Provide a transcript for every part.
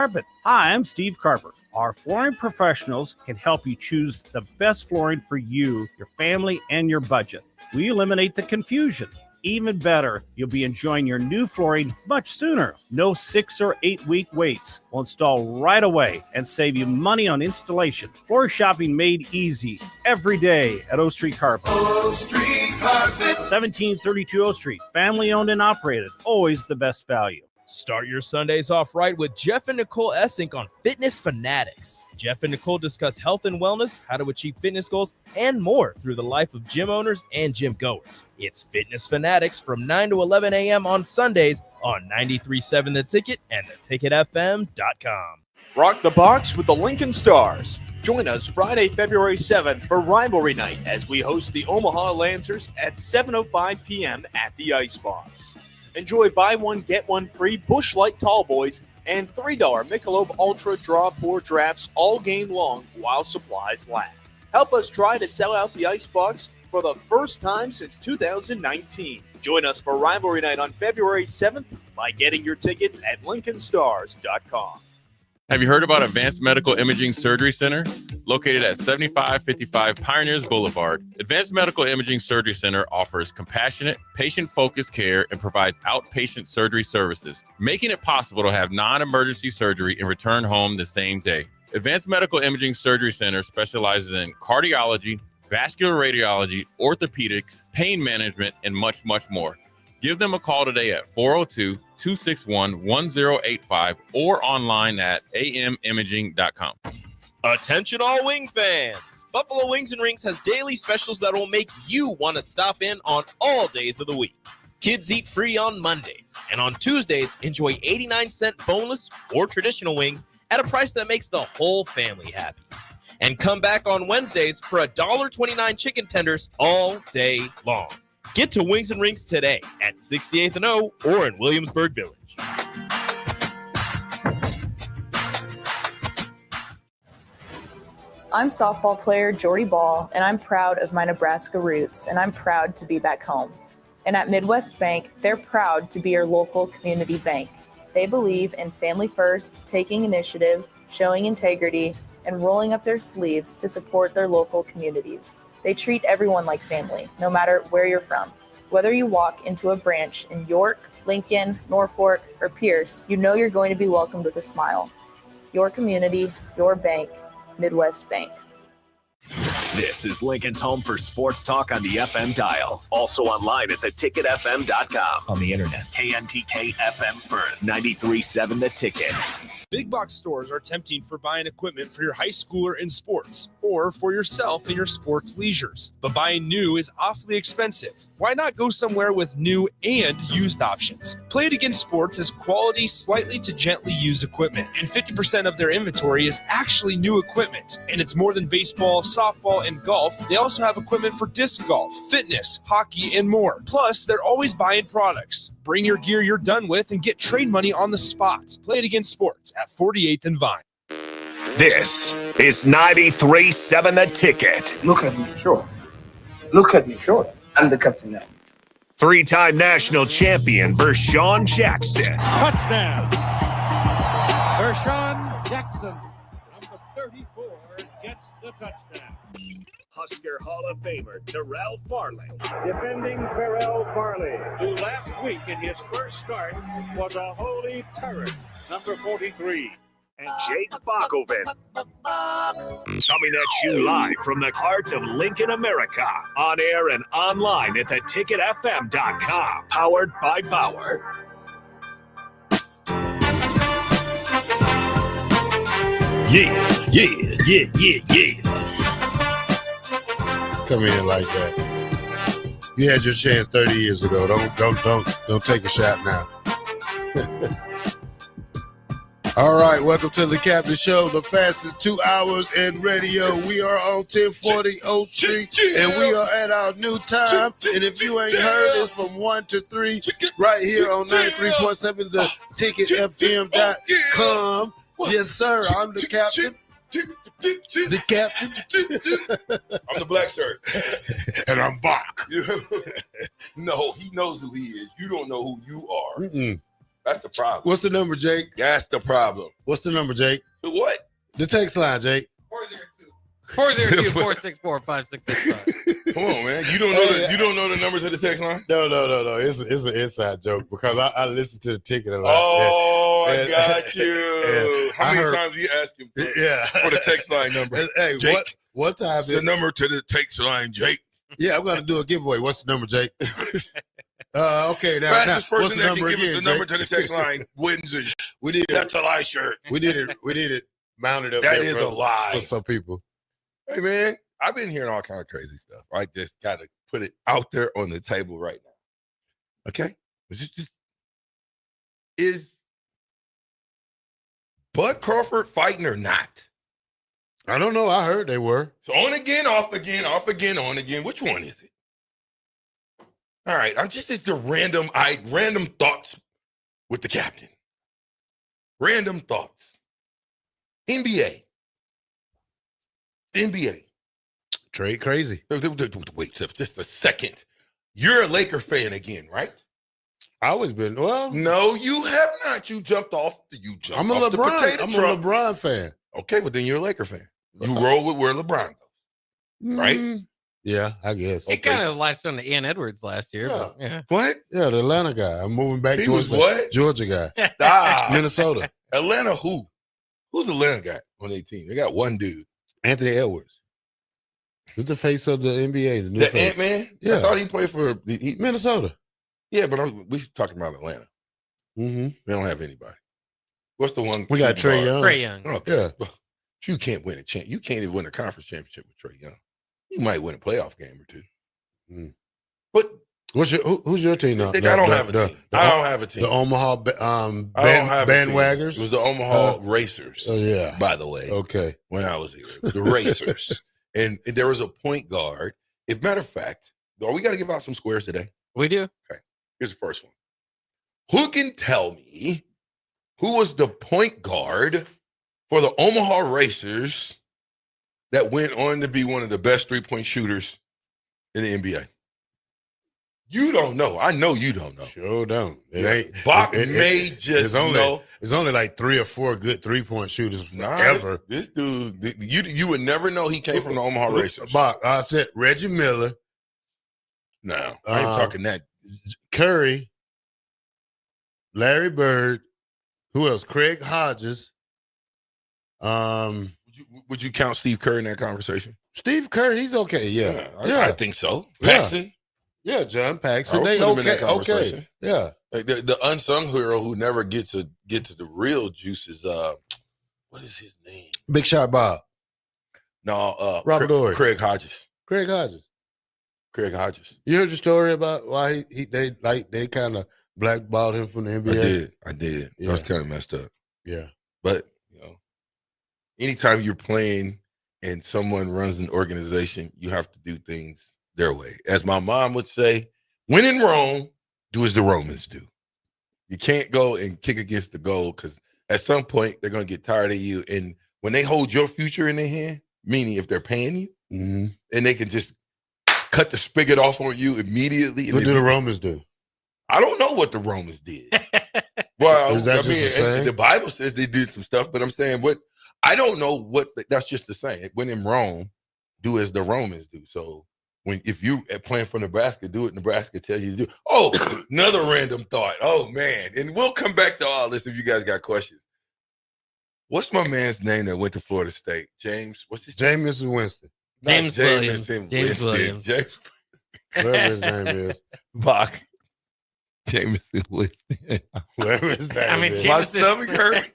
Carpet. Hi, I'm Steve Carper. Our flooring professionals can help you choose the best flooring for you, your family, and your budget. We eliminate the confusion. Even better, you'll be enjoying your new flooring much sooner. No 6 or 8 week waits. We'll install right away and save you money on installation. Floor shopping made easy every day at O Street Carpet. O Street Carpet. 1732 O Street. Family owned and operated. Always the best value. Start your Sundays off right with Jeff and Nicole Essink on Fitness Fanatics. Jeff and Nicole discuss health and wellness, how to achieve fitness goals, and more through the life of gym owners and gym goers. It's Fitness Fanatics from 9 to 11 a.m. on Sundays on 93.7 The Ticket and theticketfm.com. Rock the box with the Lincoln Stars. Join us Friday, February 7th for Rivalry Night as we host the Omaha Lancers at 7:05 p.m. at the Ice Box. Enjoy buy one, get one free Busch Light Tall Boys and $3 Michelob Ultra Draw Pour drafts all game long while supplies last. Help us try to sell out the Ice Box for the first time since 2019. Join us for Rivalry Night on February 7th by getting your tickets at LincolnStars.com. Have you heard about Advanced Medical Imaging Surgery Center? Located at 7555 Pioneers Boulevard, Advanced Medical Imaging Surgery Center offers compassionate, patient-focused care and provides outpatient surgery services, making it possible to have non-emergency surgery and return home the same day. Advanced Medical Imaging Surgery Center specializes in cardiology, vascular radiology, orthopedics, pain management, and much, much more. Give them a call today at 402-261-1085 or online at amimaging.com. Attention all wing fans! Buffalo Wings and Rings has daily specials that will make you want to stop in on all days of the week. Kids eat free on Mondays, and on Tuesdays, enjoy 89-cent boneless or traditional wings at a price that makes the whole family happy. And come back on Wednesdays for $1.29 chicken tenders all day long. Get to Wings and Rings today at 68th and O or in Williamsburg Village. I'm softball player Jordy Ball, and I'm proud of my Nebraska roots, and I'm proud to be back home. And at Midwest Bank, they're proud to be your local community bank. They believe in family first, taking initiative, showing integrity, and rolling up their sleeves to support their local communities. They treat everyone like family, no matter where you're from. Whether you walk into a branch in York, Lincoln, Norfolk, or Pierce, you know you're going to be welcomed with a smile. Your community, your bank, Midwest Bank. This is Lincoln's home for sports talk on the FM dial. Also online at theticketfm.com. On the internet, KNTK FM Firth, 93.7 The Ticket. Big box stores are tempting for buying equipment for your high schooler in sports or for yourself in your sports leisures. But buying new is awfully expensive. Why not go somewhere with new and used options? Play It Again Sports has quality, slightly to gently used equipment, and 50% of their inventory is actually new equipment. And it's more than baseball, softball, and golf. They also have equipment for disc golf, fitness, hockey, and more. Plus, they're always buying products. Bring your gear you're done with and get trade money on the spot. Play It Again Sports at 48th and Vine. This is 93.7 The Ticket. Look at me, sure. Look at me, sure. I'm the captain now. Three-time national champion Vershawn Jackson. Touchdown. Vershawn Jackson, number 34, gets the touchdown. Husker Hall of Famer Terrell Farley. Defending Terrell Farley, who last week in his first start was a holy terror, number 43. And Jake Bakoven. Coming at you live from the heart of Lincoln, America. On air and online at theticketfm.com. Powered by Bauer. Yeah. Come in like that. You had your chance 30 years ago. Don't take a shot now. All right, welcome to the Captain Show, the fastest 2 hours in radio. We are on 1040 O Street, and we are at our new time. And if you ain't heard, it's from 1 to 3 right here on 93.7, the ticketfm.com. Yes, sir, I'm the captain. The captain. I'm the black shirt. And I'm Bach. No, he knows who he is. You don't know who you are. Mm-mm. That's the problem. What's the number, Jake? That's the problem. What's the number, Jake? What? The text line, Jake. 402-464-5665. Come on, man. You don't know the numbers of the text line? No. It's an inside joke because I listen to the ticket a lot. Oh, I got you. How many times you ask him for the text line number? Hey, Jake, what time is the number to the text line, Jake? Yeah, I'm gonna do a giveaway. What's the number, Jake? Okay, now fastest person what's the that number can give again, us the number Jake? to the text line wins it. We need That's a lie shirt. We need it mounted up. That there is for a lie for some people. Hey, man, I've been hearing all kind of crazy stuff. I just got to put it out there on the table right now. Okay? Is Bud Crawford fighting or not? I don't know. I heard they were. So on again, off again, off again, on again. Which one is it? All right, it's the random thoughts with the captain. Random thoughts. NBA. Trade crazy. Wait just a second. You're a Laker fan again, right? I always been. Well, no, you have not. You jumped off. I'm a LeBron fan. Okay, but then you're a Laker fan. You roll with where LeBron goes, right? Yeah, I guess. It kind of latched on to Ian Edwards last year. But yeah. What? Yeah, the Atlanta guy. I'm moving back. He was what? Georgia guy. Stop. Minnesota. Atlanta who? Who's Atlanta guy on their team? They got one dude. Anthony Edwards. He's the face of the NBA. The new the face. Ant-Man? Yeah. I thought he played for Minnesota. Yeah, but we're talking about Atlanta. Mm-hmm. They don't have anybody. What's the one? We got Trae Young. Trae Young. Okay. Yeah. You can't win you can't even win a conference championship with Trae Young. You might win a playoff game or two. But who's your team now? I don't have a team. I don't have a team. The Omaha bandwaggers? It was the Omaha Racers. Oh, yeah. By the way. Okay. When I was here. The Racers. And there was a point guard. As a matter of fact, we got to give out some squares today. We do. Okay. Here's the first one. Who can tell me who was the point guard for the Omaha Racers that went on to be one of the best three-point shooters in the NBA? You don't know. I know you don't know. Sure don't. Bach may just know. It's only like 3 or 4 good three-point shooters ever. This dude, you would never know he came from the Omaha Racers. Bach, I said Reggie Miller. No, I ain't talking that. Curry, Larry Bird. Who else? Craig Hodges. Would you count Steve Kerr in that conversation? Steve Kerr, he's okay. Yeah, I think so. Paxson. Yeah, John Paxson. They okay. Okay. Yeah. Like the unsung hero who never gets to the real juice is what is his name? Big Shot Bob. No, Robert Ory. Craig Hodges. Craig Hodges. You heard the story about why they kind of blackballed him from the NBA? I did. Yeah. That was kind of messed up. Yeah. But anytime you're playing and someone runs an organization, you have to do things their way. As my mom would say, when in Rome, do as the Romans do. You can't go and kick against the goal because at some point they're going to get tired of you. And when they hold your future in their hand, meaning if they're paying you, and they can just cut the spigot off on you immediately. What do the Romans do? I don't know what the Romans did. Well, is that just the same? The Bible says they did some stuff, but I'm saying I don't know what that's just the same. When in Rome, do as the Romans do. So if you playing for Nebraska, do what Nebraska tells you to do. Oh, another random thought. Oh man. And we'll come back to all this if you guys got questions. What's my man's name that went to Florida State? James. What's his name? Jameson Winston. James Williams. James Williams. Whatever his name is. Bach. Jameson Winston. Whatever his name is. My stomach hurt.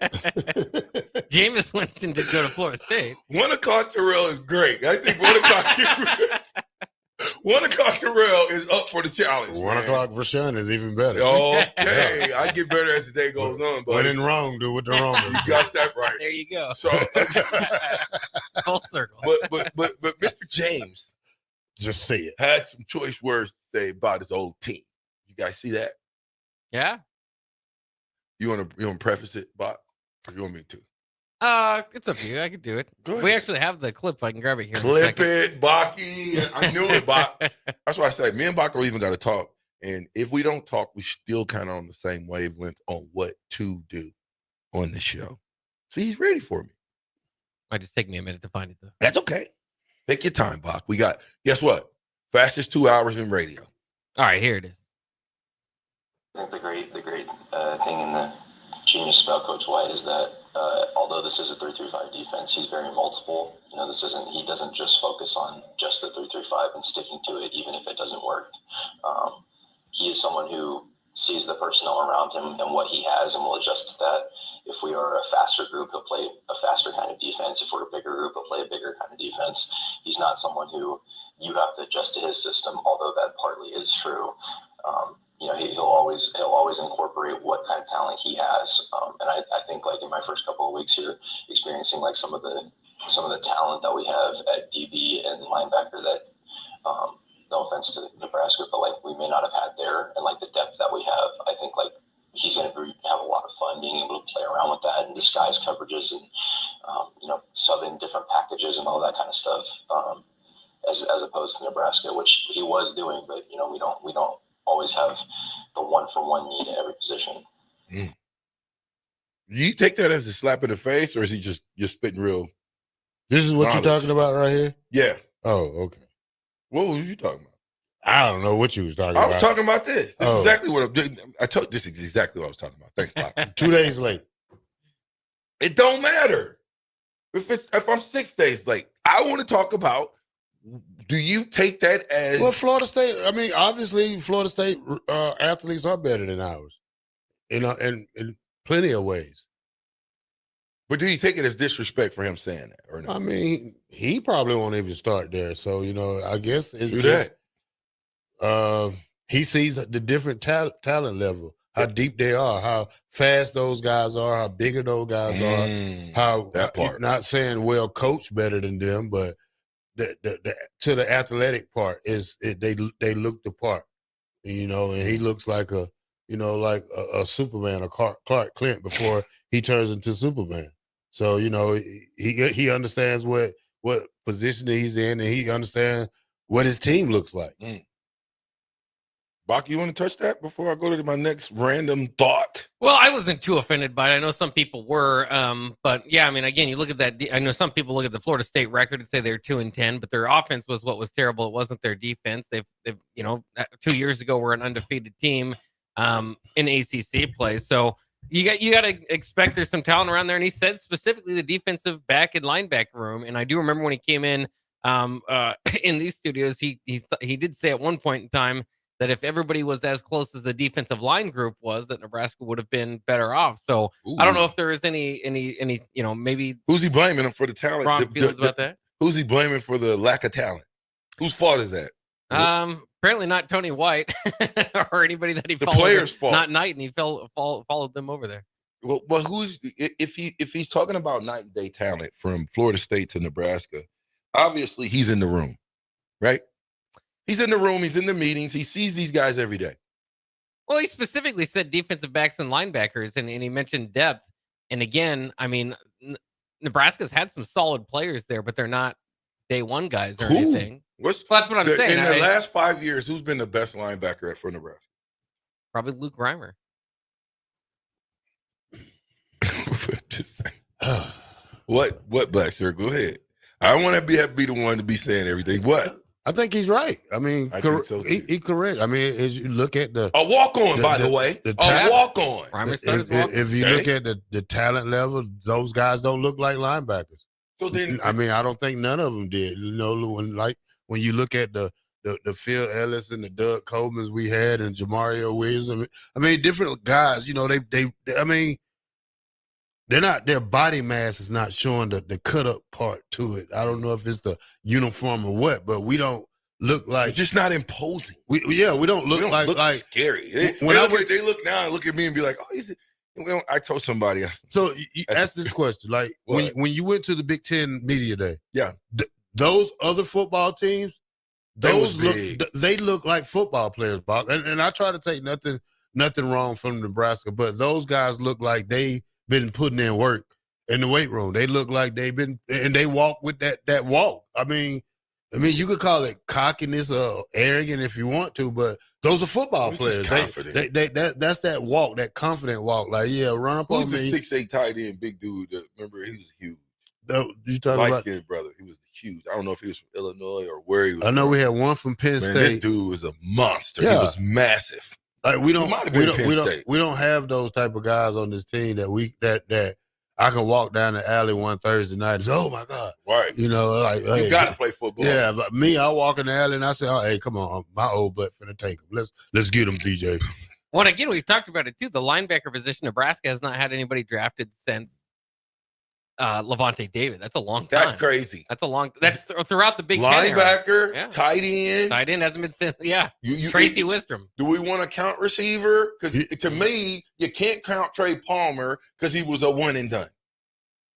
Jameis Winston did go to Florida State. 1 o'clock Terrell is great. I think 1 o'clock Terrell is up for the challenge. 1 o'clock for Sean is even better. Okay. I get better as the day goes on. But when in Rome, do what the Romans You got that right. There you go. So full circle. But Mr. James just say it. Had some choice words to say about his old team. You guys see that? Yeah. You want to preface it, Bach? Or you want me to? It's up to you. I could do it. Go ahead. We actually have the clip. I can grab it here. Clip it, Baki. I knew it, Bach. That's why I say me and Bach don't even got to talk. And if we don't talk, we still kind of on the same wavelength on what to do on the show. So he's ready for me. Might just take me a minute to find it, though. That's okay. Take your time, Bach. We got, guess what? Fastest 2 hours in radio. All right, here it is. I think the great thing in the genius about Coach White is that although this is a 3-3-5 defense, he's very multiple. You know, he doesn't just focus on just the 3-3-5 and sticking to it, even if it doesn't work. He is someone who sees the personnel around him and what he has and will adjust to that. If we are a faster group, he'll play a faster kind of defense. If we're a bigger group, he'll play a bigger kind of defense. He's not someone who you have to adjust to his system, although that partly is true. You know, he'll always incorporate what kind of talent he has. And I think like in my first couple of weeks here, experiencing like some of the talent that we have at DB and linebacker that, no offense to Nebraska, but like we may not have had there, and like the depth that we have, I think like he's going to have a lot of fun being able to play around with that and disguise coverages and you know, sub in different packages and all that kind of stuff. As opposed to Nebraska, which he was doing, but you know, we don't always have the 1-for-1 need at every position. Do you take that as a slap in the face, or is he just you're spitting real? This is what you're talking about right here? Yeah. Oh, okay. What was you talking about? I don't know what you was talking about. I was talking about this. This is exactly what I'm doing. This is exactly what I was talking about. Thanks, Bob. 2 days late. It don't matter. If I'm 6 days late, I want to talk about, do you take that as... Well, Florida State, I mean, obviously Florida State athletes are better than ours, you know, in plenty of ways. But do you take it as disrespect for him saying that or not? I mean, he probably won't even start there. So, you know, I guess it's do that. He sees the different talent level, how deep they are, how fast those guys are, how bigger those guys are, how that part. Not saying well coached better than them, but to the athletic part they look the part, you know, and he looks like a Superman, a Clark Kent before he turns into Superman. So, you know, he understands what position he's in, and he understands what his team looks like. Bach, you want to touch that before I go to my next random thought? Well, I wasn't too offended by it. I know some people were, but yeah, I mean, again, you look at that. I know some people look at the Florida State record and say they're 2-10, but their offense was what was terrible. It wasn't their defense. They've you know, 2 years ago were an undefeated team in ACC play. So you got to expect there's some talent around there. And he said specifically the defensive back and linebacker room. And I do remember when he came in these studios, he did say at one point in time that if everybody was as close as the defensive line group was, that Nebraska would have been better off. So I don't know if there is any, you know, maybe. Who's he blaming him for the talent? Strong feelings about that. Who's he blaming for the lack of talent? Whose fault is that? Apparently not Tony White or anybody that he followed. The player's fault. Not Knight, and he followed them over there. Well, who's if he's talking about night and day talent from Florida State to Nebraska? Obviously, he's in the room, right? He's in the room. He's in the meetings. He sees these guys every day. Well, he specifically said defensive backs and linebackers, and he mentioned depth. And again, I mean, Nebraska's had some solid players there, but they're not day one guys or anything. Well, that's what I'm saying. In the last 5 years, who's been the best linebacker for Nebraska? Probably Luke Reimer. What, Black Sir? Go ahead. I don't want to be the one to be saying everything. What? I think he's right. I mean, think so too. he correct. I mean, as you look at a walk-on, by the way, a walk-on. If you look at the talent level, those guys don't look like linebackers. So then, I mean, I don't think none of them did. You know, when you look at the Phil Ellis and the Doug Colemans we had and Jamario Williams, I mean, different guys. You know, they I mean, their body mass is not showing the cut up part to it. I don't know if it's the uniform or what, but we don't look like it's just not imposing. We don't look like scary. They look now and look at me and be like, oh, is it? I told somebody. So you ask this question, like when you went to the Big Ten Media Day, yeah, those other football teams, they look like football players, Bob. And I try to take nothing wrong from Nebraska, but those guys look like they been putting in work in the weight room. They look like they've been, and they walk with that walk. I mean, you could call it cockiness or arrogant if you want to, but Those are football He's players. just confident. That's that walk, that confident walk. Like, yeah, run up Who's on the me. 6'8" tight end, big dude? Remember, he was huge. You talking Light about? skinned brother. He was huge. I don't know if he was from Illinois or where he was. I know from. we had one from Penn Man, State. this dude was a monster. Yeah. He was massive. Like we He might have been Penn State. we don't have those type of guys on this team that I can walk down the alley one Thursday night and say, oh my God. Right. You know, like hey, you got to play football. Yeah, but me, I walk in the alley and I say, oh, hey, come on, my old butt finna take him. Let's get him, DJ. Well, again, we've talked about it too. The linebacker position, Nebraska has not had anybody drafted since Levante David. That's a long time. That's crazy. That's a long. That's throughout the Big Ten era. Linebacker, Yeah. tight end. Tight end hasn't been since. Yeah, Tracy Wistrom. Do we want to count receiver? Because to me, you can't count Trey Palmer because he was a one and done.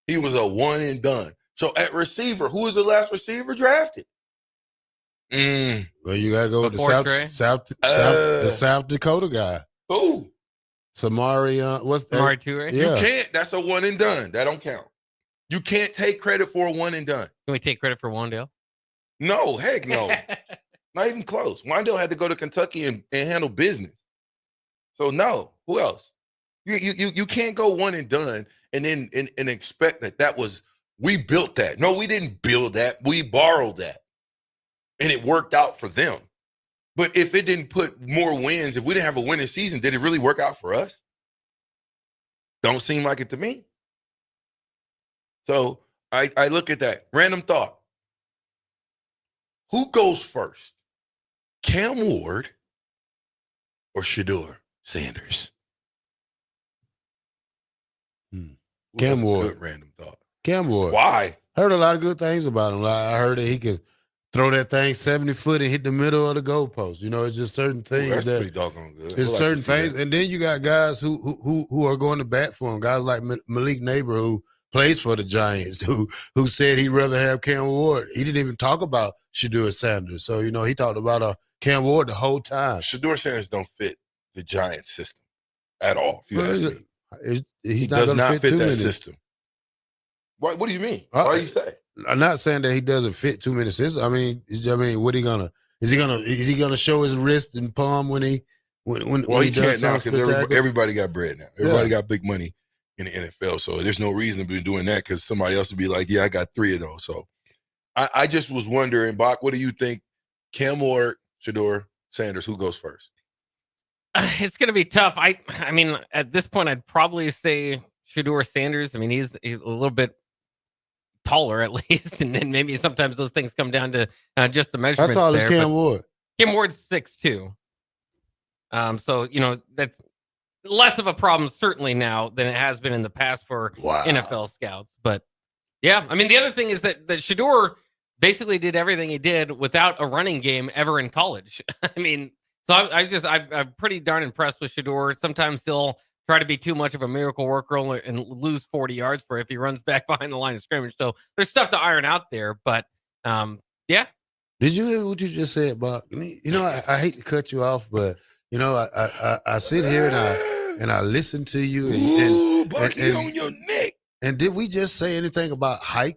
He was a one and done. So at receiver, who was the last receiver drafted? Well, you gotta go with Before Trey? the South Dakota guy. Who? Samari, what's that? Samari Toure? Yeah. You can't. That's a one and done. That don't count. You can't take credit for a one and done. Can we take credit for Wandale? No, heck no. Not even close. Wandale had to go to Kentucky and handle business. So no. Who else? You can't go one and done and then and expect that was we built that. No, we didn't build that. We borrowed that. And it worked out for them. But if it didn't put more wins, if we didn't have a winning season, did it really work out for us? Don't seem like it to me. So I look at that. Random thought. Who goes first? Cam Ward or Shedeur Sanders? Cam Ward. Good random thought. Cam Ward. Why? Heard a lot of good things about him. Like, I heard that he could throw that thing 70 foot and hit the middle of the goalpost. You know, it's just certain things That's that pretty doggone good. there's certain things, and then you got guys who are going to bat for him. Guys like Malik Neighbor, who plays for the Giants, who said he'd rather have Cam Ward. He didn't even talk about Shedeur Sanders. So, you know, he talked about Cam Ward the whole time. Shedeur Sanders don't fit the Giants system at all. If you ask me. He does not fit that many. system. What do you mean? Why do you say? I'm not saying that he doesn't fit too many systems. I mean, what is he gonna show his wrist and palm when he does now because everybody got bread now. Everybody Yeah. got big money in the NFL, so there's no reason to be doing that because somebody else would be like, yeah, I got 3 of those. So I just was wondering, Bach, what do you think? Cam Ward, Shedeur Sanders, who goes first? It's going to be tough. I mean, at this point, I'd probably say Shedeur Sanders. I mean, he's a little bit taller at least, and then maybe sometimes those things come down to just the measurements. How tall is there, Cam Ward? Cam Ward's 6'2". So you know that's less of a problem certainly now than it has been in the past for NFL scouts. But yeah, I mean, the other thing is that Shedeur basically did everything he did without a running game ever in college. I mean, so I'm pretty darn impressed with Shedeur. Sometimes he'll try to be too much of a miracle worker and lose 40 yards for it if he runs back behind the line of scrimmage. So there's stuff to iron out there. But yeah. Did you hear what you just said, Buck? You know, I hate to cut you off, but you know, I sit here and I listen to you and Bucky on your neck. And did we just say anything about height?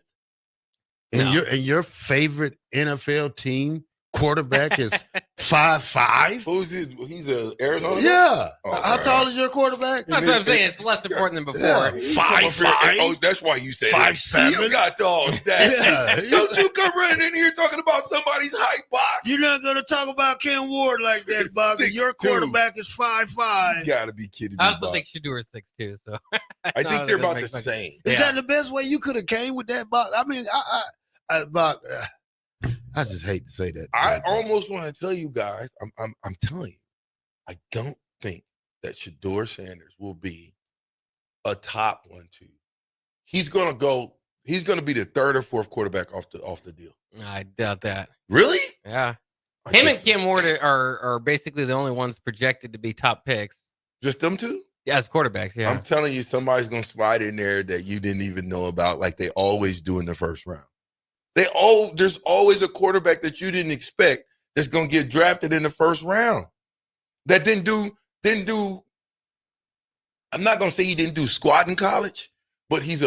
And No. your favorite NFL team quarterback is 5'5"? Who's he? He's a Arizona. Yeah. Oh, How man. tall is your quarterback? That's what I'm saying. It's less important than before. Yeah. You come up here and- Oh, that's why you say 5'7"? You got all that. Yeah. Don't you come running in here talking about somebody's height, Bach. You're not gonna talk about Cam Ward like that, Buck. Your 6'2". quarterback is 5'5". You gotta be kidding me. I also Bach. think Shedeur is 6'2". So I think they're about the same. Is that the best way you could have came with that, Buck? I mean, Buck, I just hate to say that. I almost want to tell you guys, I'm telling you, I don't think that Shedeur Sanders will be a top 1-2. He's gonna be the 3rd or 4th quarterback off the deal. I doubt that. Really? Yeah. I Him think and Cam Ward are basically the only ones projected to be top picks. Just them two? Yeah, as quarterbacks, yeah. I'm telling you, somebody's gonna slide in there that you didn't even know about, like they always do in the first round. There's always a quarterback that you didn't expect that's gonna get drafted in the first round. That didn't do. I'm not gonna say he didn't do squat in college, but he's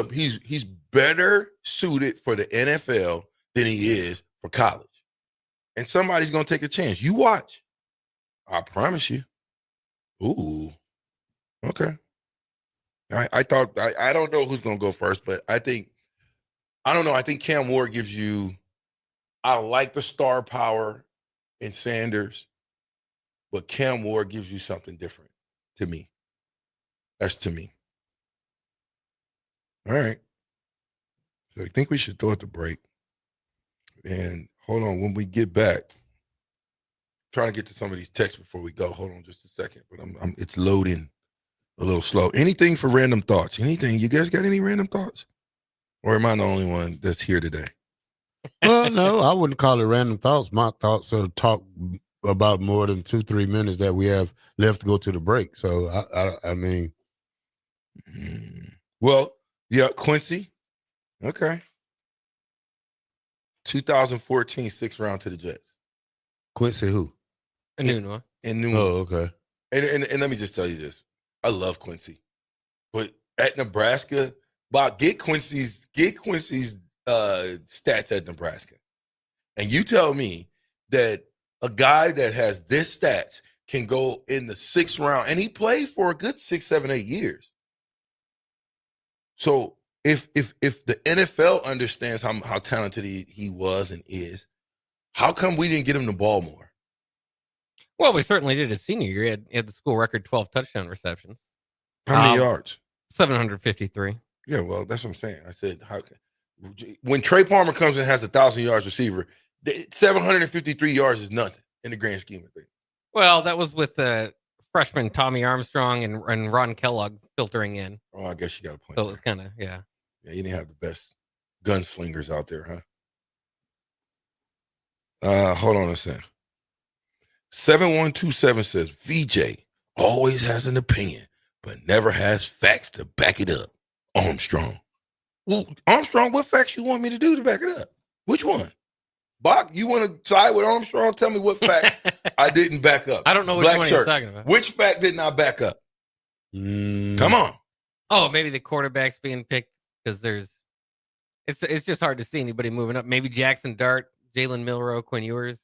better suited for the NFL than he is for college. And somebody's gonna take a chance. You watch. I promise you. Ooh. Okay. I thought I don't know who's gonna go first, but I think Cam Ward gives you. I like the star power in Sanders, but Cam Ward gives you something different to me. That's to me. All right. So I think we should throw it the break. And hold on, when we get back, trying to get to some of these texts before we go. Hold on just a second, but it's loading a little slow. Anything for random thoughts? Anything? You guys got any random thoughts? Or am I the only one that's here today? Well, no, I wouldn't call it random thoughts. My thoughts are to talk about more than 2-3 minutes that we have left to go to the break. So I mean, well, yeah, Quincy. Okay. 2014 6th round to the Jets. Quincy who? Enunwa. Oh, okay. And let me just tell you this. I love Quincy. But at Nebraska, Bob, get Quincy's stats at Nebraska. And you tell me that a guy that has this stats can go in the 6th round, and he played for a good 6, 7, 8 years. So if the NFL understands how talented he was and is, how come we didn't get him the ball more? Well, we certainly did his senior year. He had the school record 12 touchdown receptions. How many yards? 753. Yeah, well, that's what I'm saying. I said, when Trey Palmer comes and has 1,000 yards receiver, 753 yards is nothing in the grand scheme of things. Well, that was with freshman Tommy Armstrong and Ron Kellogg filtering in. Oh, I guess you got a point. So it was kind of, yeah. Yeah, you didn't have the best gunslingers out there, huh? Hold on a second. 7127 says, VJ always has an opinion, but never has facts to back it up. Armstrong. Well, Armstrong, what facts you want me to do to back it up? Which one? Bach, you want to side with Armstrong? Tell me what fact I didn't back up. I don't know which one he's talking about. Which fact did not back up? Come on. Oh, maybe the quarterback's being picked because it's just hard to see anybody moving up. Maybe Jackson Dart, Jalen Milroe, Quinn Ewers.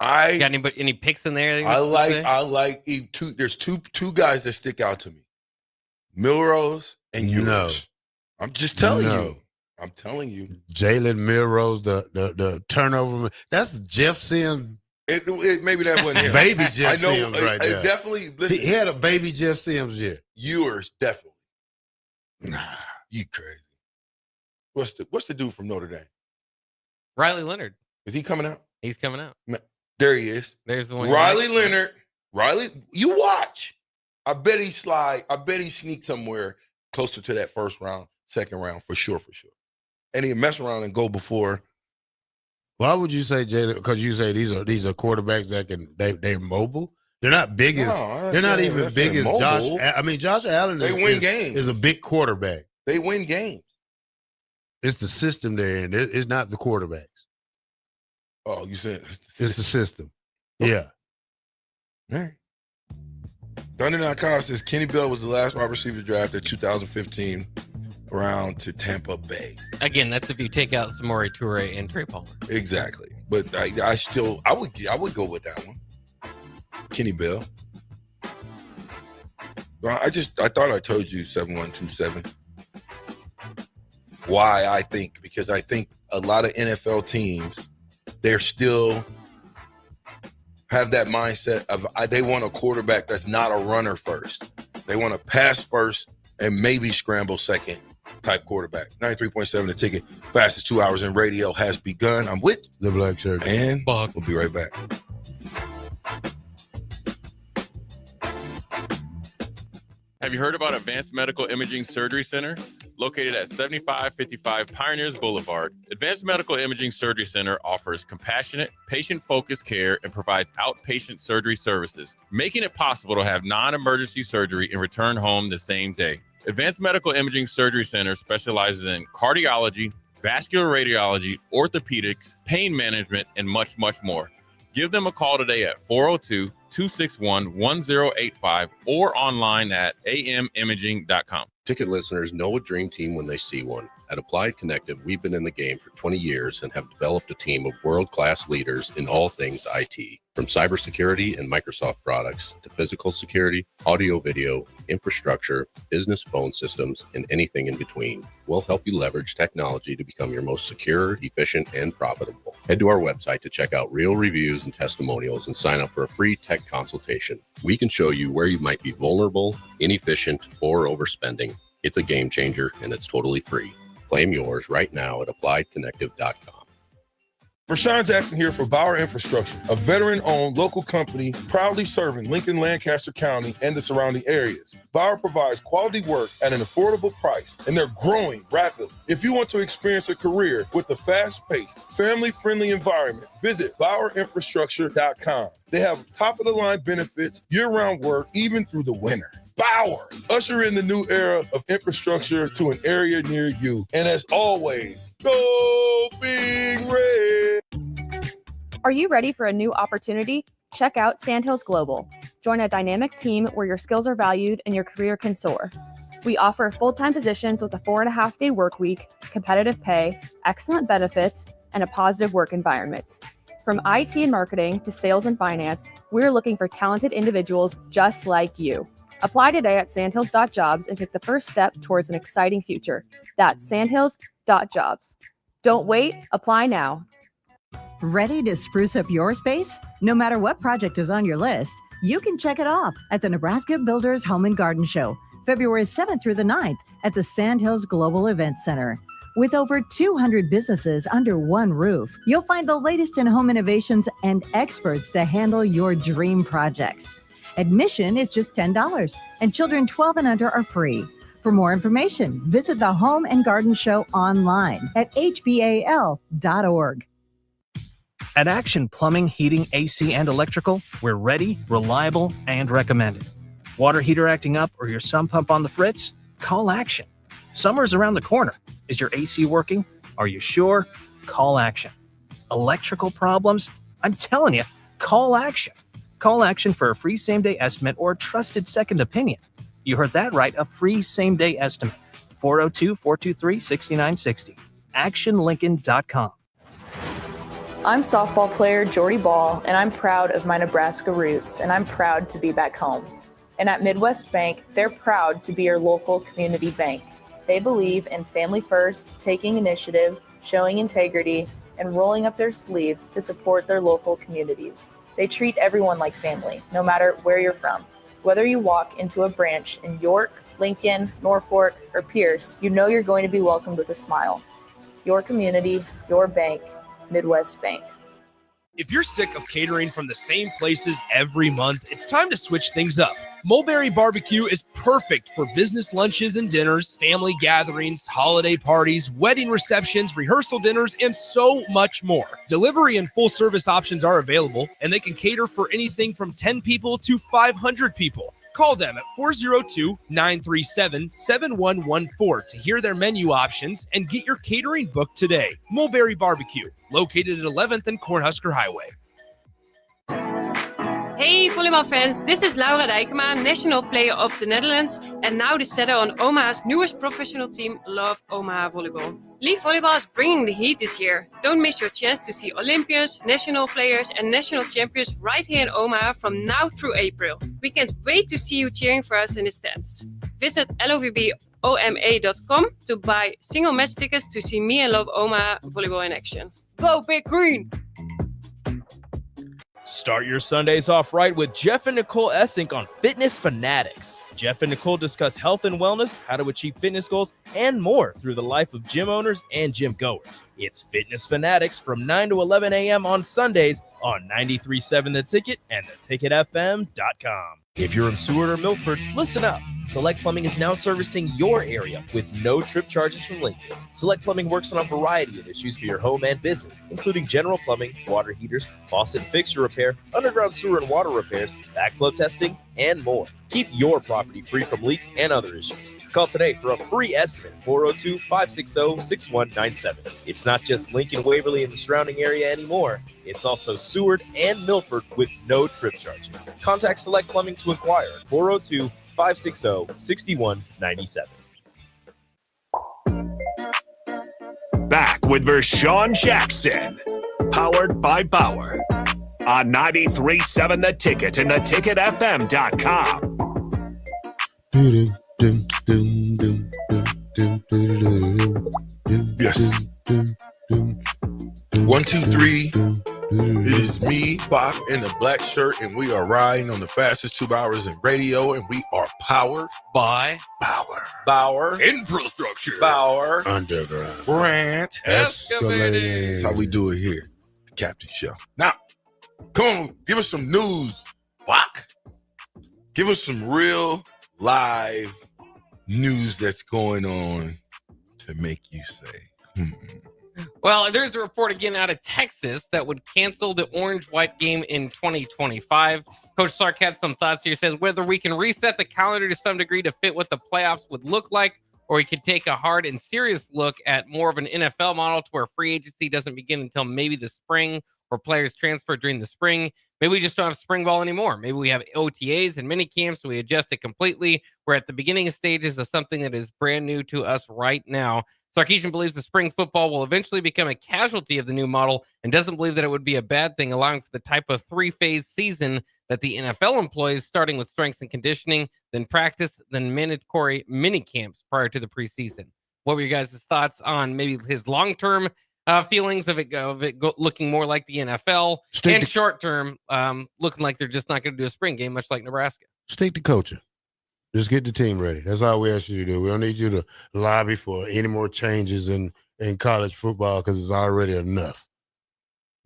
Got any picks in there? I like there's two guys that stick out to me. Milrose and Ewers. No. I'm just telling you. I'm telling you. Jalen Milrose, the turnover. That's Jeff Sims. Maybe that wasn't him. Baby Jeff I know, Sims right there. Definitely. Listen, he had a baby Jeff Sims year. Ewers, definitely. Nah. You crazy. What's the dude from Notre Dame? Riley Leonard. Is he coming out? He's coming out. There he is. There's the one. Riley Leonard. Riley, you watch. I bet he slide. I bet he sneak somewhere closer to that 1st round, 2nd round, for sure. And he mess around and go before. Why would you say Jalen? Because you say these are quarterbacks that they're mobile. They're not big as they're not even big as Josh. I mean, Josh Allen is a big quarterback. They win games. It's the system there, and it's not the quarterbacks. Oh, you said it's the system. Yeah. Man. Thunder Kyle says Kenny Bell was the last wide receiver drafted 2015 round to Tampa Bay. Again, that's if you take out Samori Toure and Trey Palmer. Exactly. But I would go with that one. Kenny Bell. Well, I thought I told you 7127. Why because I think a lot of NFL teams, they're still have that mindset of they want a quarterback that's not a runner first. They want a pass first and maybe scramble second type quarterback. 93.7 The Ticket. Fastest 2 hours in radio has begun. I'm with the Black Shirt. And we'll be right back. Have you heard about Advanced Medical Imaging Surgery Center? Located at 7555 Pioneers Boulevard, Advanced Medical Imaging Surgery Center offers compassionate, patient-focused care and provides outpatient surgery services, making it possible to have non-emergency surgery and return home the same day. Advanced Medical Imaging Surgery Center specializes in cardiology, vascular radiology, orthopedics, pain management, and much, much more. Give them a call today at 402-261-1085 or online at amimaging.com. Ticket listeners know a dream team when they see one. At Applied Connective, we've been in the game for 20 years and have developed a team of world-class leaders in all things IT. From cybersecurity and Microsoft products to physical security, audio, video, infrastructure, business phone systems, and anything in between, we'll help you leverage technology to become your most secure, efficient, and profitable. Head to our website to check out real reviews and testimonials and sign up for a free tech consultation. We can show you where you might be vulnerable, inefficient, or overspending. It's a game changer, and it's totally free. Claim yours right now at appliedconnective.com. Rashawn Jackson here for Bauer Infrastructure, a veteran-owned local company proudly serving Lincoln, Lancaster County, and the surrounding areas. Bauer provides quality work at an affordable price, and they're growing rapidly. If you want to experience a career with a fast-paced, family-friendly environment, visit BauerInfrastructure.com. They have top-of-the-line benefits, year-round work, even through the winter. Bauer, usher in the new era of infrastructure to an area near you. And as always, go Big Red! Are you ready for a new opportunity? Check out Sandhills Global. Join a dynamic team where your skills are valued and your career can soar. We offer full-time positions with a 4.5-day work week, competitive pay, excellent benefits, and a positive work environment. From IT and marketing to sales and finance, we're looking for talented individuals just like you. Apply today at sandhills.jobs and take the first step towards an exciting future. That's sandhills.jobs. Don't wait, apply now. Ready to spruce up your space? No matter what project is on your list, you can check it off at the Nebraska Builders Home and Garden Show, February 7th through the 9th at the Sandhills Global Event Center. With over 200 businesses under one roof, you'll find the latest in home innovations and experts to handle your dream projects. Admission is just $10, and children 12 and under are free. For more information, visit the Home and Garden Show online at hbal.org. At Action Plumbing, Heating, AC, and Electrical, we're ready, reliable, and recommended. Water heater acting up or your sump pump on the fritz? Call Action. Summer's around the corner. Is your AC working? Are you sure? Call Action. Electrical problems? I'm telling you, call Action. Call Action for a free same-day estimate or a trusted second opinion. You heard that right, a free same-day estimate. 402-423-6960. ActionLincoln.com. I'm softball player Jordy Ball, and I'm proud of my Nebraska roots, and I'm proud to be back home. And at Midwest Bank, they're proud to be your local community bank. They believe in family first, taking initiative, showing integrity, and rolling up their sleeves to support their local communities. They treat everyone like family, no matter where you're from. Whether you walk into a branch in York, Lincoln, Norfolk, or Pierce, you know you're going to be welcomed with a smile. Your community, your bank, Midwest Bank. If you're sick of catering from the same places every month, it's time to switch things up. Mulberry Barbecue is perfect for business lunches and dinners, family gatherings, holiday parties, wedding receptions, rehearsal dinners, and so much more. Delivery and full service options are available, and they can cater for anything from 10 people to 500 people. Call them at 402-937-7114 to hear their menu options and get your catering booked today. Mulberry Barbecue, located at 11th and Cornhusker Highway. Hey volleybalfans, this is Laura Dijkema, national player of the Netherlands and now the setter on Omaha's newest professional team, Love Omaha Volleyball. League volleyball is bringing the heat this year. Don't miss your chance to see Olympians, national players and national champions right here in Omaha from now through April. We can't wait to see you cheering for us in the stands. Visit lovboma.com to buy single match tickets to see me and Love Omaha Volleyball in action. Go Big Green! Start your Sundays off right with Jeff and Nicole Essink on Fitness Fanatics. Jeff and Nicole discuss health and wellness, how to achieve fitness goals, and more through the life of gym owners and gym goers. It's Fitness Fanatics from 9 to 11 a.m. on Sundays on 93.7 The Ticket and theticketfm.com. If you're in Seward or Milford, listen up. Select Plumbing is now servicing your area with no trip charges from Lincoln. Select Plumbing works on a variety of issues for your home and business, including general plumbing, water heaters, faucet and fixture repair, underground sewer and water repairs, backflow testing, and more. Keep your property free from leaks and other issues. Call today for a free estimate, 402-560-6197. It's not just Lincoln, Waverly, and the surrounding area anymore. It's also Seward and Milford with no trip charges. Contact Select Plumbing to inquire at 402-560-6197. Back with Vershawn Jackson, powered by Bauer. on 93.7 The Ticket and theticketfm.com. Yes. 1, 2, 3 is me, Bach, in the black shirt, and we are riding on the fastest 2 hours in radio, and we are powered by Bauer Infrastructure, Bauer Underground Grant Excavating. That's how we do it here, the Captain Show. Now, come on, give us some news, Bach. Give us some real live news that's going on to make you say, Well, there's a report again out of Texas that would cancel the orange-white game in 2025. Coach Sark had some thoughts here. He says whether we can reset the calendar to some degree to fit what the playoffs would look like, or we could take a hard and serious look at more of an NFL model to where free agency doesn't begin until maybe the spring, or players transfer during the spring. Maybe we just don't have spring ball anymore. Maybe we have OTAs and mini camps, so we adjust it completely. We're at the beginning stages of something that is brand new to us right now. Sarkisian believes the spring football will eventually become a casualty of the new model and doesn't believe that it would be a bad thing, allowing for the type of 3-phase season that the NFL employs, starting with strength and conditioning, then practice, then mandatory mini camps prior to the preseason. What were your guys' thoughts on maybe his long-term feelings of it looking more like the NFL, and short-term looking like they're just not going to do a spring game, much like Nebraska? Stick to coaching. Just get the team ready. That's all we ask you to do. We don't need you to lobby for any more changes in college football because it's already enough.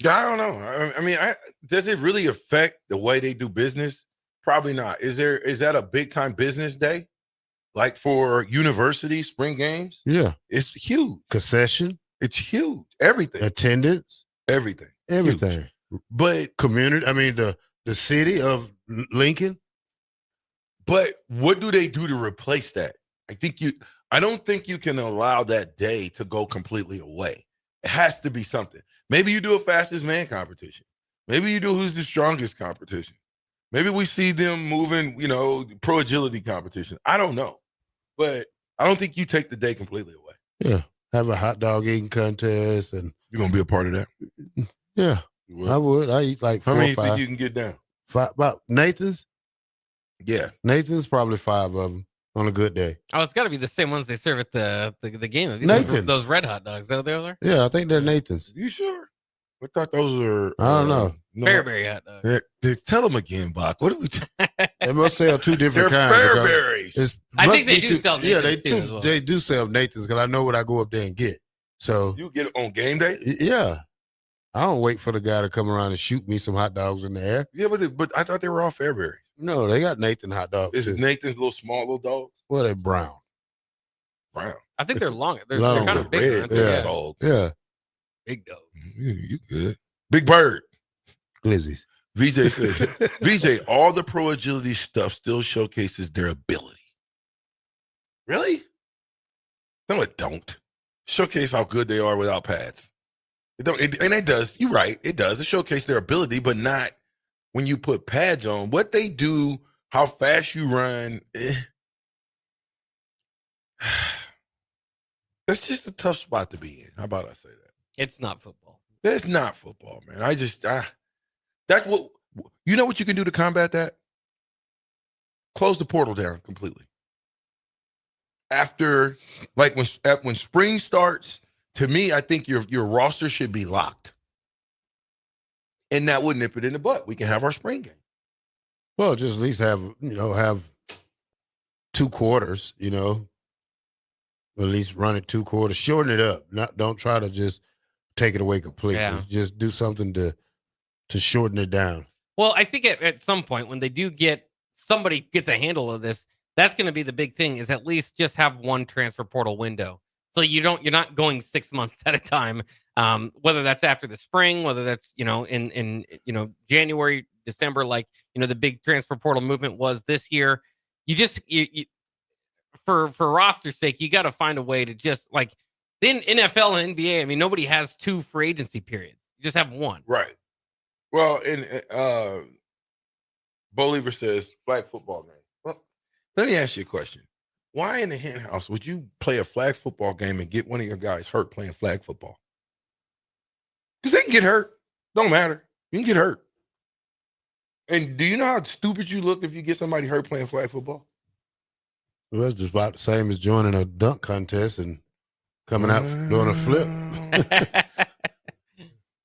I don't know. I mean, does it really affect the way they do business? Probably not. Is that a big time business day? Like for university spring games? Yeah. It's huge. Concession? It's huge. Everything. Attendance? Everything. Everything. Huge. But community, I mean the city of Lincoln. But what do they do to replace that? I don't think you can allow that day to go completely away. It has to be something. Maybe you do a fastest man competition. Maybe you do who's the strongest competition. Maybe we see them moving, pro agility competition. I don't know. But I don't think you take the day completely away. Yeah. Have a hot dog eating contest. And you're going to be a part of that? Yeah. I would. I eat like 4 or 5. How many do you think you can get down? 5. About Nathan's? Yeah. Nathan's probably 5 of them on a good day. Oh, it's got to be the same ones they serve at the game. Nathan's. Those red hot dogs. Are they there? Yeah, I think they're Nathan's. You sure? I thought those are. I don't know. Fairberry hot dogs. Tell them again, Bach. What are we? They must sell 2 different They're kinds. Fairberries. I think they do sell Nathan's. Yeah, they do sell Nathan's because I know what I go up there and get. So you get it on game day? Yeah. I don't wait for the guy to come around and shoot me some hot dogs in the air. Yeah, but I thought they were all Fairberries. No, they got Nathan hot dogs. Is Nathan's small little dogs? Well, they're brown. Brown. I think they're longer. They're Longer. kind of big. Red, yeah. Dogs. Yeah. Big dog. You good. Big Bird. Glizzies. VJ said, VJ, all the pro agility stuff still showcases their ability. Really? No, it don't. Showcase how good they are without pads. And it does. You're right. It does. It showcases their ability, but not when you put pads on. What they do, how fast you run. That's just a tough spot to be in. How about I say that? It's not football. That's not football, man. That's what, you know what you can do to combat that? Close the portal down completely. After, like when spring starts, to me, I think your roster should be locked. And that would nip it in the butt. We can have our spring game. Well, just at least have 2 quarters, at least run it 2 quarters, shorten it up. Don't try to just take it away completely. Yeah. Just do something to shorten it down. Well, I think at some point when they do somebody gets a handle of this, that's going to be the big thing, is at least just have one transfer portal window. So you're not going 6 months at a time. Whether that's after the spring, whether that's, in January, December, like, the big transfer portal movement was this year. For roster's sake, you got to find a way to just, like, in NFL and NBA, I mean, nobody has 2 free agency periods. You just have one. Right. Well, Bolivar says flag football game. Well, let me ask you a question. Why in the hen house would you play a flag football game and get one of your guys hurt playing flag football? Because they can get hurt. Don't matter. You can get hurt. And do you know how stupid you look if you get somebody hurt playing flag football? Well, that's just about the same as joining a dunk contest and coming out doing a flip.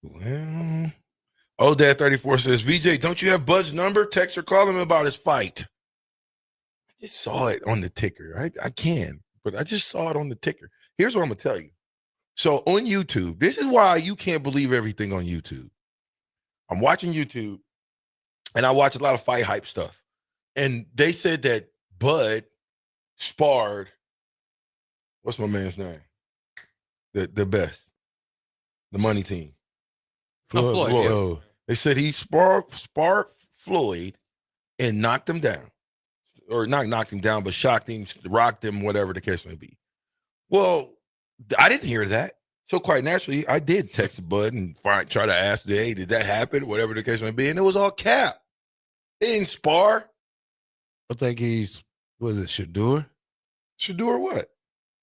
Well, old Dad 34 says, VJ, don't you have Bud's number? Text or call him about his fight. I just saw it on the ticker. I can, but I just saw it on the ticker. Here's what I'm going to tell you. So on YouTube, this is why you can't believe everything on YouTube. I'm watching YouTube, and I watch a lot of fight hype stuff. And they said that Bud sparred, what's my man's name? The best. The money team. Floyd. Floyd. They said he sparred Floyd and knocked him down. Or not knocked him down, but shocked him, rocked him, whatever the case may be. Well, I didn't hear that. So quite naturally, I did text Bud and try to ask, hey, did that happen? Whatever the case may be. And it was all cap. They didn't spar. I think he's, was it Shadur? Shadur what?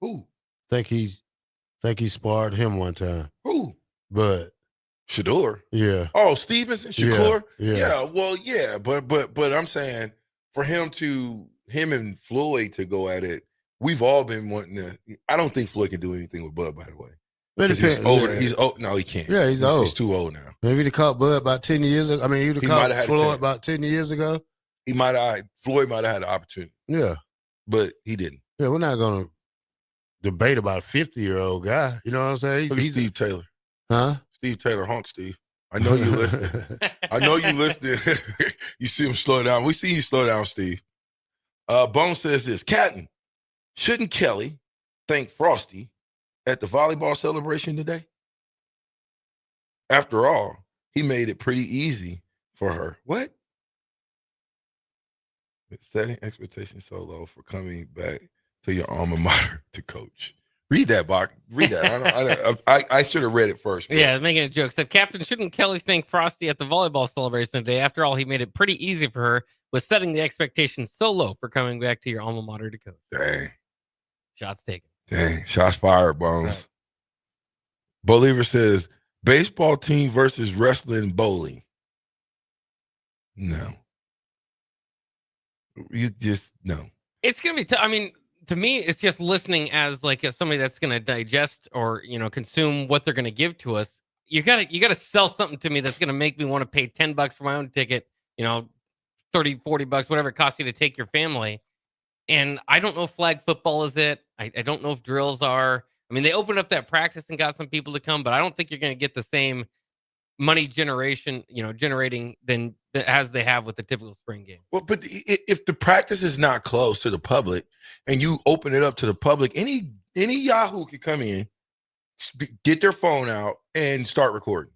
Who? Think he sparred him one time. Who? But Shadur. Yeah. Oh, Stevenson, Shakur. Yeah. Well, yeah, but I'm saying for him and Floyd to go at it, we've all been wanting to. I don't think Floyd can do anything with Bud, by the way. He's over. He's old. No, he can't. Yeah, he's old. He's too old now. Maybe he'd have caught Bud about 10 years ago. I mean, he'd have caught Floyd about 10 years ago. Floyd might have had the opportunity. Yeah. But he didn't. Yeah, we're not going to debate about a 50-year-old guy. You know what I'm saying? Look at Steve Taylor. Huh? Steve Taylor, honk Steve. I know you listening. I know you listening. You see him slow down. We see you slow down, Steve. Bone says this. Catton, shouldn't Kelly thank Frosty at the volleyball celebration today? After all, he made it pretty easy for her. What? Setting expectations so low for coming back to your alma mater to coach. Read that, Bach. Read that. I should have read it first. Bro. Yeah, making a joke. Said, Captain, shouldn't Kelly thank Frosty at the volleyball celebration today? After all, he made it pretty easy for her with setting the expectations so low for coming back to your alma mater to coach. Dang. Shots taken. Dang. Shots fired, Bones. Right. Believer says, baseball team versus wrestling bowling. No. You just, no. It's going to be, I mean, to me, it's just listening as like somebody that's going to digest or, consume what they're going to give to us. You got to sell something to me that's going to make me want to pay $10 for my own ticket, $30, $40, whatever it costs you to take your family. And I don't know if flag football is it. I don't know if drills are. I mean, they opened up that practice and got some people to come, but I don't think you're going to get the same money generating than as they have with the typical spring game. Well, but if the practice is not closed to the public and you open it up to the public, any Yahoo can come in, get their phone out and start recording.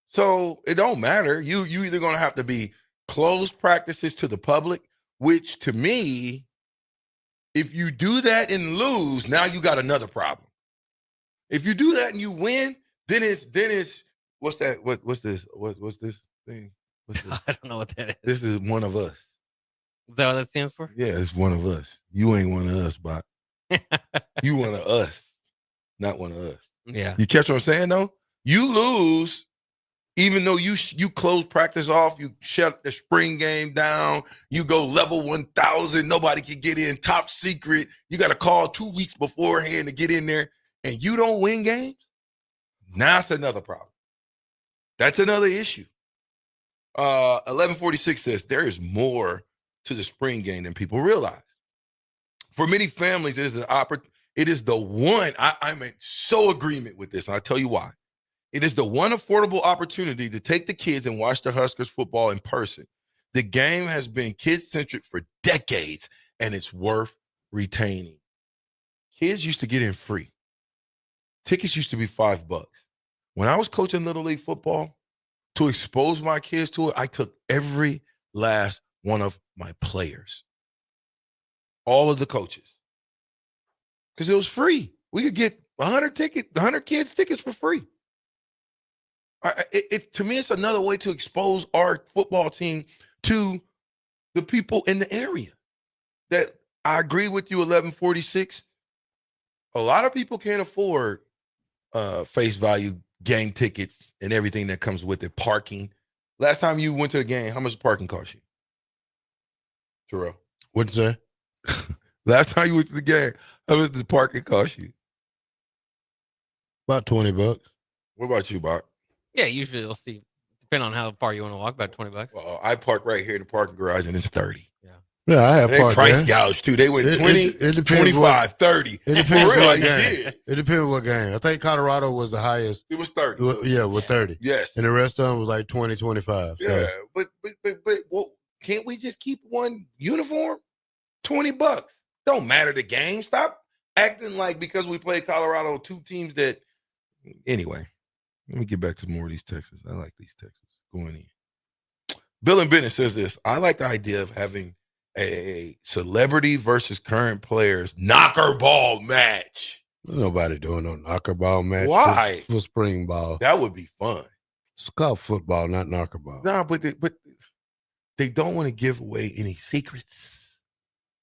So it don't matter. You either going to have to be closed practices to the public, which to me, if you do that and lose, now you got another problem. If you do that and you win, then it's what's that? What's this? What's this thing? I don't know what that is. This is one of us. Is that what that stands for? Yeah, it's one of us. You ain't one of us, Bot. You one of us, not one of us. Yeah. You catch what I'm saying, though? You lose, even though you close practice off, you shut the spring game down, you go level 1,000, nobody can get in, top secret. You got to call 2 weeks beforehand to get in there, and you don't win games? Now it's another problem. That's another issue. 1146 says there is more to the spring game than people realize. For many families, it is the one, I'm in so agreement with this, and I'll tell you why. It is the one affordable opportunity to take the kids and watch the Huskers football in person. The game has been kid-centric for decades, and it's worth retaining. Kids used to get in free. Tickets used to be $5. When I was coaching Little League football, to expose my kids to it, I took every last one of my players, all of the coaches, because it was free. We could get 100 kids tickets for free. To me, it's another way to expose our football team to the people in the area. That I agree with you, 1146. A lot of people can't afford face value game tickets and everything that comes with it, parking. Last time you went to the game, how much parking cost you? Terrell. What'd you say? Last time you went to the game, how much did the parking cost you? About $20. What about you, Bob? Yeah, usually you'll see, depending on how far you want to walk, about $20. Well, I park right here in the parking garage, and it's 30. Yeah, I have They parked price there. gouge too. They went 20, It depends 25, what, 30. It depends For real, what they game. did. It depends what game. I think Colorado was the highest. It was 30. Yeah, with 30. Yes. And the rest of them was like 20, 25. So. Yeah, but well, can't we just keep one uniform? $20. Don't matter the game. Stop acting like because we play Colorado, two teams that. Anyway, let me get back to more of these Texans. I like these Texans going in. Bill and Bennett says this. I like the idea of having a celebrity versus current players knocker ball match. There's nobody doing no knocker ball match. Why? For spring ball. That would be fun. It's called football, not knocker ball. No, but they don't want to give away any secrets.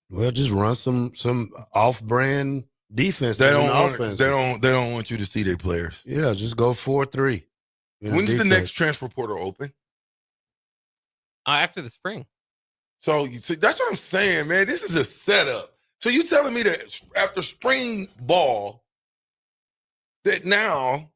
Well, just run some off-brand defense. They don't want you to see their players. Yeah, just go 4-3. When's the next transfer portal open? After the spring. So you see, that's what I'm saying, man. This is a setup. So you telling me that after spring ball, that now,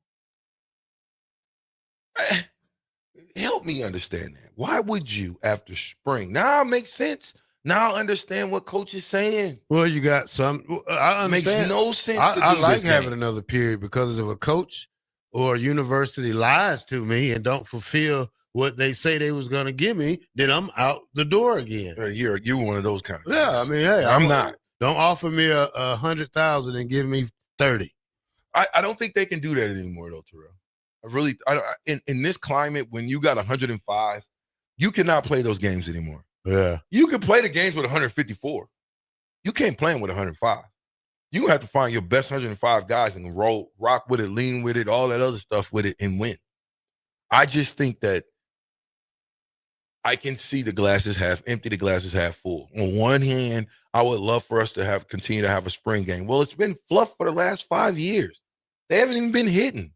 help me understand that. Why would you after spring? Now it makes sense. Now I understand what coach is saying. Well, you got some. I understand. Makes no sense. I like having another period because if a coach or a university lies to me and don't fulfill what they say they was going to give me, then I'm out the door again. You're one of those kind of guys. Yeah, I mean, hey, I'm not. Don't offer me a 100,000 and give me 30. I don't think they can do that anymore, though, Terrell. In this climate, when you got 105, you cannot play those games anymore. Yeah. You can play the games with 154. You can't play them with 105. You're going to have to find your best 105 guys and rock with it, lean with it, all that other stuff with it, and win. I just think that I can see the glasses half empty, the glasses half full. On one hand, I would love for us to continue to have a spring game. Well, it's been fluff for the last 5 years. They haven't even been hitting.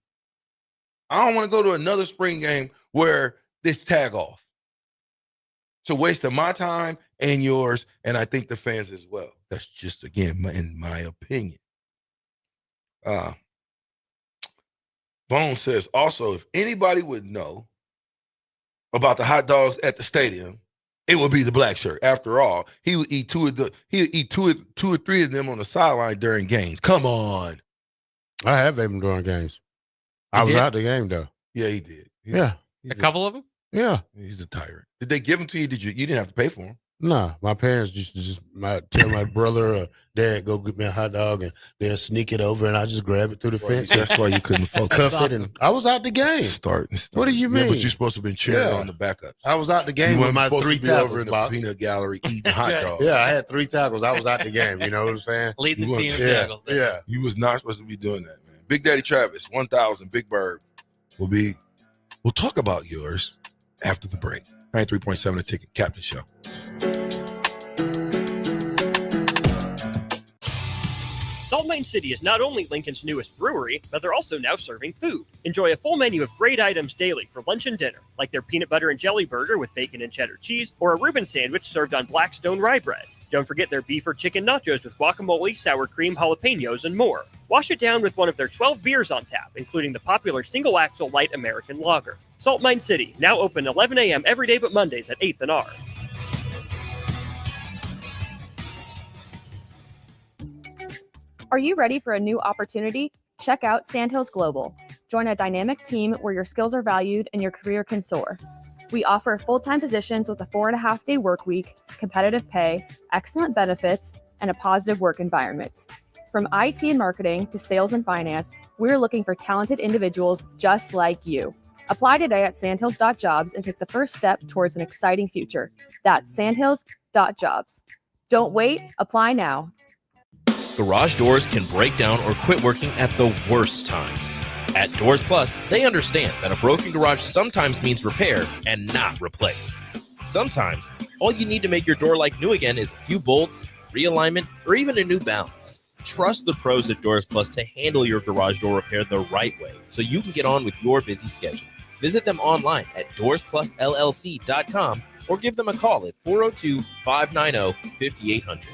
I don't want to go to another spring game where this tag off. It's a waste of my time and yours, and I think the fans as well. That's just, again, in my opinion. Bone says, also, if anybody would know about the hot dogs at the stadium, it would be the black shirt. After all, he would eat two or three of them on the sideline during games. Come on. I have ate them during games. I was out the game, though. Yeah, he did. A couple of them? Yeah. He's a tyrant. Did they give them to you? You didn't have to pay for them? No, my parents used to just tell my brother or dad, go get me a hot dog, and they'll sneak it over, and I just grab it through the fence. That's why you couldn't focus. Cuff it, and I was out the game. Start. What do you mean? Yeah, but you're supposed to have been cheering on the backups. I was out the game with my 3 tackles. Over in the peanut gallery eating hot dogs. Yeah, I had 3 tackles. I was out the game. You know what I'm saying? Lead the team in tackles. Yeah. You was not supposed to be doing that, man. Big Daddy Travis, 1,000, Big Bird. We'll talk about yours after the break. 93.7 The Ticket, Captain Show. Salt Mine City is not only Lincoln's newest brewery, but they're also now serving food. Enjoy a full menu of great items daily for lunch and dinner, like their peanut butter and jelly burger with bacon and cheddar cheese, or a Reuben sandwich served on Blackstone rye bread. Don't forget their beef or chicken nachos with guacamole, sour cream, jalapenos, and more. Wash it down with one of their 12 beers on tap, including the popular Single Axle Light American Lager. Salt Mine City, now open 11 a.m. every day but Mondays at 8th and R. Are you ready for a new opportunity? Check out Sandhills Global. Join a dynamic team where your skills are valued and your career can soar. We offer full-time positions with a 4.5-day work week, competitive pay, excellent benefits, and a positive work environment. From IT and marketing to sales and finance, we're looking for talented individuals just like you. Apply today at sandhills.jobs and take the first step towards an exciting future. That's sandhills.jobs. Don't wait, apply now. Garage doors can break down or quit working at the worst times. At Doors Plus, they understand that a broken garage sometimes means repair and not replace. Sometimes, all you need to make your door like new again is a few bolts, realignment, or even a new balance. Trust the pros at Doors Plus to handle your garage door repair the right way so you can get on with your busy schedule. Visit them online at doorsplusllc.com or give them a call at 402-590-5800.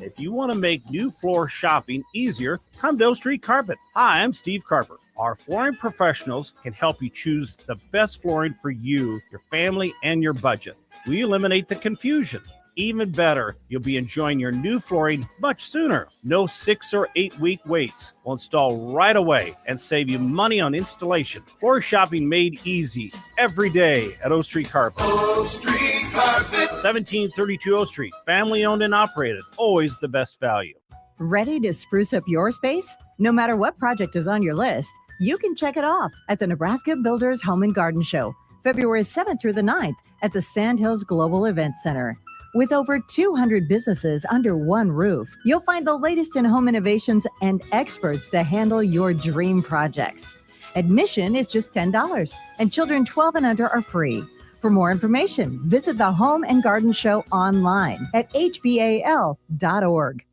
If you want to make new floor shopping easier, come to O Street Carpet. Hi, I'm Steve Carper. Our flooring professionals can help you choose the best flooring for you, your family, and your budget. We eliminate the confusion. Even better, you'll be enjoying your new flooring much sooner. No 6 or 8 week waits. We'll install right away and save you money on installation. Floor shopping made easy every day at O Street Carpet. O Street Carpet. 1732 O Street. Family owned and operated. Always the best value. Ready to spruce up your space? No matter what project is on your list, you can check it off at the Nebraska Builders Home and Garden Show, February 7th through the 9th at the Sandhills Global Event Center. With over 200 businesses under one roof, you'll find the latest in home innovations and experts to handle your dream projects. Admission is just $10, and children 12 and under are free. For more information, visit the Home and Garden Show online at hbal.org.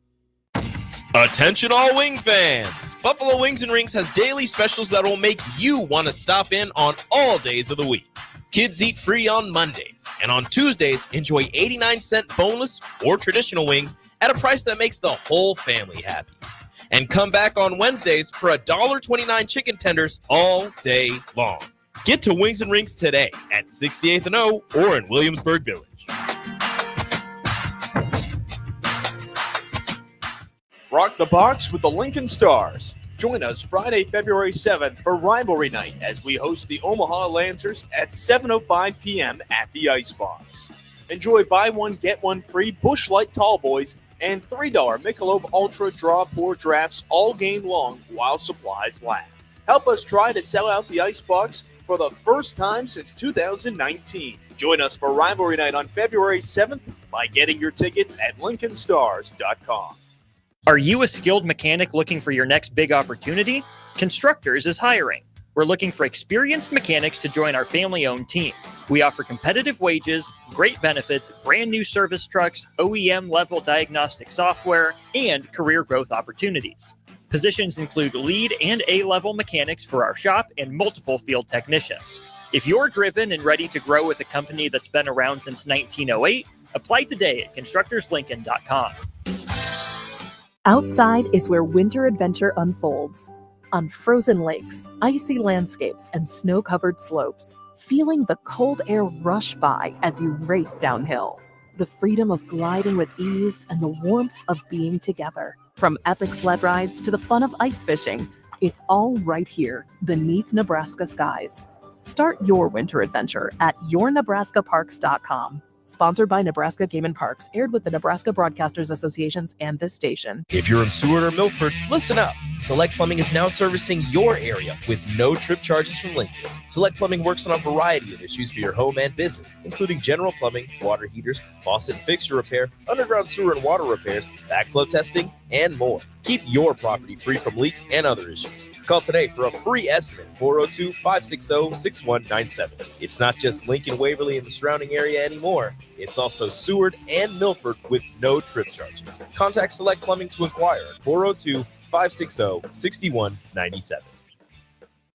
Attention all wing fans! Buffalo Wings and Rings has daily specials that will make you want to stop in on all days of the week. Kids eat free on Mondays, and on Tuesdays, enjoy 89-cent boneless or traditional wings at a price that makes the whole family happy. And come back on Wednesdays for $1.29 chicken tenders all day long. Get to Wings and Rings today at 68th and O or in Williamsburg Village. Rock the box with the Lincoln Stars. Join us Friday, February 7th for Rivalry Night as we host the Omaha Lancers at 7:05 p.m. at the Icebox. Enjoy buy one, get one free Busch Light Tall Boys and $3 Michelob Ultra Draw Pour drafts all game long while supplies last. Help us try to sell out the Icebox for the first time since 2019. Join us for Rivalry Night on February 7th by getting your tickets at LincolnStars.com. Are you a skilled mechanic looking for your next big opportunity? Constructors is hiring. We're looking for experienced mechanics to join our family-owned team. We offer competitive wages, great benefits, brand new service trucks, OEM-level diagnostic software, and career growth opportunities. Positions include lead and A-level mechanics for our shop and multiple field technicians. If you're driven and ready to grow with a company that's been around since 1908, apply today at constructorslincoln.com. Outside is where winter adventure unfolds. On frozen lakes, icy landscapes, and snow-covered slopes, feeling the cold air rush by as you race downhill. The freedom of gliding with ease and the warmth of being together. From epic sled rides to the fun of ice fishing, it's all right here beneath Nebraska skies. Start your winter adventure at yournebraskaparks.com. Sponsored by Nebraska Game and Parks, aired with the Nebraska Broadcasters Associations and this station. If you're in Seward or Milford, listen up. Select Plumbing is now servicing your area with no trip charges from Lincoln. Select Plumbing works on a variety of issues for your home and business, including general plumbing, water heaters, faucet and fixture repair, underground sewer and water repairs, backflow testing, and more. Keep your property free from leaks and other issues. Call today for a free estimate, 402-560-6197. It's not just Lincoln, Waverly, and the surrounding area anymore. It's also Seward and Milford with no trip charges. Contact Select Plumbing to inquire at 402-560-6197.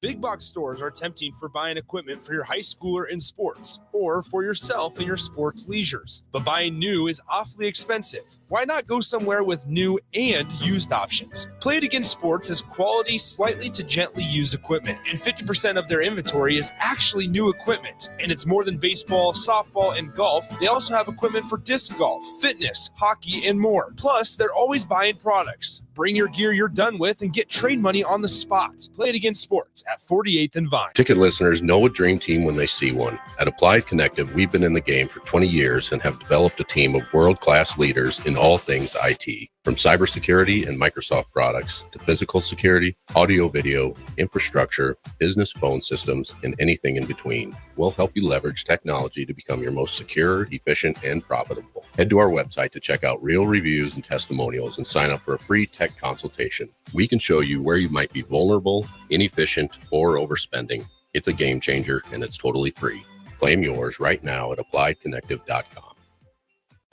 Big box stores are tempting for buying equipment for your high schooler in sports or for yourself in your sports leisures. But buying new is awfully expensive. Why not go somewhere with new and used options? Play It Again Sports has quality, slightly to gently used equipment, and 50% of their inventory is actually new equipment. And it's more than baseball, softball, and golf. They also have equipment for disc golf, fitness, hockey, and more. Plus, they're always buying products. Bring your gear you're done with and get trade money on the spot. Play It Again Sports at 48th and Vine. Ticket listeners know a dream team when they see one. At Applied Connective, we've been in the game for 20 years and have developed a team of world-class leaders in all things IT. From cybersecurity and Microsoft products to physical security, audio, video, infrastructure, business phone systems, and anything in between, we'll help you leverage technology to become your most secure, efficient, and profitable. Head to our website to check out real reviews and testimonials and sign up for a free tech consultation. We can show you where you might be vulnerable, inefficient, or overspending. It's a game changer, and it's totally free. Claim yours right now at appliedconnective.com.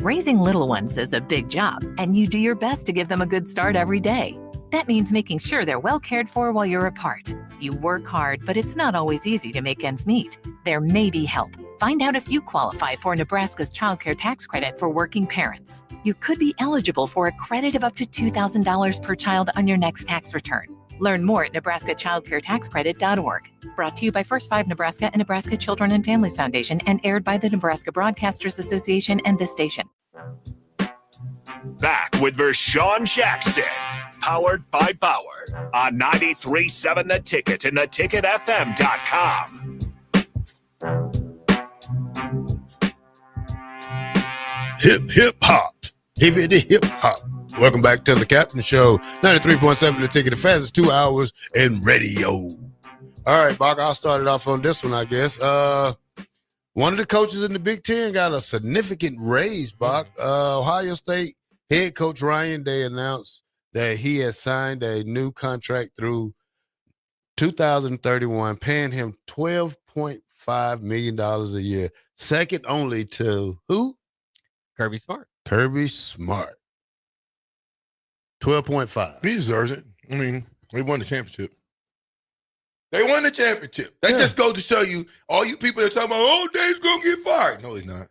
Raising little ones is a big job, and you do your best to give them a good start every day. That means making sure they're well cared for while you're apart. You work hard, but it's not always easy to make ends meet. There may be help. Find out if you qualify for Nebraska's Child Care Tax Credit for working parents. You could be eligible for a credit of up to $2,000 per child on your next tax return. Learn more at nebraskachildcaretaxcredit.org. Brought to you by First 5 Nebraska and Nebraska Children and Families Foundation and aired by the Nebraska Broadcasters Association and this station. Back with Vershawn Jackson, powered by Bauer on 93.7 The Ticket and theticketfm.com. Hip, hip, hop. Hippity, hip, hop. Welcome back to the Captain Show. 93.7 The Ticket, the fastest 2 hours in radio. All right, Bach, I'll start it off on this one, I guess. One of the coaches in the Big Ten got a significant raise, Bach. Ohio State head coach Ryan Day announced that he has signed a new contract through 2031, paying him $12.5 million a year. Second only to who? Kirby Smart. Kirby Smart. 12.5. He deserves it. I mean, they won the championship. They won the championship. That just goes to show you, all you people that talking about, oh, Dave's going to get fired. No, he's not.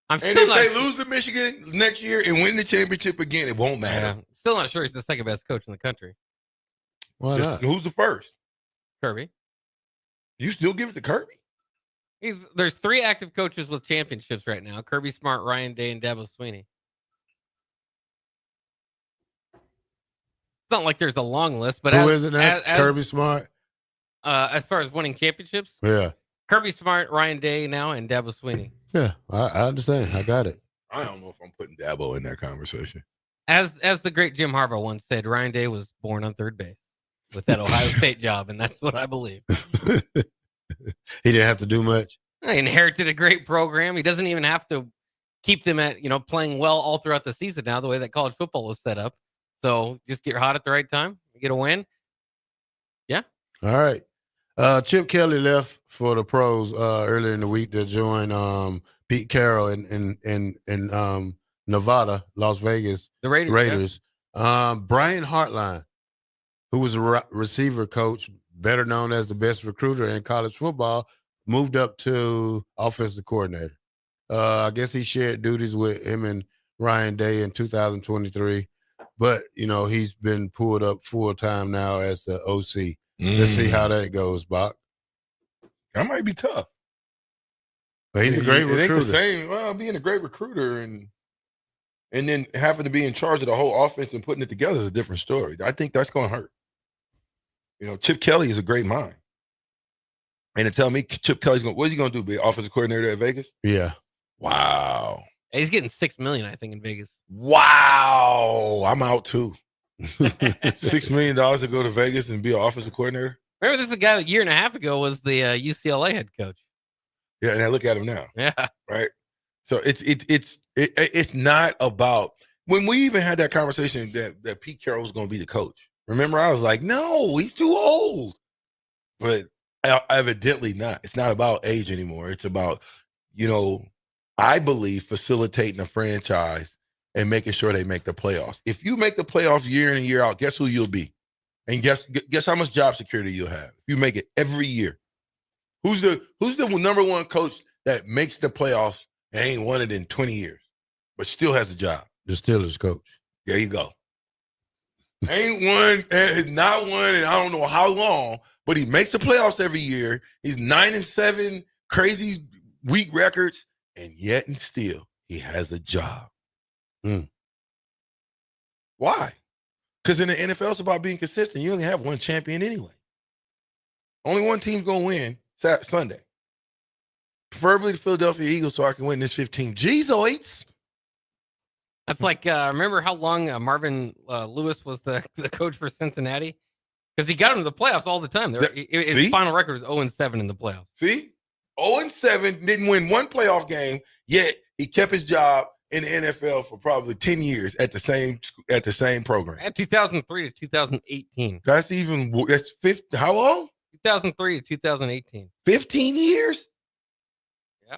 And if they lose to Michigan next year and win the championship again, it won't matter. Yeah. Still not sure he's the second best coach in the country. Why not? Who's the first? Kirby. You still give it to Kirby? There's 3 active coaches with championships right now: Kirby Smart, Ryan Day, and Dabo Swinney. It's not like there's a long list, but who is it now? Kirby Smart. As far as winning championships, yeah, Kirby Smart, Ryan Day now, and Dabo Swinney. Yeah, I understand. I got it. I don't know if I'm putting Dabo in that conversation. As the great Jim Harbaugh once said, Ryan Day was born on third base with that Ohio State job, and that's what I believe. He didn't have to do much. He inherited a great program. He doesn't even have to keep them at playing well all throughout the season now, the way that college football is set up. So just get hot at the right time, get a win. Yeah. All right. Chip Kelly left for the pros earlier in the week to join Pete Carroll in Nevada, Las Vegas. The Raiders. Yeah. Brian Hartline, who was a receiver coach, better known as the best recruiter in college football, moved up to offensive coordinator. I guess he shared duties with him and Ryan Day in 2023. But, he's been pulled up full-time now as the OC. Let's see how that goes, Bach. That might be tough. But he's a great recruiter. It ain't the same. Well, being a great recruiter and then having to be in charge of the whole offense and putting it together is a different story. I think that's going to hurt. Chip Kelly is a great mind. And to tell me Chip Kelly's what's he going to do? Be offensive coordinator at Vegas? Yeah. Wow. He's getting $6 million, I think, in Vegas. Wow. I'm out too. $6 million to go to Vegas and be an offensive coordinator. Remember, this is a guy that a year and a half ago was the UCLA head coach. Yeah, and I look at him now. Yeah. Right. So it's not about when we even had that conversation that Pete Carroll was going to be the coach. Remember, I was like, no, he's too old. But evidently not. It's not about age anymore. It's about, I believe facilitating a franchise and making sure they make the playoffs. If you make the playoffs year in and year out, guess who you'll be? And guess how much job security you'll have if you make it every year. Who's the number one coach that makes the playoffs and ain't won it in 20 years, but still has a job? The Steelers coach. There you go. Ain't won, has not won in I don't know how long, but he makes the playoffs every year. He's 9-7, crazy weak records, and yet and still he has a job. Why? Because in the NFL, it's about being consistent. You only have one champion anyway. Only one team's going to win Sunday. Preferably the Philadelphia Eagles so I can win this 15. Jeez-oids. That's like, remember how long Marvin Lewis was the coach for Cincinnati? Because he got him to the playoffs all the time. His final record was 0-7 in the playoffs. See? 0-7, didn't win one playoff game, yet he kept his job in the NFL for probably 10 years at the same program. At 2003 to 2018. That's 50. How long? 2003 to 2018. 15 years? Yeah.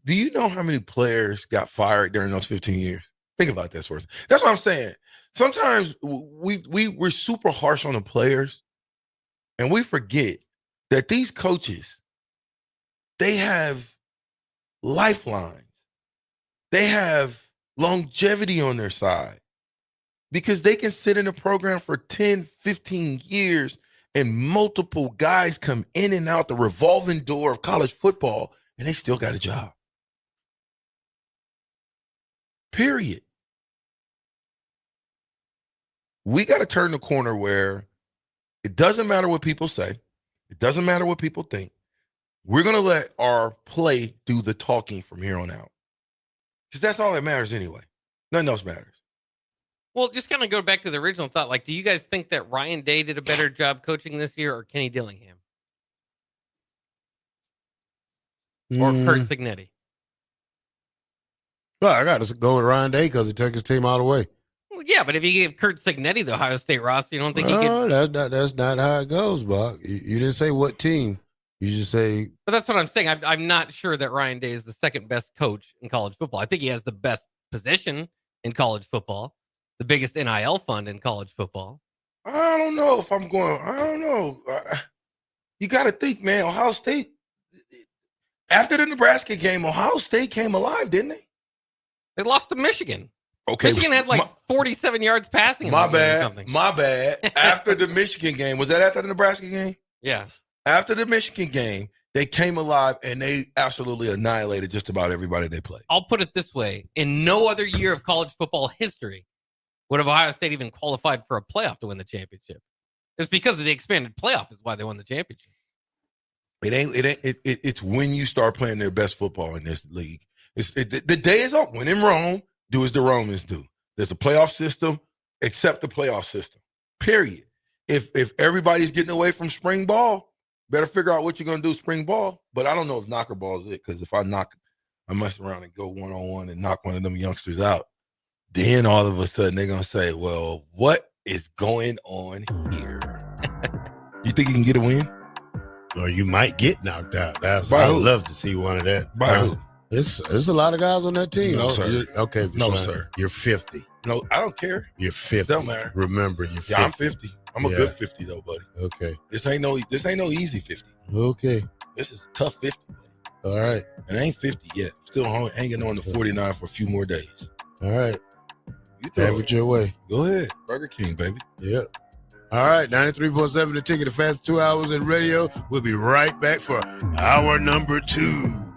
Do you know how many players got fired during those 15 years? Think about this first. That's what I'm saying. Sometimes we're super harsh on the players And we forget that these coaches, they have lifelines. They have longevity on their side because they can sit in a program for 10, 15 years and multiple guys come in and out the revolving door of college football and they still got a job. Period. We got to turn the corner where it doesn't matter what people say. It doesn't matter what people think. We're going to let our play do the talking from here on out. Because that's all that matters anyway. Nothing else matters. Well, just kind of go back to the original thought. Like, do you guys think that Ryan Day did a better job coaching this year or Kenny Dillingham? Or Kurt Signetti? Well, I got to go with Ryan Day because he took his team all the way. Well, yeah, but if you gave Kurt Signetti the Ohio State roster, you don't think he could? That's not how it goes, Buck. You didn't say what team. You just say. But that's what I'm saying. I'm not sure that Ryan Day is the second best coach in college football. I think he has the best position in college football, the biggest NIL fund in college football. I don't know if I'm going. I don't know. You got to think, man. Ohio State, after the Nebraska game, Ohio State came alive, didn't they? They lost to Michigan. Okay, Michigan had like 47 yards passing. My bad. My bad. After the Michigan game, was that after the Nebraska game? Yeah. After the Michigan game, they came alive and they absolutely annihilated just about everybody they played. I'll put it this way. In no other year of college football history would have Ohio State even qualified for a playoff to win the championship. It's because of the expanded playoff is why they won the championship. It's when you start playing their best football in this league. The day is up. When in Rome, do as the Romans do. There's a playoff system. Accept the playoff system. Period. If everybody's getting away from spring ball, better figure out what you're going to do spring ball. But I don't know if knocker ball is it, because if I mess around and go one-on-one and knock one of them youngsters out, then all of a sudden they're going to say, well, what is going on here? You think you can get a win? Or you might get knocked out. I'd love to see one of that. By who? It's a lot of guys on that team. No, sir. Okay. No, sir. You're 50. No, I don't care. You're 50. Don't matter. Remember, you're 50. Yeah, I'm 50. I'm a good 50 though, buddy. Okay. This ain't no easy 50. Okay. This is a tough 50. Buddy. All right. And I ain't 50 yet. Still hanging on to 49 for a few more days. All right. Have it your way. Go ahead. Burger King, baby. Yep. All right. 93.7 The Ticket, the fastest 2 hours in radio. We'll be right back for hour number 2.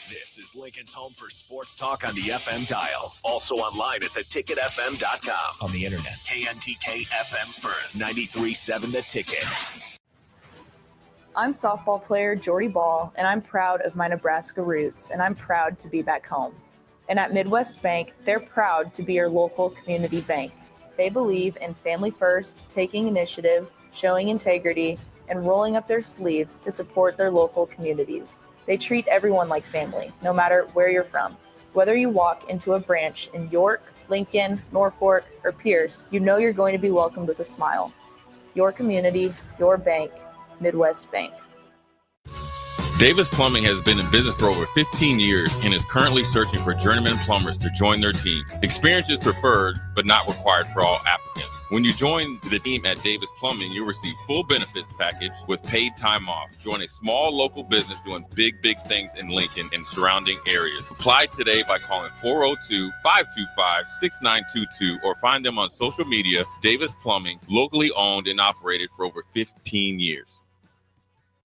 This is Lincoln's home for sports talk on the FM dial. Also online at theticketfm.com. On the internet. KNTK FM Firth, 93.7 The Ticket. I'm softball player Jordy Ball, and I'm proud of my Nebraska roots, and I'm proud to be back home. And at Midwest Bank, they're proud to be your local community bank. They believe in family first, taking initiative, showing integrity, and rolling up their sleeves to support their local communities. They treat everyone like family, no matter where you're from. Whether you walk into a branch in York, Lincoln, Norfolk, or Pierce, you know you're going to be welcomed with a smile. Your community, your bank, Midwest Bank. Davis Plumbing has been in business for over 15 years and is currently searching for journeyman plumbers to join their team. Experience is preferred, but not required for all applicants. When you join the team at Davis Plumbing, you'll receive full benefits package with paid time off. Join a small local business doing big things in Lincoln and surrounding areas. Apply today by calling 402-525-6922 or find them on social media. Davis Plumbing, locally owned and operated for over 15 years.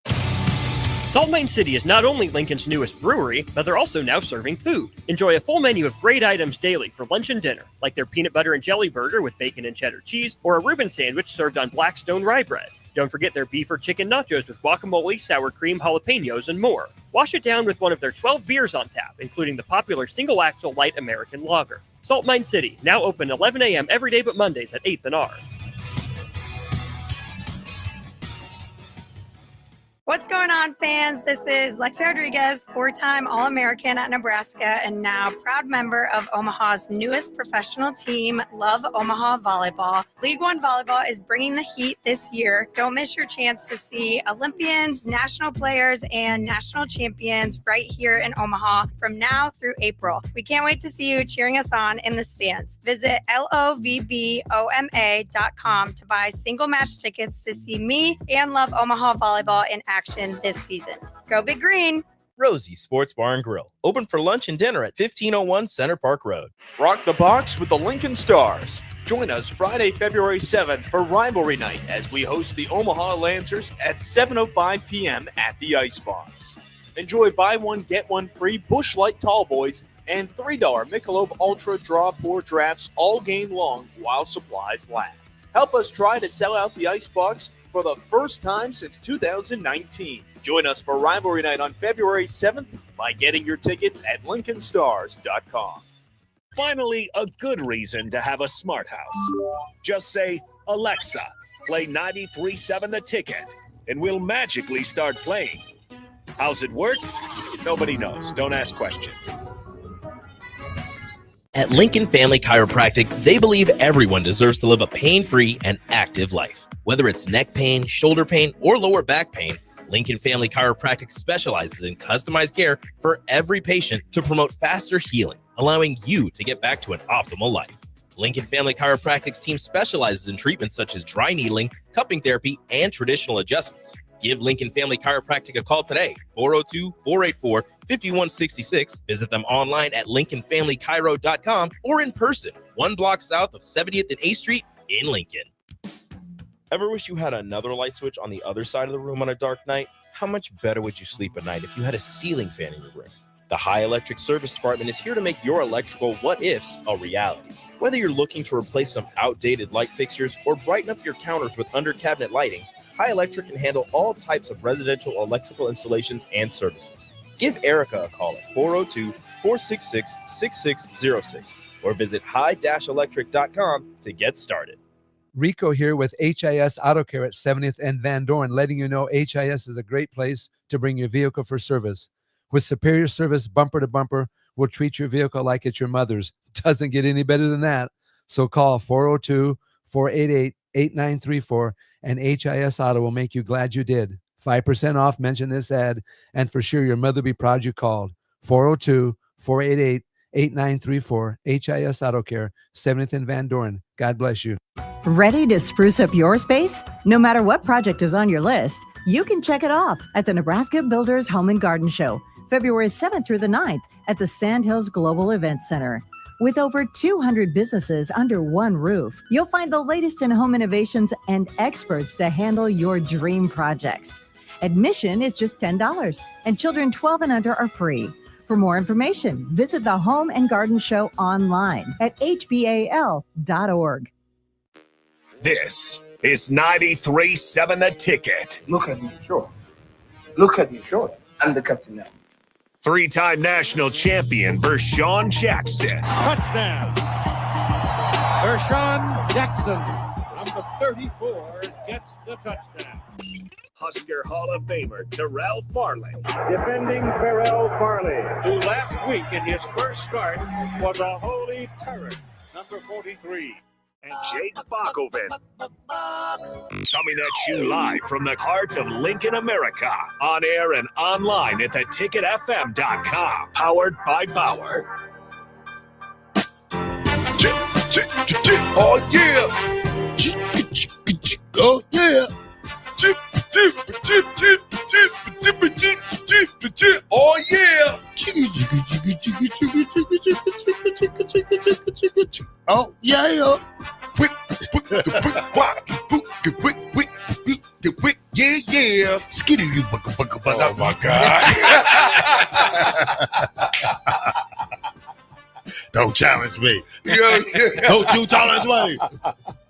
Salt Mine City is not only Lincoln's newest brewery, but they're also now serving food. Enjoy a full menu of great items daily for lunch and dinner, like their peanut butter and jelly burger with bacon and cheddar cheese, or a Reuben sandwich served on Blackstone rye bread. Don't forget their beef or chicken nachos with guacamole, sour cream, jalapenos, and more. Wash it down with one of their 12 beers on tap, including the popular Single Axle Light American Lager. Salt Mine City, now open 11 a.m. every day but Mondays at 8th and R. What's going on, fans? This is Lexi Rodriguez, four-time All-American at Nebraska and now proud member of Omaha's newest professional team, Love Omaha Volleyball. League One Volleyball is bringing the heat this year. Don't miss your chance to see Olympians, national players, and national champions right here in Omaha from now through April. We can't wait to see you cheering us on in the stands. Visit lovboma.com to buy single match tickets to see me and Love Omaha Volleyball in action this season. Go Big Green! Rosie Sports Bar and Grill, open for lunch and dinner at 1501 Center Park Road. Rock the box with the Lincoln Stars. Join us Friday, February 7th for Rivalry Night as we host the Omaha Lancers at 7:05 p.m. at the Ice Box. Enjoy buy one, get one free Busch Light Tall Boys and $3 Michelob Ultra Draw Pour drafts all game long while supplies last. Help us try to sell out the Ice Box for the first time since 2019. Join us for Rivalry Night on February 7th by getting your tickets at LincolnStars.com. Finally, a good reason to have a smart house. Just say, Alexa, play 93.7 The Ticket, and we'll magically start playing. How's it work? Nobody knows. Don't ask questions. At Lincoln Family Chiropractic, they believe everyone deserves to live a pain-free and active life. Whether it's neck pain, shoulder pain, or lower back pain, Lincoln Family Chiropractic specializes in customized care for every patient to promote faster healing, allowing you to get back to an optimal life. Lincoln Family Chiropractic's team specializes in treatments such as dry needling, cupping therapy, and traditional adjustments. Give Lincoln Family Chiropractic a call today, 402-484-5166. Visit them online at lincolnfamilychiro.com or in person, 1 block south of 70th and 8th Street in Lincoln. Ever wish you had another light switch on the other side of the room on a dark night? How much better would you sleep at night if you had a ceiling fan in your room? The High Electric Service Department is here to make your electrical what-ifs a reality. Whether you're looking to replace some outdated light fixtures or brighten up your counters with under-cabinet lighting, High Electric can handle all types of residential electrical installations and services. Give Erica a call at 402-466-6606 or visit high-electric.com to get started. Rico here with HIS Auto Care at 70th and Van Dorn, letting you know HIS is a great place to bring your vehicle for service. With superior service bumper to bumper, we'll treat your vehicle like it's your mother's. Doesn't get any better than that. So call 402-488-8934 and HIS Auto will make you glad you did. 5% off, mention this ad, and for sure your mother will be proud you called. 402-488-8934, HIS Auto Care, 70th and Van Dorn. God bless you. Ready to spruce up your space? No matter what project is on your list, you can check it off at the Nebraska Builders Home and Garden Show, February 7th through the 9th at the Sandhills Global Event Center. With over 200 businesses under one roof, you'll find the latest in home innovations and experts to handle your dream projects. Admission is just $10, and children 12 and under are free. For more information, visit the Home and Garden Show online at hbal.org. This is 93.7 The Ticket. Look at me, sure. Look at me, sure. I'm the captain now. Three-time national champion Vershawn Jackson. Touchdown. Vershawn Jackson, number 34, gets the touchdown. Husker Hall of Famer Terrell Farley. Defending Terrell Farley, who last week in his first start was a holy terror, number 43. And Jake Bakoven. Coming at you live from the heart of Lincoln, America. On air and online at theticketfm.com. Powered by Bauer. Oh, yeah. Oh, yeah. Oh, yeah. Oh, yeah. Yeah, yeah. Skitty, you oh my God. Don't challenge me. Don't you challenge me.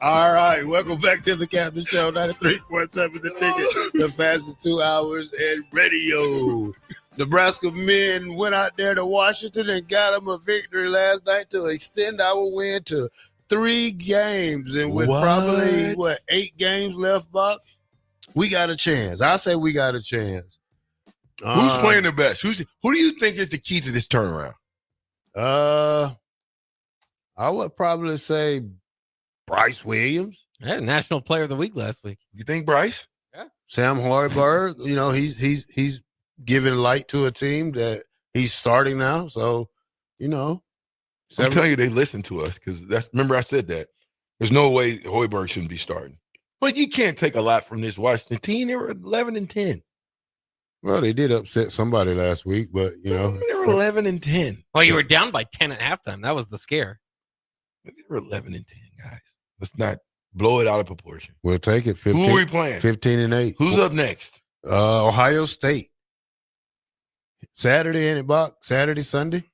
All right. Welcome back to the Captain Show, 93.7 The Ticket, the fastest 2 hours in radio. Nebraska men went out there to Washington and got them a victory last night to extend our win to 3 games. And with probably, 8 games left, Buck? we got a chance. I say we got a chance. Who's playing the best? Who do you think is the key to this turnaround? I would probably say Bryce Williams. Yeah, National Player of the Week last week. You think Bryce? Yeah. Sam Hoiberg, he's giving light to a team that he's starting now. So, I'm telling you, they listen to us because remember I said that. There's no way Hoiberg shouldn't be starting. But you can't take a lot from this Washington team. They were 11-10. Well, they did upset somebody last week, but they were 11-10. Well, you were down by 10 at halftime. That was the scare. They were 11-10, guys. Let's not blow it out of proportion. We'll take it. 15, who are we playing? 15-8. Who's up next? Ohio State. Saturday, ain't it, Buck? Saturday, Sunday?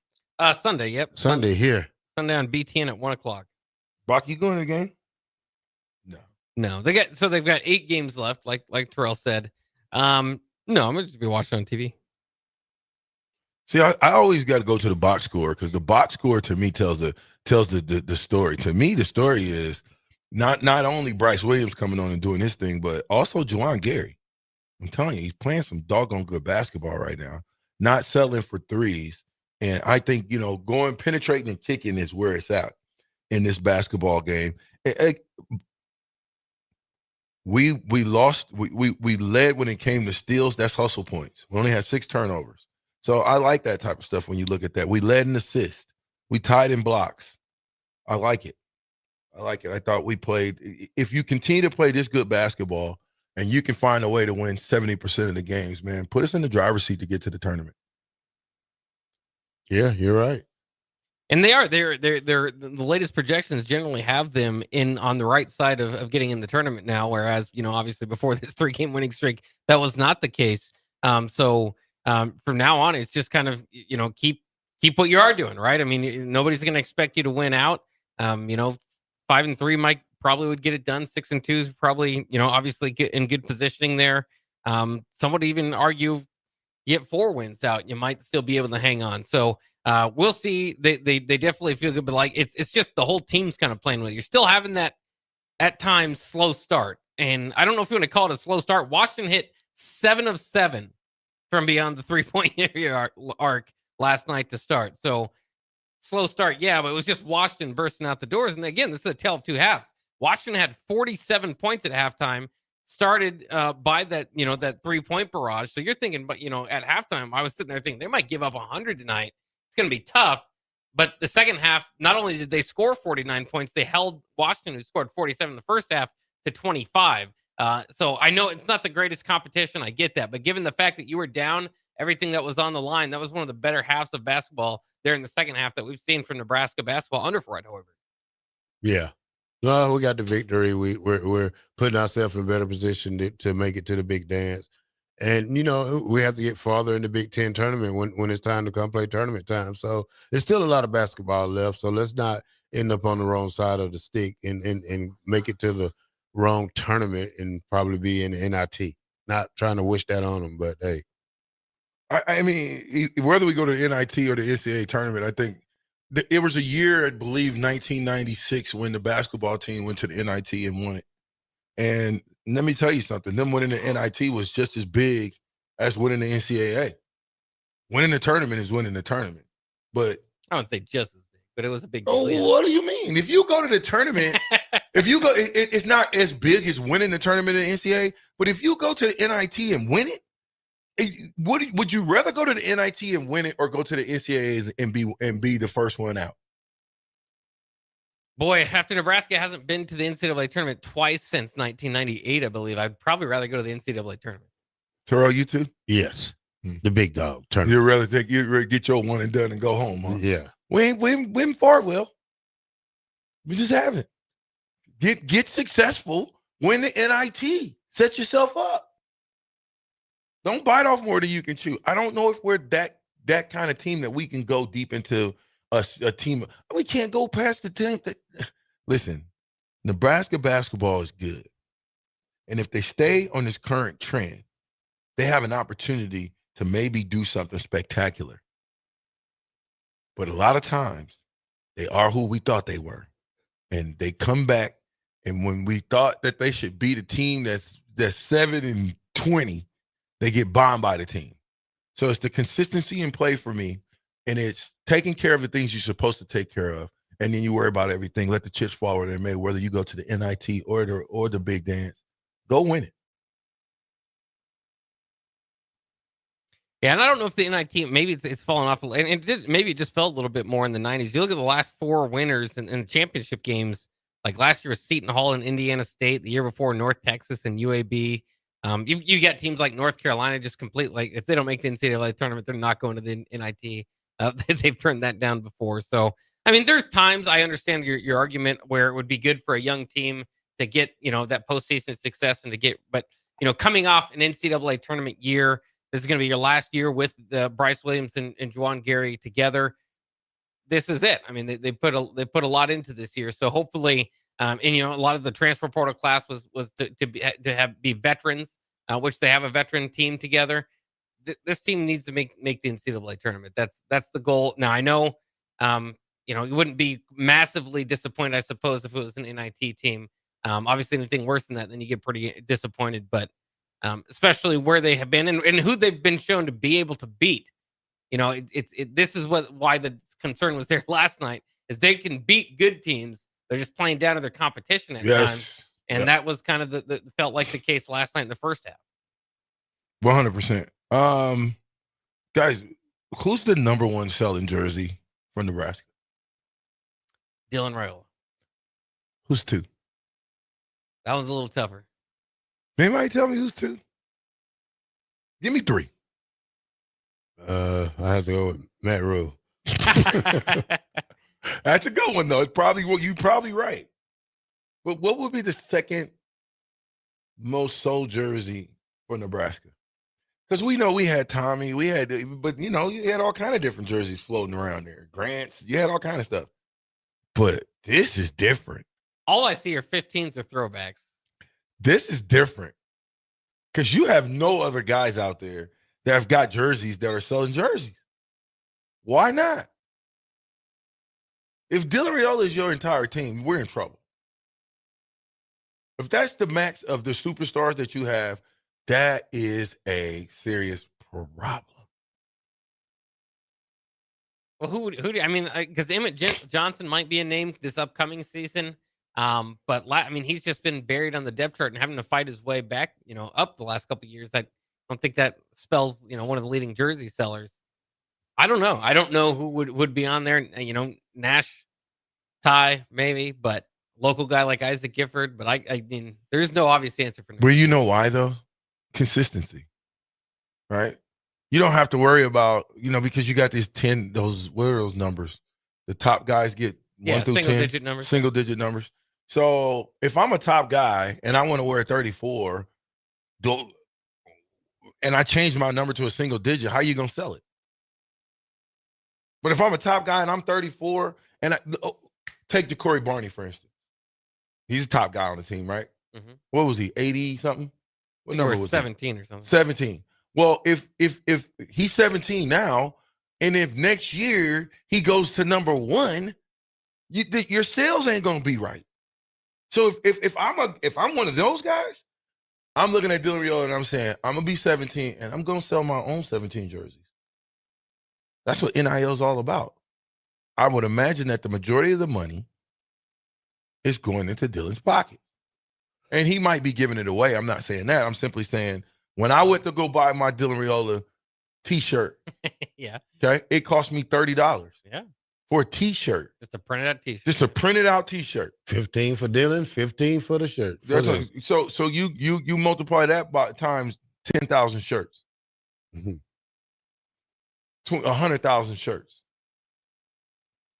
Sunday, yep. Sunday here. Sunday on BTN at 1:00. Bach, you going to the game? No. They've got 8 games left, like Terrell said. No, I'm gonna just be watching on TV. See, I always got to go to the box score because the box score to me tells the story. To me, the story is not only Bryce Williams coming on and doing his thing, but also Juwan Gary. I'm telling you, he's playing some doggone good basketball right now. Not settling for threes, and I think going penetrating and kicking is where it's at in this basketball game. We lost. We led when it came to steals. That's hustle points. We only had 6 turnovers. So I like that type of stuff when you look at that. We led in assists. We tied in blocks. I like it. I thought we played. If you continue to play this good basketball and you can find a way to win 70% of the games, man, put us in the driver's seat to get to the tournament. Yeah, you're right. And they're the latest projections generally have them on the right side of getting in the tournament now, whereas obviously before this 3-game winning streak that was not the case. So from now on, it's just kind of keep what you are doing, right? I mean, nobody's going to expect you to win out. 5-3 might probably would get it done. 6-2 is probably obviously get in good positioning there. Some would even argue get 4 wins out, you might still be able to hang on. So we'll see. They definitely feel good, but like it's just the whole team's kind of playing with it. You're still having that at times slow start, and I don't know if you want to call it a slow start. Washington hit 7 of 7 from beyond the 3-point area arc last night to start. So slow start, yeah, but it was just Washington bursting out the doors. And again, this is a tale of 2 halves. Washington had 47 points at halftime, started by that 3-point barrage. So you're thinking, but at halftime, I was sitting there thinking they might give up 100 tonight. It's going to be tough. But the second half, not only did they score 49 points, they held Washington, who scored 47 in the first half, to 25. So I know it's not the greatest competition. I get that. But given the fact that you were down everything that was on the line, that was one of the better halves of basketball there in the second half that we've seen from Nebraska basketball under Fred Hoiberg. Yeah. No, we got the victory. We're putting ourselves in a better position to make it to the big dance. And, we have to get farther in the Big Ten tournament when it's time to come play tournament time. So there's still a lot of basketball left. So let's not end up on the wrong side of the stick and make it to the wrong tournament and probably be in the NIT. Not trying to wish that on them, but hey. I mean, whether we go to the NIT or the NCAA tournament, I think it was a year, I believe, 1996 when the basketball team went to the NIT and won it. And let me tell you something. Them winning the NIT was just as big as winning the NCAA. Winning the tournament is winning the tournament. But I would say just as big, but it was a big deal. Oh, what do you mean? If you go to the tournament, it's not as big as winning the tournament in the NCAA. But if you go to the NIT and win it, would you rather go to the NIT and win it or go to the NCAAs and be the first one out? Boy, after Nebraska hasn't been to the NCAA tournament twice since 1998, I believe, I'd probably rather go to the NCAA tournament. Terrell, you too? Yes. The big dog tournament. You'd rather get your one and done and go home, huh? Yeah. We ain't far, Will. We just haven't. Get successful, win the NIT. Set yourself up. Don't bite off more than you can chew. I don't know if we're that kind of team that we can go deep into a team. We can't go past the 10th. Listen, Nebraska basketball is good. And if they stay on this current trend, they have an opportunity to maybe do something spectacular. But a lot of times, they are who we thought they were. And they come back, and when we thought that they should be the team that's that's 7-20, they get bombed by the team. So it's the consistency in play for me, and it's taking care of the things you're supposed to take care of, and then you worry about everything. Let the chips fall where they may, whether you go to the NIT or the big dance. Go win it. Yeah, and I don't know if the NIT, maybe it's fallen off, and maybe it just felt a little bit more in the 90s. You look at the last 4 winners in the championship games, like last year was Seton Hall and Indiana State, the year before North Texas and UAB. You got teams like North Carolina just complete, like if they don't make the NCAA tournament, they're not going to the NIT. They've turned that down before. So, I mean, there's times I understand your argument where it would be good for a young team to get, that postseason success and to get, but, coming off an NCAA tournament year, this is going to be your last year with Bryce Williams and Juwan Gary together. This is it. I mean, they put a lot into this year. So hopefully, and a lot of the transfer portal class was to be veterans, which they have a veteran team together. This team needs to make the NCAA tournament. That's the goal. Now I know, you wouldn't be massively disappointed, I suppose, if it was an NIT team. Obviously, anything worse than that, then you get pretty disappointed. But especially where they have been and who they've been shown to be able to beat. This is why the concern was there last night, is they can beat good teams. They're just playing down to their competition at times. And that was kind of the felt like the case last night in the first half. 100%. Guys, who's the number 1 selling jersey from Nebraska? Dylan Raiola. Who's 2? That one's a little tougher. Anybody tell me who's 2? Give me 3. I have to go with Matt Rule. That's a good one, though. It's probably you're probably right. But what would be the second most sold jersey for Nebraska? Because we know we had Tommy, but you had all kind of different jerseys floating around there. Grants, you had all kind of stuff. But this is different. All I see are 15s or throwbacks. This is different because you have no other guys out there that have got jerseys that are selling jerseys. Why not? If Dylan Raiola is your entire team, we're in trouble. If that's the max of the superstars that you have, that is a serious problem. Well, who do I mean? Because Emmett Johnson might be a name this upcoming season. But he's just been buried on the depth chart and having to fight his way back, up the last couple of years. I don't think that spells, one of the leading jersey sellers. I don't know. I don't know who would be on there. Nash, Ty, maybe, but local guy like Isaac Gifford. But I mean, there's no obvious answer for. Well, you know why though? Consistency, right? You don't have to worry about, because you got what are those numbers? The top guys get 1 through 10. Single digit numbers. So if I'm a top guy and I want to wear 34, and I change my number to a single digit, how are you going to sell it? But if I'm a top guy and I'm 34, and take Ja'Cory Barney, for instance. He's a top guy on the team, right? Mm-hmm. What was he, 80-something? What number was 17 he? or something. 17. Well, if he's 17 now, and if next year he goes to number 1, your sales ain't going to be right. So if I'm one of those guys, I'm looking at Dylan Raiola and I'm saying, I'm going to be 17 and I'm going to sell my own 17 jerseys. That's what NIL is all about. I would imagine that the majority of the money is going into Dylan's pocket. And he might be giving it away. I'm not saying that. I'm simply saying when I went to go buy my Dylan Raiola t-shirt, yeah, okay, it cost me $30. Yeah. For a t-shirt. Just a printed out t-shirt. Just a printed out t-shirt. 15 for Dylan, 15 for the shirt. So you multiply that by times 10,000 shirts. Mm-hmm. 100,000 shirts.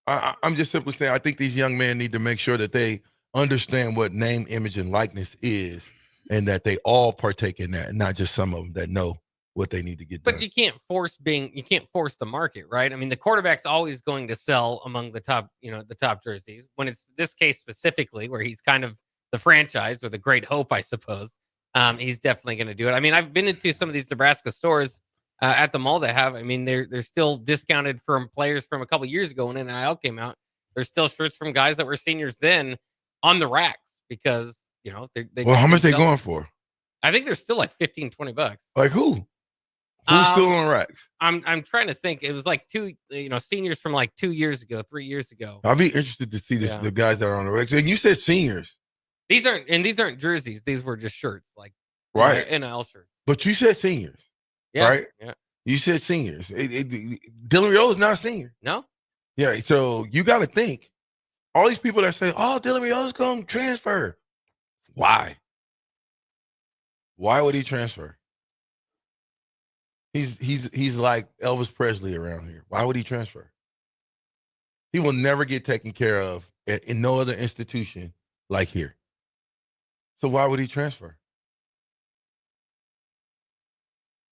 I'm just simply saying I think these young men need to make sure that they understand what name, image, and likeness is, and that they all partake in that, and not just some of them that know what they need to get done. But you can't force the market, right? I mean, the quarterback's always going to sell among the top, the top jerseys. When it's this case specifically, where he's kind of the franchise or the great hope, I suppose, he's definitely going to do it. I mean, I've been into some of these Nebraska stores at the mall that have. I mean, they're still discounted from players from a couple years ago when NIL came out. There's still shirts from guys that were seniors then on the racks because they well, how much they going for? I think they're still like $15-20. Like who? Who's still on racks? I'm trying to think. It was like seniors from like 2 years ago, 3 years ago. I'll be interested to see this, the guys that are on the racks. And you said seniors. These aren't jerseys. These were just shirts, like Right. NIL shirts. But you said seniors. Yeah, right? yeah. You said seniors. Dylan Riola is not a senior. No. Yeah, so you got to think. All these people that say, "Oh, Dylan Riola's going to transfer." Why? Why would he transfer? He's like Elvis Presley around here. Why would he transfer? He will never get taken care of in no other institution like here. So why would he transfer?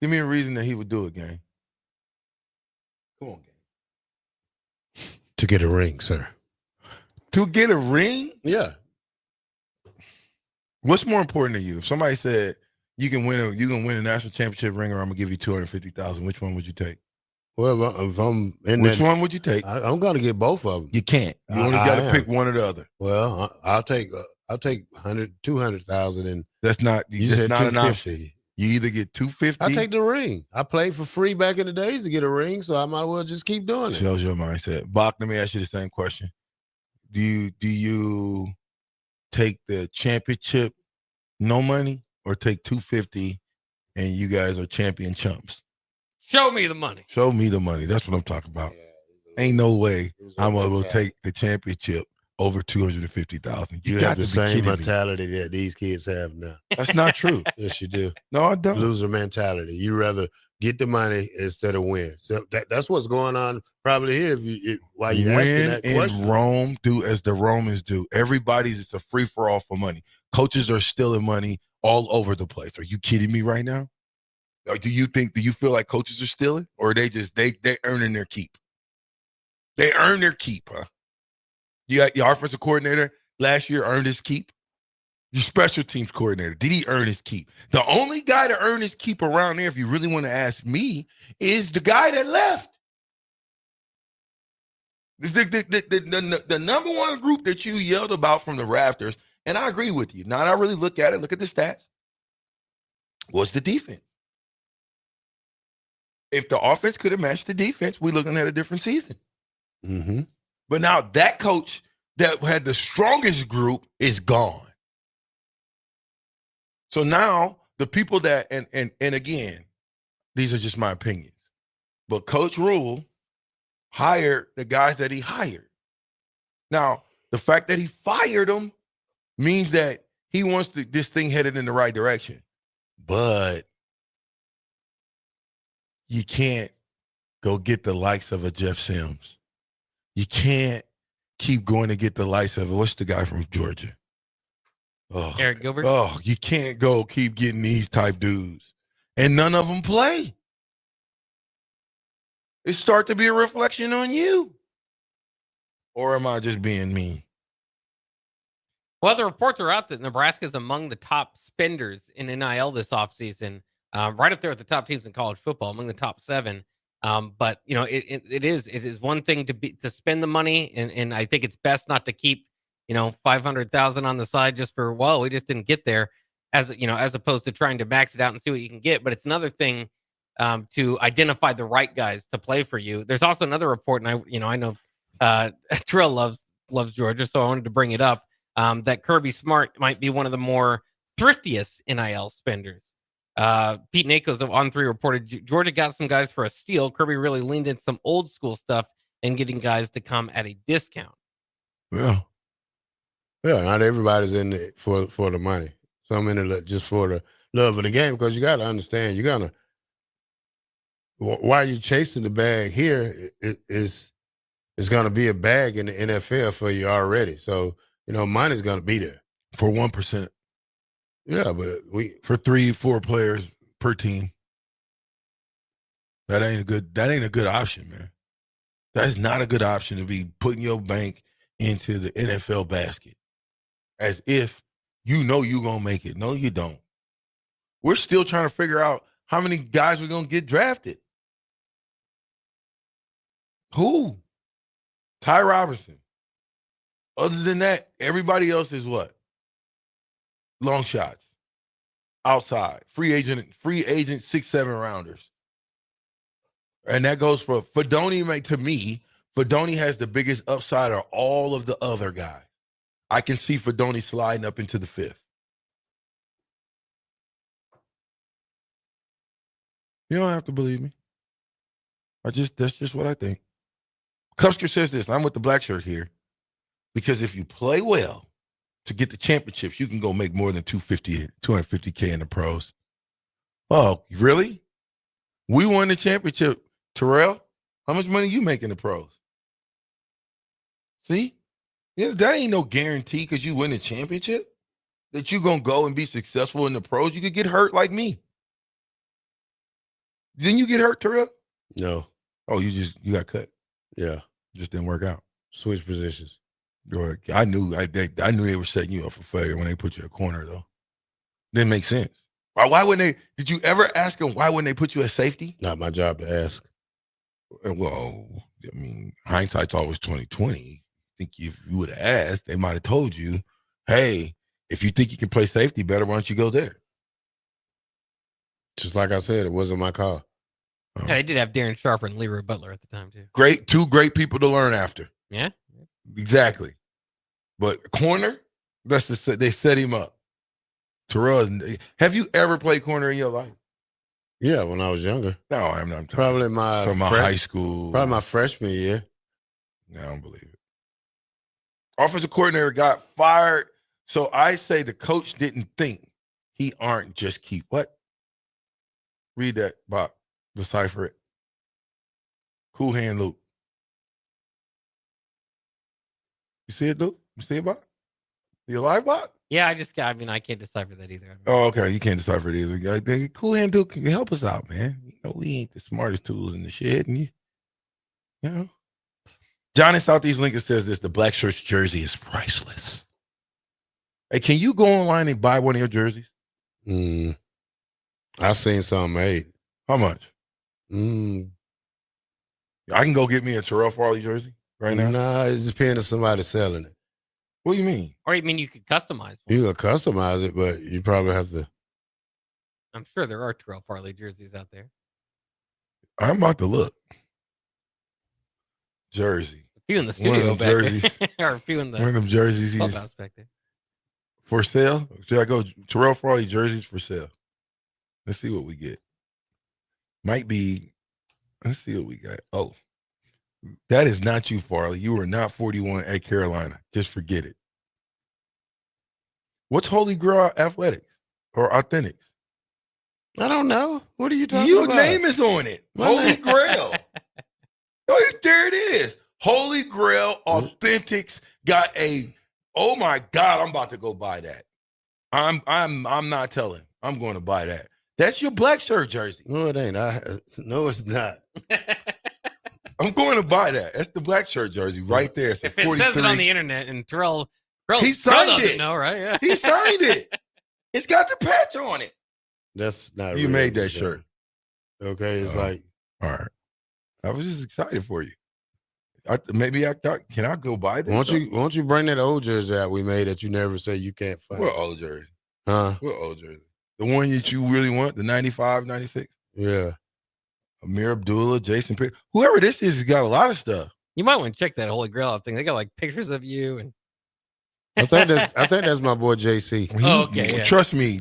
Give me a reason that he would do it, gang. Come on, gang. To get a ring, sir. To get a ring? Yeah. What's more important to you? If somebody said you can win a national championship ring, or I'm gonna give you $250,000, which one would you take? Well, if I'm in which one would you take? I'm gonna get both of them. You can't. You only got to pick one or the other. Well, I'll take 200,000, and that's not. You that's said not an option. 250. You either get 250. I take the ring. I played for free back in the days to get a ring, so I might as well just keep doing it. Shows your mindset. Bach, let me ask you the same question. Do you take the championship no money, or take 250 and you guys are champion chumps? Show me the money. Show me the money. That's what I'm talking about. Ain't no way I'm able to take the championship over 250,000. You have the same mentality that these kids have now. That's not true. Yes, you do. No, I don't. Loser mentality. You rather get the money instead of win. So that's what's going on probably here. While you asking that question, in Rome, do as the Romans do. It's a free for all for money. Coaches are stealing money all over the place. Are you kidding me right now? Or do you feel like coaches are stealing, or they earning their keep? They earn their keep, huh? You got your offensive coordinator last year earned his keep. Your special teams coordinator, did he earn his keep? The only guy to earn his keep around there, if you really want to ask me, is the guy that left. The number one group that you yelled about from the rafters, and I agree with you. Now I really look at the stats, was the defense. If the offense could have matched the defense, we're looking at a different season. Mm-hmm. But now that coach that had the strongest group is gone. So now the people that, and again, these are just my opinions, but Coach Rule hired the guys that he hired. Now, the fact that he fired them means that he wants this thing headed in the right direction. But you can't go get the likes of a Jeff Sims. You can't keep going to get the likes of, what's the guy from Georgia? Oh, Eric Gilbert. Oh, you can't go keep getting these type dudes. And none of them play. It start to be a reflection on you. Or am I just being mean? Well, the reports are out that Nebraska is among the top spenders in NIL this offseason, right up there with the top teams in college football, among the top 7. But it is one thing to spend the money, and I think it's best not to keep 500,000 on the side just for, well, we just didn't get there, as opposed to trying to max it out and see what you can get. But it's another thing to identify the right guys to play for you. There's also another report, and I know Trill loves Georgia, so I wanted to bring it up, that Kirby Smart might be one of the more thriftiest NIL spenders. Pete Nakos of On3 reported Georgia got some guys for a steal. Kirby really leaned into some old school stuff and getting guys to come at a discount. Yeah. Yeah, not everybody's in it for the money. Some in it just for the love of the game, because you got to understand, while you're chasing the bag here, it's going to be a bag in the NFL for you already. So, money's going to be there. For 1%. Yeah, but for 3-4 players per team. That ain't a good option, man. That is not a good option to be putting your bank into the NFL basket. As if you're gonna make it. No, you don't. We're still trying to figure out how many guys we're gonna get drafted. Who? Ty Robinson. Other than that, everybody else is what? Long shots. outside. Free agent 6-7 rounders. And that goes for Fedoni. To me, Fedoni has the biggest upside of all of the other guys. I can see Fedoni sliding up into the 5th. You don't have to believe me. That's just what I think. Kupsker says this. I'm with the black shirt here because if you play well to get the championships, you can go make more than $250K in the pros. Oh, really? We won the championship, Terrell. How much money you make in the pros? See? Yeah, that ain't no guarantee because you win the championship that you're going to go and be successful in the pros. You could get hurt like me. Didn't you get hurt, Terrell? No. Oh, you got cut. Yeah. Just didn't work out. Switch positions. I knew they were setting you up for failure when they put you at corner, though. Didn't make sense. Why wouldn't they? Did you ever ask them why wouldn't they put you at safety? Not my job to ask. Well, I mean, hindsight's always 20/20. I think if you would have asked, they might have told you, hey, if you think you can play safety better, why don't you go there? Just like I said, it wasn't my call. Yeah, they did have Darren Sharper and Leroy Butler at the time, too. Two great people to learn after. Yeah. Exactly. But corner, they set him up. Terrell, have you ever played corner in your life? Yeah, when I was younger. No, I'm not. Probably my high school. Probably my freshman year. No, I don't believe it. Offensive coordinator got fired. So I say the coach didn't think he aren't just keep what? Read that, Bob. Decipher it. Cool hand, Luke. You see it, Luke? You see it, Bob? You alive, Bob? Yeah, I can't decipher that either. Oh, okay. You can't decipher it either. Cool hand dude can help us out, man. You know, we ain't the smartest tools in the shed, and you know. John in Southeast Lincoln says this: the black shirts jersey is priceless. Hey, can you go online and buy one of your jerseys? I've seen some made. How much? I can go get me a Terrell Farley jersey right now. Nah, it depends on somebody selling it. What do you mean? Or you mean you could customize one? You can customize it, but you probably have to. I'm sure there are Terrell Farley jerseys out there. I'm about to look. Jersey. A few in the studio back jerseys. there. Or a few in the one of them jerseys clubhouse back there. For sale? Should I go Terrell Farley jerseys for sale? Let's see what we get. Might be. Let's see what we got. Oh, that is not you, Farley. You were not 41 at Carolina. Just forget it. What's Holy Grail Athletics or Authentics? I don't know. What are you talking Your about? name is on it. Holy Grail. Oh, there it is. Holy Grail Authentics got a. Oh my God! I'm about to go buy that. I'm not telling. I'm going to buy that. That's your black shirt jersey. No, it ain't. No, it's not. I'm going to buy that. That's the black shirt jersey right there. It's if it says it on the internet and Terrell he signed doesn't it. know, right? Yeah. He signed it. It's got the patch on it. That's not. You made that shirt. Okay, it's like. All right. I was just excited for you. Maybe I thought, can I go buy this? Won't you bring that old jersey out we made that you never say you can't find? What old jersey? Huh? What old jersey? The one that you really want, the 95, 96? Yeah. Amir Abdullah, Jason Pitt. Whoever this is has got a lot of stuff. You might want to check that Holy Grail thing. They got like pictures of you and. I think that's my boy JC. Okay. Trust me,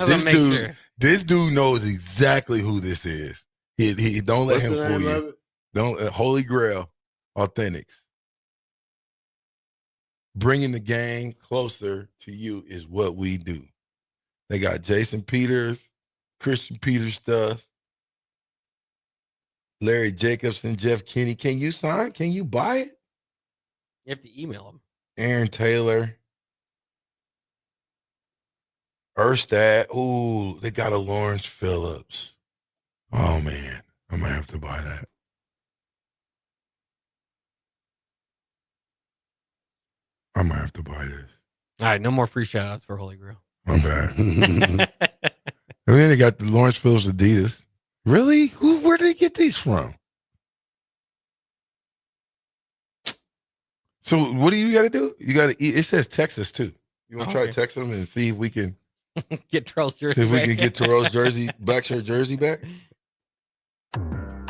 this dude knows exactly who this is. He don't let him fool you. Don't Holy Grail Authentics. Bringing the game closer to you is what we do. They got Jason Peters, Christian Peters stuff, Larry Jacobson, Jeff Kinney. Can you sign? Can you buy it? You have to email them. Aaron Taylor. Erstad. Ooh, they got a Lawrence Phillips. Oh, man. I might have to buy that. I might have to buy this. All right, no more free shout outs for Holy Grail. My bad. And then they got the Lawrence Phillips Adidas. Really? Where did they get these from? So what do you got to do? You got to eat. It says Texas too. You want to try to text them and see if we can Get Terrell's jersey See if we back. can get Terrell's jersey, black shirt jersey back.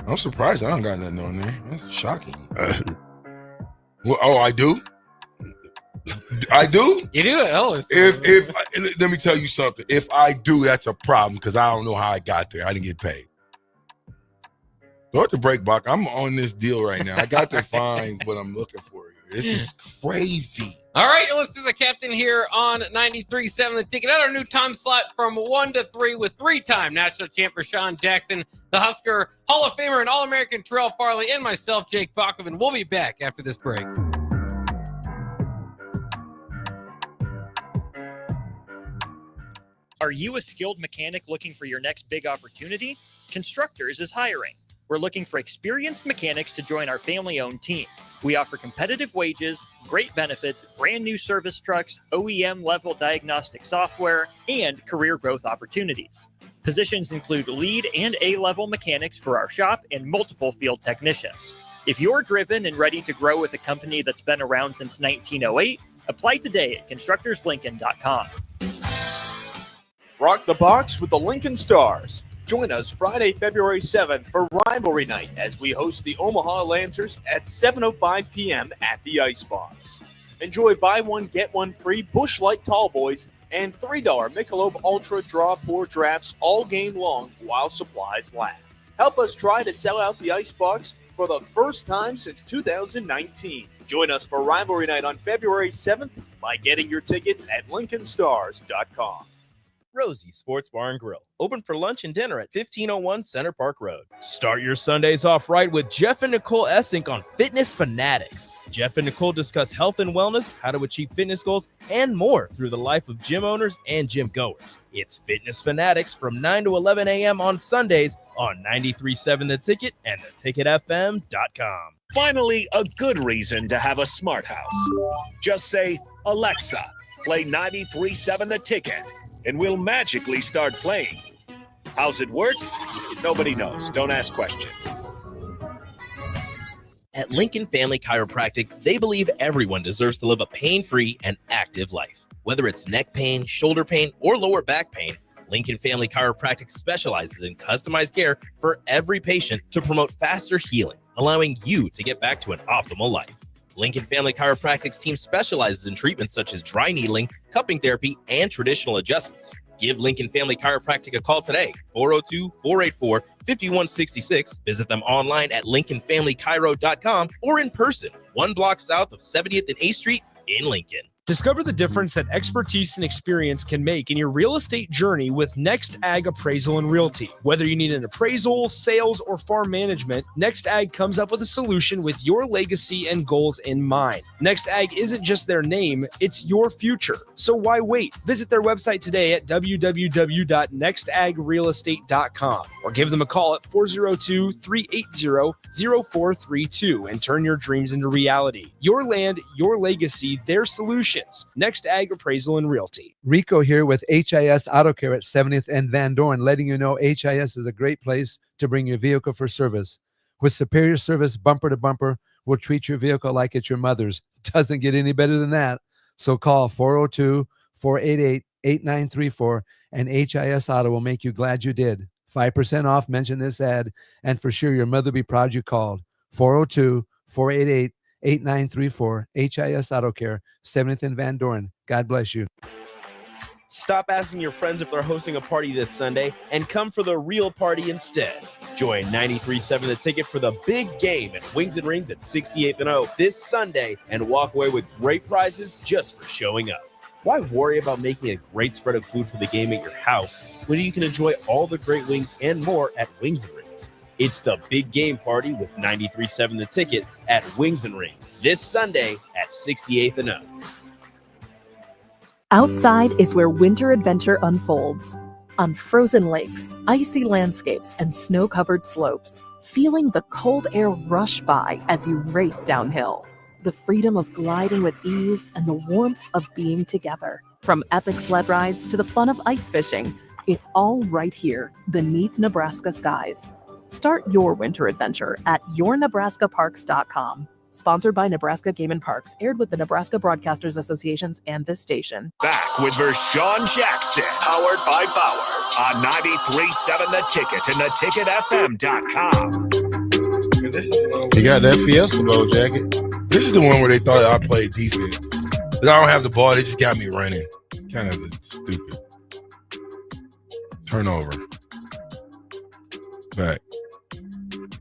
I'm surprised I don't got nothing on there. That's shocking. I do. I do. You do? Oh, Let me tell you something. If I do, that's a problem because I don't know how I got there. I didn't get paid. Throw it to break, Buck. I'm on this deal right now. I got to find what I'm looking for here. This is crazy. All right, let's do the captain here on 93.7 The Ticket at our new time slot from 1 to 3 with 3-time national champ Rashawn Jackson, the Husker Hall of Famer and All-American Terrell Farley, and myself, Jake Bakoven. We'll be back after this break. Are you a skilled mechanic looking for your next big opportunity? Constructors is hiring. We're looking for experienced mechanics to join our family-owned team. We offer competitive wages, great benefits, brand new service trucks, OEM-level diagnostic software, and career growth opportunities. Positions include lead and A-level mechanics for our shop and multiple field technicians. If you're driven and ready to grow with a company that's been around since 1908, apply today at constructorslincoln.com. Rock the box with the Lincoln Stars. Join us Friday, February 7th for Rivalry Night as we host the Omaha Lancers at 7:05 p.m. at the Icebox. Enjoy buy one, get one free Busch Light Tall Boys and $3 Michelob Ultra Draw Pour drafts all game long while supplies last. Help us try to sell out the Icebox for the first time since 2019. Join us for Rivalry Night on February 7th by getting your tickets at LincolnStars.com. Rosie Sports Bar and Grill, open for lunch and dinner at 1501 Center Park Road. Start your Sundays off right with Jeff and Nicole Essink on Fitness Fanatics. Jeff and Nicole discuss health and wellness, how to achieve fitness goals, and more through the life of gym owners and gym goers. It's Fitness Fanatics from 9 to 11 a.m. on Sundays on 93.7 The Ticket and theticketfm.com. Finally, a good reason to have a smart house. Just say, Alexa, play 93.7 The Ticket, and we'll magically start playing. How's it work? Nobody knows. Don't ask questions. At Lincoln Family Chiropractic, they believe everyone deserves to live a pain-free and active life. Whether it's neck pain, shoulder pain, or lower back pain, Lincoln Family Chiropractic specializes in customized care for every patient to promote faster healing, allowing you to get back to an optimal life. Lincoln Family Chiropractic's team specializes in treatments such as dry needling, cupping therapy, and traditional adjustments. Give Lincoln Family Chiropractic a call today, 402-484-5166. Visit them online at lincolnfamilychiro.com or in person, 1 block south of 70th and 8th Street in Lincoln. Discover the difference that expertise and experience can make in your real estate journey with Next Ag Appraisal and Realty. Whether you need an appraisal, sales, or farm management, Next Ag comes up with a solution with your legacy and goals in mind. Next Ag isn't just their name, it's your future. So why wait? Visit their website today at www.nextagrealestate.com or give them a call at 402-380-0432 and turn your dreams into reality. Your land, your legacy, their solution. Next Ag Appraisal and Realty. Rico here with HIS Auto Care at 70th and Van Dorn, letting you know HIS is a great place to bring your vehicle for service. With superior service bumper to bumper, we'll treat your vehicle like it's your mother's. Doesn't get any better than that. So call 402-488-8934 and HIS Auto will make you glad you did. 5% off, mention this ad, and for sure your mother will be proud you called. 402-488-8934, HIS Auto Care, 70th and Van Dorn. God bless you. Stop asking your friends if they're hosting a party this Sunday and come for the real party instead. Join 93.7 The Ticket for the big game at Wings and Rings at 68th and O this Sunday and walk away with great prizes just for showing up. Why worry about making a great spread of food for the game at your house when you can enjoy all the great wings and more at Wings and Rings? It's the big game party with 93.7 The Ticket at Wings and Rings this Sunday at 68th and O. Outside is where winter adventure unfolds. On frozen lakes, icy landscapes, and snow-covered slopes, feeling the cold air rush by as you race downhill. The freedom of gliding with ease and the warmth of being together. From epic sled rides to the fun of ice fishing, it's all right here beneath Nebraska skies. Start your winter adventure at yournebraskaparks.com. Sponsored by Nebraska Game and Parks. Aired with the Nebraska Broadcasters Associations and this station. Back with Vershawn Jackson, powered by Bauer on 93.7 The Ticket and theticketfm.com. You got that Fiesta Bowl jacket. This is the one where they thought I played defense. But I don't have the ball. They just got me running. Kind of stupid. Turnover. Back.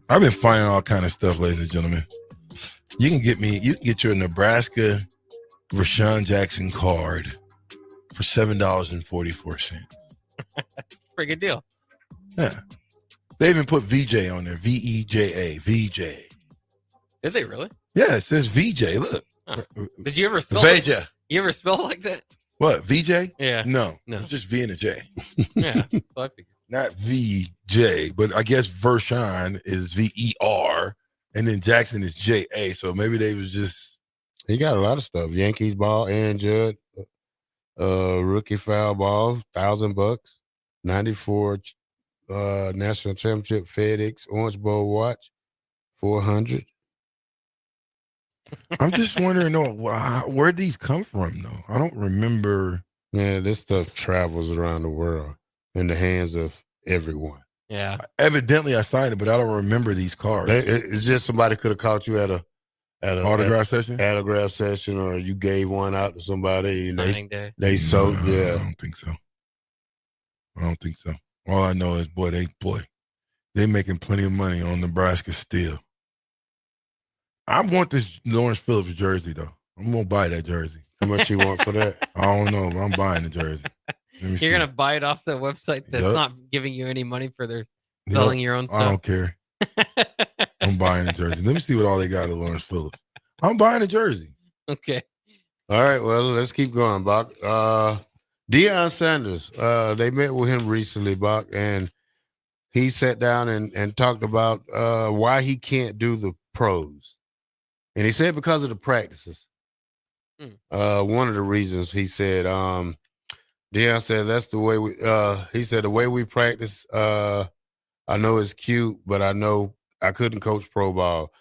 I've been finding all kind of stuff, ladies and gentlemen. You can get your Nebraska Vershawn Jackson card for $7.44. Pretty good deal. Yeah. They even put VJ on there. VEJA. VJ. Did they really? Yeah, it says VJ. Look. Huh. Did you ever spell VJ. it? You ever spell it like that? What? VJ? Yeah. No. No. It's just V and a J. Yeah. So I figured. Not VJ, but I guess Vershawn is VER, and then Jackson is JA. So maybe they was just. He got a lot of stuff. Yankees ball, Aaron Judd, rookie foul ball, $1,000, 94 national championship FedEx Orange Bowl watch, $400. I'm just wondering, where'd these come from, though? I don't remember. Yeah, this stuff travels around the world in the hands of everyone. Yeah. Evidently, I signed it, but I don't remember these cards. It's just somebody could have caught you at a autograph session, or you gave one out to somebody and they sold. No, Yeah, I don't think so. All I know is, they making plenty of money on Nebraska still. I want this Lawrence Phillips jersey though. I'm gonna buy that jersey. How much you want for that? I don't know, but I'm buying the jersey. You're gonna buy it off the website that's not giving you any money for their selling your own stuff. I don't care. I'm buying the jersey. Let me see what all they got at Lawrence Phillips. I'm buying a jersey. Okay. All right. Well, let's keep going, Bach. Deion Sanders. They met with him recently, Bach, and he sat down and talked about why he can't do the pros. And he said because of the practices. One of the reasons he said, Deion said that's the way he said the way we practice, I know it's cute, but I know I couldn't coach pro ball.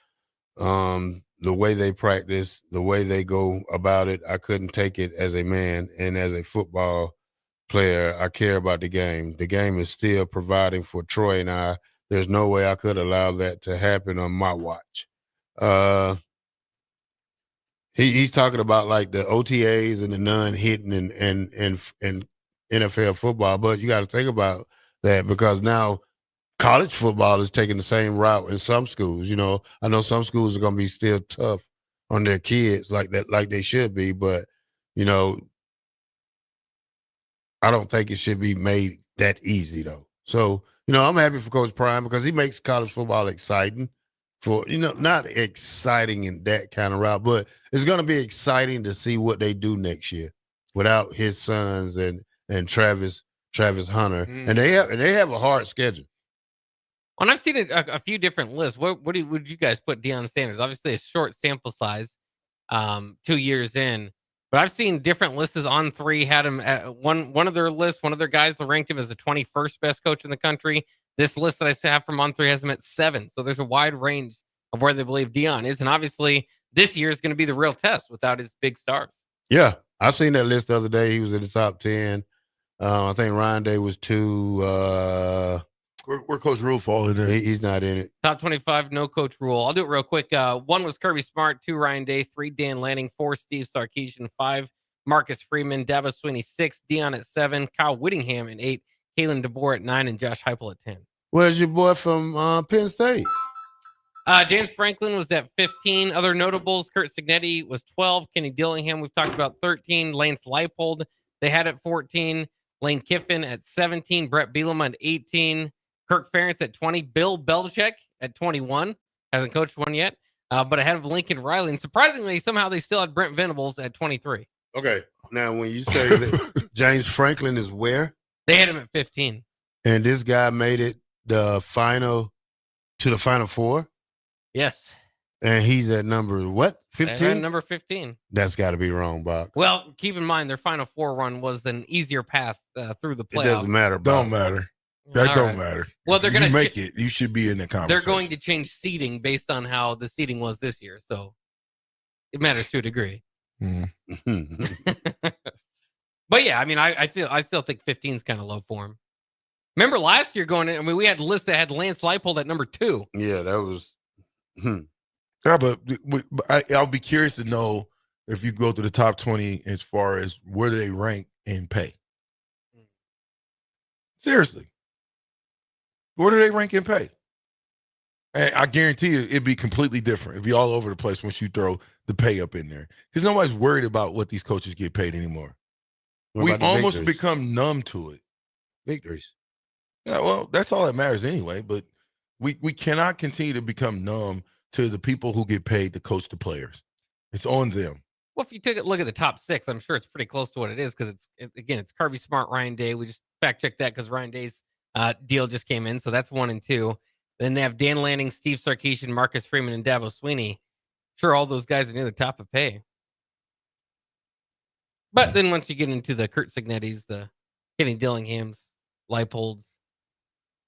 The way they practice, the way they go about it, I couldn't take it as a man and as a football player. I care about the game. The game is still providing for Troy and I. There's no way I could allow that to happen on my watch. He's talking about like the OTAs and the non-hitting and NFL football, but you got to think about that because now college football is taking the same route in some schools. You know, I know some schools are going to be still tough on their kids like that, like they should be, but you know, I don't think it should be made that easy though. So, you know, I'm happy for Coach Prime because he makes college football exciting. For, you know, not exciting in that kind of route, but it's going to be exciting to see what they do next year without his sons and Travis Hunter, and they have a hard schedule. And I've seen a few different lists. What would you guys put Deion Sanders? Obviously, a short sample size, 2 years in, but I've seen different lists on three. Had him at one of their lists. One of their guys ranked him as the 21st best coach in the country. This list that I have from on three has him at 7. So there's a wide range of where they believe Deion is. And obviously this year is going to be the real test without his big stars. Yeah. I seen that list the other day. He was in the top 10. I think Ryan Day was 2. Where Coach Rule fall in there? He's not in it. Top 25, no Coach Rule. I'll do it real quick. 1 was Kirby Smart, 2 Ryan Day, 3 Dan Lanning, 4 Steve Sarkisian, 5 Marcus Freeman, Davos Sweeney 6, Deion at 7, Kyle Whittingham at 8, Kalen DeBoer at 9, and Josh Heupel at 10. Where's your boy from Penn State? James Franklin was at 15. Other notables, Kurt Signetti was 12. Kenny Dillingham, we've talked about 13. Lance Leipold, they had at 14. Lane Kiffin at 17. Brett Bielema at 18. Kirk Ferentz at 20. Bill Belichick at 21. Hasn't coached one yet, but ahead of Lincoln Riley. And surprisingly, somehow they still had Brent Venables at 23. Okay. Now, when you say that James Franklin is where? They had him at 15. And this guy made it to the Final Four? Yes. And he's at number what? 15? Number 15. That's got to be wrong, Bob. Well, keep in mind their Final Four run was an easier path through the playoffs. It doesn't matter, Bob. Don't matter. That All don't right. matter. Well, they're going to make it. You should be in the conversation. They're going to change seeding based on how the seeding was this year. So it matters to a degree. Mm-hmm. But yeah, I mean, I still think 15 is kind of low for him. Remember last year going in, I mean, we had a list that had Lance Leipold at number 2. Yeah, that was. Yeah, but I'll be curious to know if you go to the top 20 as far as where do they rank in pay. Seriously. Where do they rank in pay? And I guarantee you it'd be completely different. It'd be all over the place once you throw the pay up in there. Because nobody's worried about what these coaches get paid anymore. What We about the almost victories? become numb to it. Victories. Yeah, well, that's all that matters anyway. But we cannot continue to become numb to the people who get paid to coach the players. It's on them. Well, if you take a look at the top 6, I'm sure it's pretty close to what it is because it's Kirby Smart, Ryan Day. We just fact checked that because Ryan Day's deal just came in, so that's 1 and 2. Then they have Dan Lanning, Steve Sarkisian, Marcus Freeman, and Dabo Sweeney. Sure, all those guys are near the top of pay. But then once you get into the Kurt Signettis, the Kenny Dillinghams, Leipolds,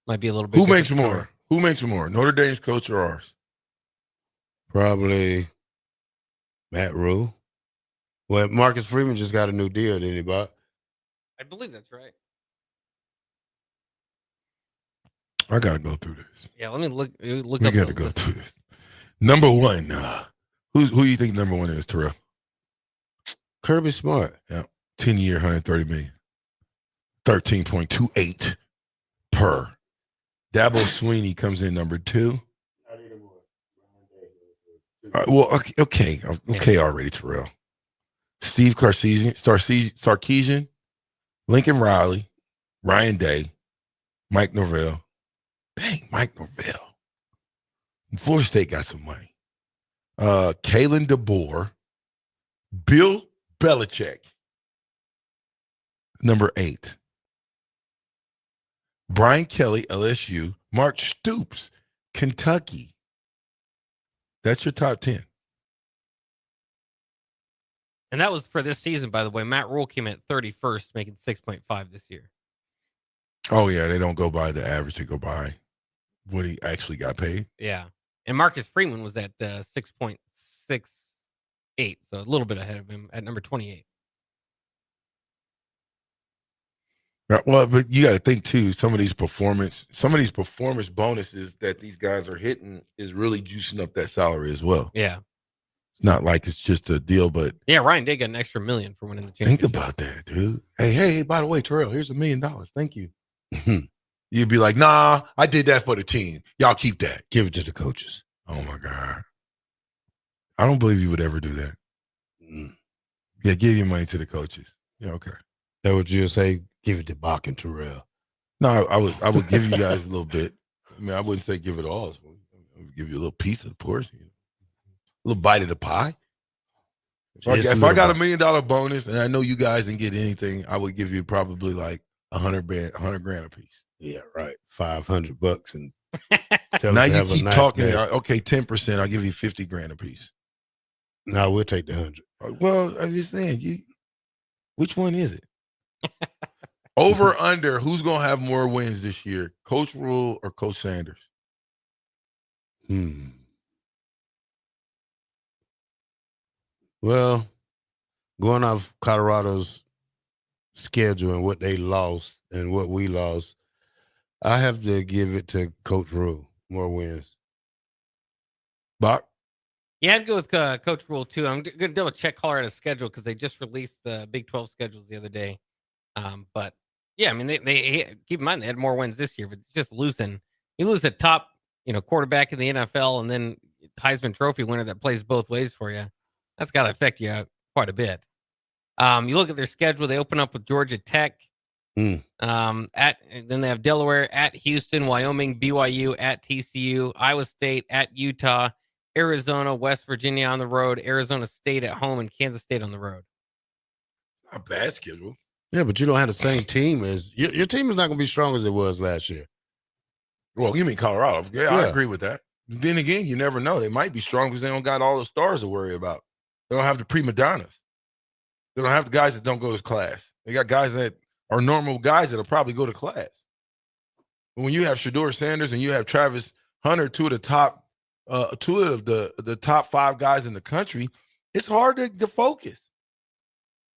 might be a little bit. Who makes different more? story. Who makes more? Notre Dame's coach or ours? Probably Matt Rule. Well, Marcus Freeman just got a new deal, didn't he, Bob? I believe that's right. I gotta go through this. Yeah, let me look We up. gotta the go list. through this. Number 1, who do you think number 1 is, Terrell? Kirby Smart. Yeah, 10-year, $130 million, 13.28 per. Dabo Sweeney comes in number 2. Well, okay, already, Terrell. Steve Sarkisian, Lincoln Riley, Ryan Day, Mike Norvell. Dang, Mike Norvell. Florida State got some money. Kalen DeBoer, Bill Belichick, number 8. Brian Kelly, LSU, Mark Stoops, Kentucky. That's your top 10. And that was for this season, by the way. Matt Rule came at 31st, making 6.5 this year. Oh, yeah, they don't go by the average. They go by what he actually got paid. Yeah. And Marcus Freeman was at 6.68, so a little bit ahead of him at number 28. Well, but you got to think too. Some of these performance bonuses that these guys are hitting is really juicing up that salary as well. Yeah, it's not like it's just a deal, but yeah, Ryan Day got an extra $1 million for winning the championship. Think about that, dude. Hey, by the way, Terrell, here's $1 million. Thank you. You'd be like, nah, I did that for the team. Y'all keep that. Give it to the coaches. Oh my God, I don't believe you would ever do that. Yeah, give your money to the coaches. Yeah, okay. That what you'll say? Give it to Bach and Terrell. No, I would give you guys a little bit. I mean, I wouldn't say give it all. I would give you a little piece of the portion, a little bite of the pie. If I got $1 million bonus and I know you guys didn't get anything, I would give you probably like $100 grand a piece. Yeah, right. $500 and now you keep talking. Day. Okay, 10%. I'll give you 50 grand a piece. No, we'll take the 100. Well, I'm just saying, which one is it? Over under, who's gonna have more wins this year? Coach Rule or Coach Sanders? Well, going off Colorado's schedule and what they lost and what we lost, I have to give it to Coach Rule. More wins. Bach? Yeah, I'd go with Coach Rule too. I'm going to double check Colorado's schedule because they just released the Big 12 schedules the other day. But yeah, I mean, they keep in mind they had more wins this year, but just losing. You lose a top, quarterback in the NFL, and then Heisman Trophy winner that plays both ways for you. That's got to affect you quite a bit. You look at their schedule; they open up with Georgia Tech. Then they have Delaware, at Houston, Wyoming, BYU, at TCU, Iowa State, at Utah, Arizona, West Virginia on the road, Arizona State at home, and Kansas State on the road. Not a bad schedule. Yeah, but you don't have the same team as your team is not going to be strong as it was last year. Well, you mean Colorado? Yeah, I agree with that. Then again, you never know. They might be strong because they don't got all the stars to worry about. They don't have the prima donnas. They don't have the guys that don't go to class. They got guys that are normal guys that'll probably go to class. But when you have Shedeur Sanders and you have Travis Hunter, two of the top 5 guys in the country, It's hard to focus.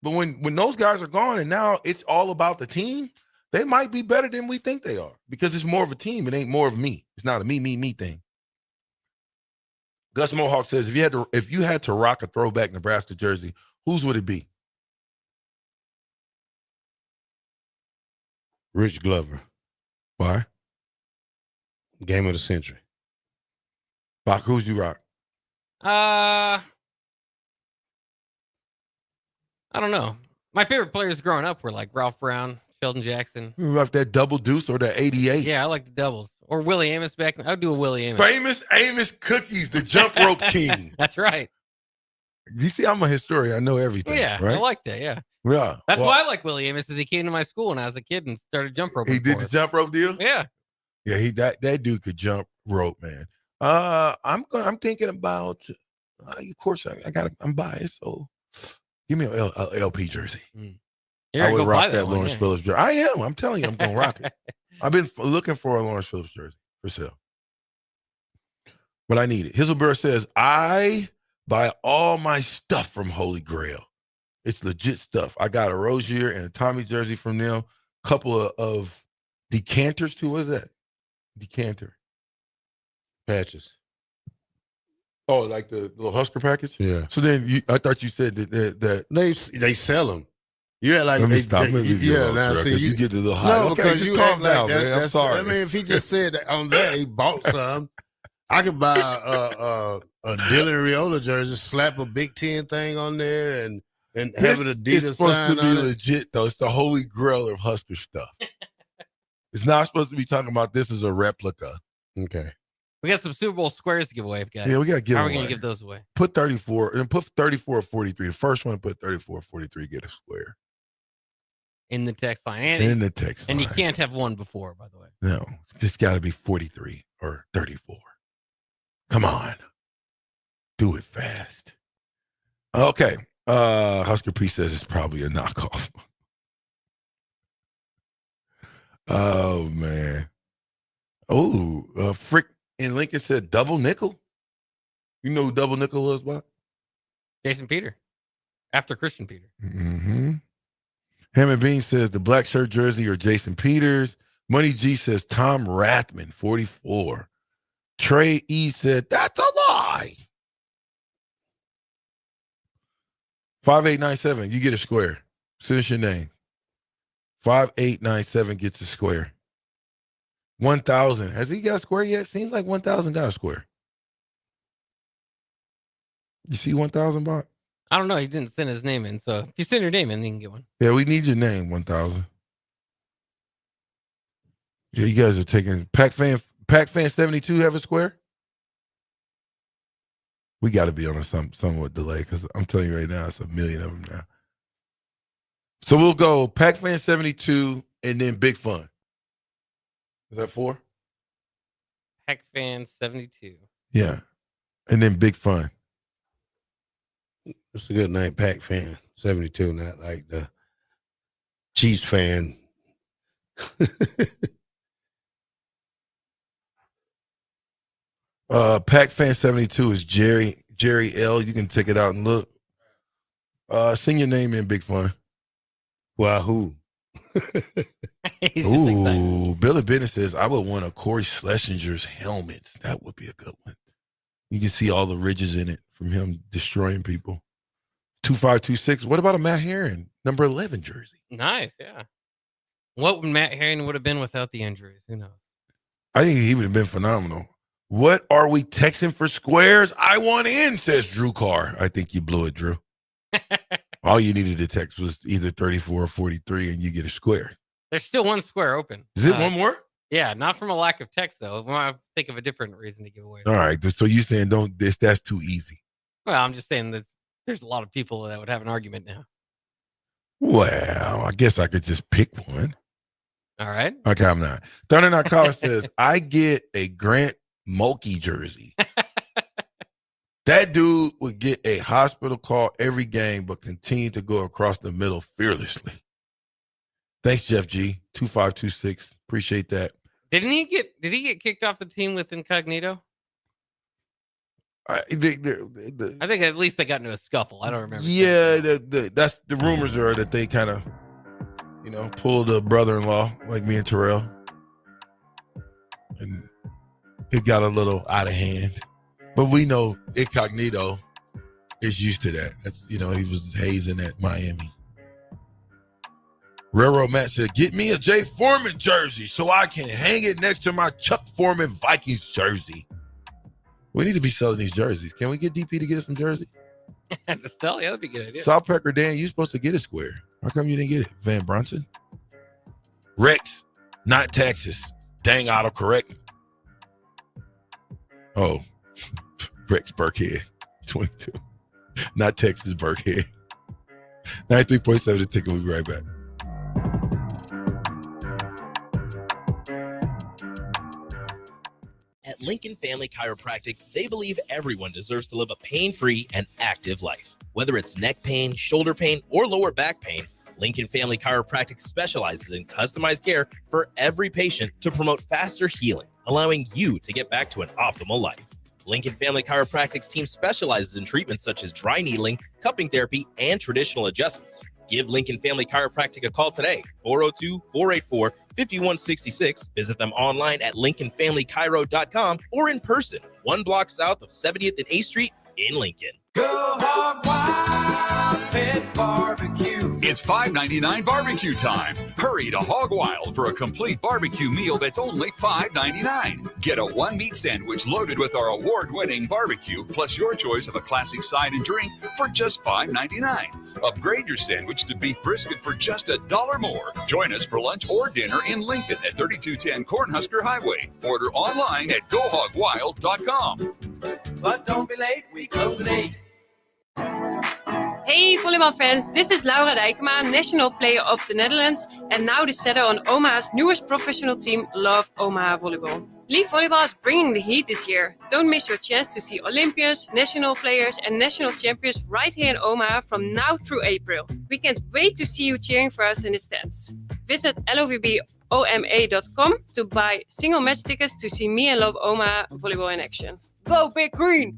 But when those guys are gone and now it's all about the team, they might be better than we think they are because it's more of a team. It ain't more of me. It's not a me thing. Gus Mohawk says, if you had to rock a throwback Nebraska jersey, whose would it be? Rich Glover. Why? Game of the century. Bach, who's you rock? I don't know. My favorite players growing up were like Ralph Brown, Sheldon Jackson. You rock that double deuce or the 88? Yeah, I like the doubles. Or Willie Amos back. I would do a Willie Amos. Famous Amos Cookies, the jump rope king. That's right. You see, I'm a historian. I know everything. Yeah, right? I like that. Yeah. Yeah. That's why I like Willie Amos, is he came to my school when I was a kid and started jump roping. He did the jump rope deal? Yeah. Yeah, that dude could jump rope, man. I'm thinking about of course I'm biased, so give me an LP jersey. I would rock that Lawrence Phillips jersey. I am. I'm telling you, I'm gonna rock it. I've been looking for a Lawrence Phillips jersey for sale. But I need it. Hizzleberg says, I buy all my stuff from Holy Grail. It's legit stuff. I got a Rozier and a Tommy jersey from them. Couple of decanters too. What is that? Decanter. Patches. Oh, like the little Husker package? Yeah. So then I thought you said that they sell them. Yeah, like let me stop. Let me leave you alone, now see you get a little high. No, okay, because just you calm act down, like man. I'm sorry. I mean, if he just said that on that he bought some, I could buy a Dylan Riola jersey, slap a Big Ten thing on there, and have an Adidas It's supposed sign to be on it. legit though. It's the Holy Grail of Husker stuff. It's not supposed to be talking about this as a replica. Okay. We got some Super Bowl squares to give away, guys. Yeah, we got to give How are them we going away. to give those away? Put 34 and put 34 or 43. The first one, put 34 or 43, get a square. In the text line. And In the text And line. you can't have one before, by the way. No, it's got to be 43 or 34. Come on. Do it fast. Okay. Husker P says it's probably a knockoff. Oh, man. Oh, Frick in Lincoln said double nickel. You know who double nickel was, Bob? Jason Peter. After Christian Peter. Mm-hmm. Hammond Bean says the black shirt jersey or Jason Peters. Money G says Tom Rathman, 44. Trey E said, that's a lie. 5897, you get a square. Send us your name. 5897 gets a square. 1,000. Has he got a square yet? Seems like 1,000 got a square. You see 1,000, Bob? I don't know. He didn't send his name in. So if you send your name in, you can get one. Yeah, we need your name, 1,000. Yeah, you guys are taking Pac-Fan 72 have a square? We got to be on a somewhat delay because I'm telling you right now, it's a million of them now. So we'll go Pac-Fan 72 and then Big Fun. Is that 4? Pac-Fan 72. Yeah. And then Big Fun. It's a good name, Pac fan 72, not like the Chiefs fan. Pac-Fan 72 is Jerry L. You can check it out and look. Sing your name in, Big Fun. Wahoo. Ooh, Billy Bennett says, I would want a Corey Schlesinger's helmets. That would be a good one. You can see all the ridges in it from him destroying people. 2526. What about a Matt Herron, number 11 jersey? Nice, yeah. What would Matt Herring would have been without the injuries? Who knows? I think he would have been phenomenal. What are we texting for squares? I want in, says Drew Carr. I think you blew it, Drew. All you needed to text was either 34 or 43, and you get a square. There's still one square open. Is it one more? Yeah, not from a lack of text, though. I think of a different reason to give away. All right. So you saying that's too easy. Well, I'm just saying there's a lot of people that would have an argument now. Well, I guess I could just pick one. All right. Okay, I'm not. Thunder Night Caller says, I get a Grant Mulkey jersey. That dude would get a hospital call every game, but continue to go across the middle fearlessly. Thanks, Jeff G. 2526. Appreciate that. Did he get kicked off the team with incognito? I think at least they got into a scuffle. I don't remember. Yeah, that's the rumors are that they kind of, pulled a brother-in-law like me and Terrell, and it got a little out of hand. But we know Incognito is used to that. That's, he was hazing at Miami. Railroad Matt said, "Get me a Jay Foreman jersey so I can hang it next to my Chuck Foreman Vikings jersey." We need to be selling these jerseys. Can we get DP to get us some jerseys? Just tell, that'd be a good idea. Saltpecker Dan, you're supposed to get a square. How come you didn't get it? Van Brunson? Rex, not Texas. Dang, autocorrect. Oh, Rex Burkhead, 22. Not Texas Burkhead. 93.7 the ticket. We'll be right back. At Lincoln Family Chiropractic, they believe everyone deserves to live a pain-free and active life. Whether it's neck pain, shoulder pain, or lower back pain, Lincoln Family Chiropractic specializes in customized care for every patient to promote faster healing, allowing you to get back to an optimal life. Lincoln Family Chiropractic's team specializes in treatments such as dry needling, cupping therapy, and traditional adjustments. Give Lincoln Family Chiropractic a call today, 402-484-5166. Visit them online at lincolnfamilychiro.com or in person, 1 block south of 70th and 8th Street in Lincoln. Go Hog Wild Pit Barbecue. It's $5.99 barbecue time. Hurry to Hog Wild for a complete barbecue meal that's only $5.99. Get a 1-meat sandwich loaded with our award-winning barbecue, plus your choice of a classic side and drink for just $5.99. Upgrade your sandwich to beef brisket for just $1 more. Join us for lunch or dinner in Lincoln at 3210 Cornhusker Highway. Order online at GoHogWild.com. But don't be late, we close at 8. Hey volleybalfans, this is Laura Dijkema, national player of the Netherlands and now the setter on Omaha's newest professional team, Love Omaha Volleyball. League volleyball is bringing the heat this year. Don't miss your chance to see Olympians, national players and national champions right here in Omaha from now through April. We can't wait to see you cheering for us in the stands. Visit lovboma.com to buy single match tickets to see me and Love Omaha Volleyball in action. Go Big Green!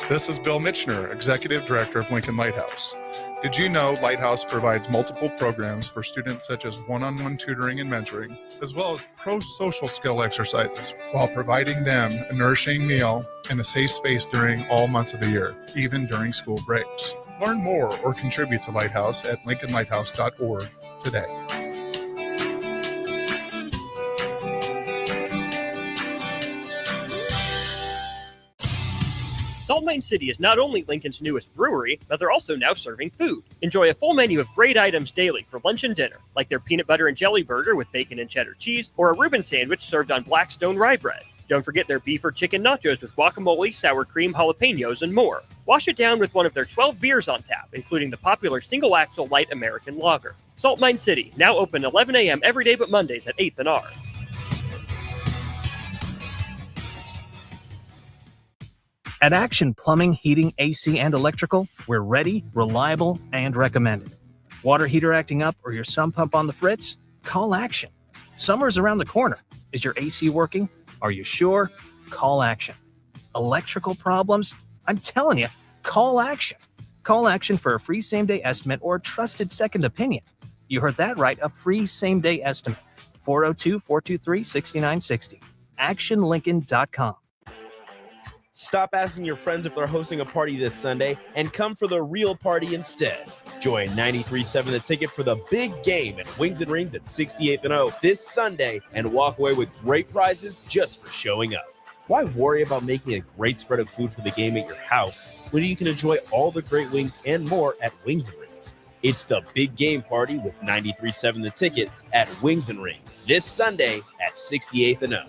This is Bill Mitchner, Executive Director of Lincoln Lighthouse. Did you know Lighthouse provides multiple programs for students such as one-on-one tutoring and mentoring, as well as pro-social skill exercises, while providing them a nourishing meal and a safe space during all months of the year, even during school breaks. Learn more or contribute to Lighthouse at lincolnlighthouse.org today. Salt Mine City is not only Lincoln's newest brewery, but they're also now serving food. Enjoy a full menu of great items daily for lunch and dinner, like their peanut butter and jelly burger with bacon and cheddar cheese, or a Reuben sandwich served on Blackstone rye bread. Don't forget their beef or chicken nachos with guacamole, sour cream, jalapenos, and more. Wash it down with one of their 12 beers on tap, including the popular Single Axle Light American Lager. Salt Mine City, now open 11 a.m. every day but Mondays at 8th and R. At Action Plumbing, Heating, AC, and Electrical, we're ready, reliable, and recommended. Water heater acting up or your sump pump on the fritz? Call Action. Summer's around the corner. Is your AC working? Are you sure? Call Action. Electrical problems? I'm telling you, call Action. Call Action for a free same-day estimate or a trusted second opinion. You heard that right, a free same-day estimate. 402-423-6960. ActionLincoln.com. Stop asking your friends if they're hosting a party this Sunday and come for the real party instead. Join 93.7 The Ticket for the big game at Wings and Rings at 68th and O this Sunday and walk away with great prizes just for showing up. Why worry about making a great spread of food for the game at your house when you can enjoy all the great wings and more at Wings and Rings? It's the big game party with 93.7 The Ticket at Wings and Rings this Sunday at 68th and O.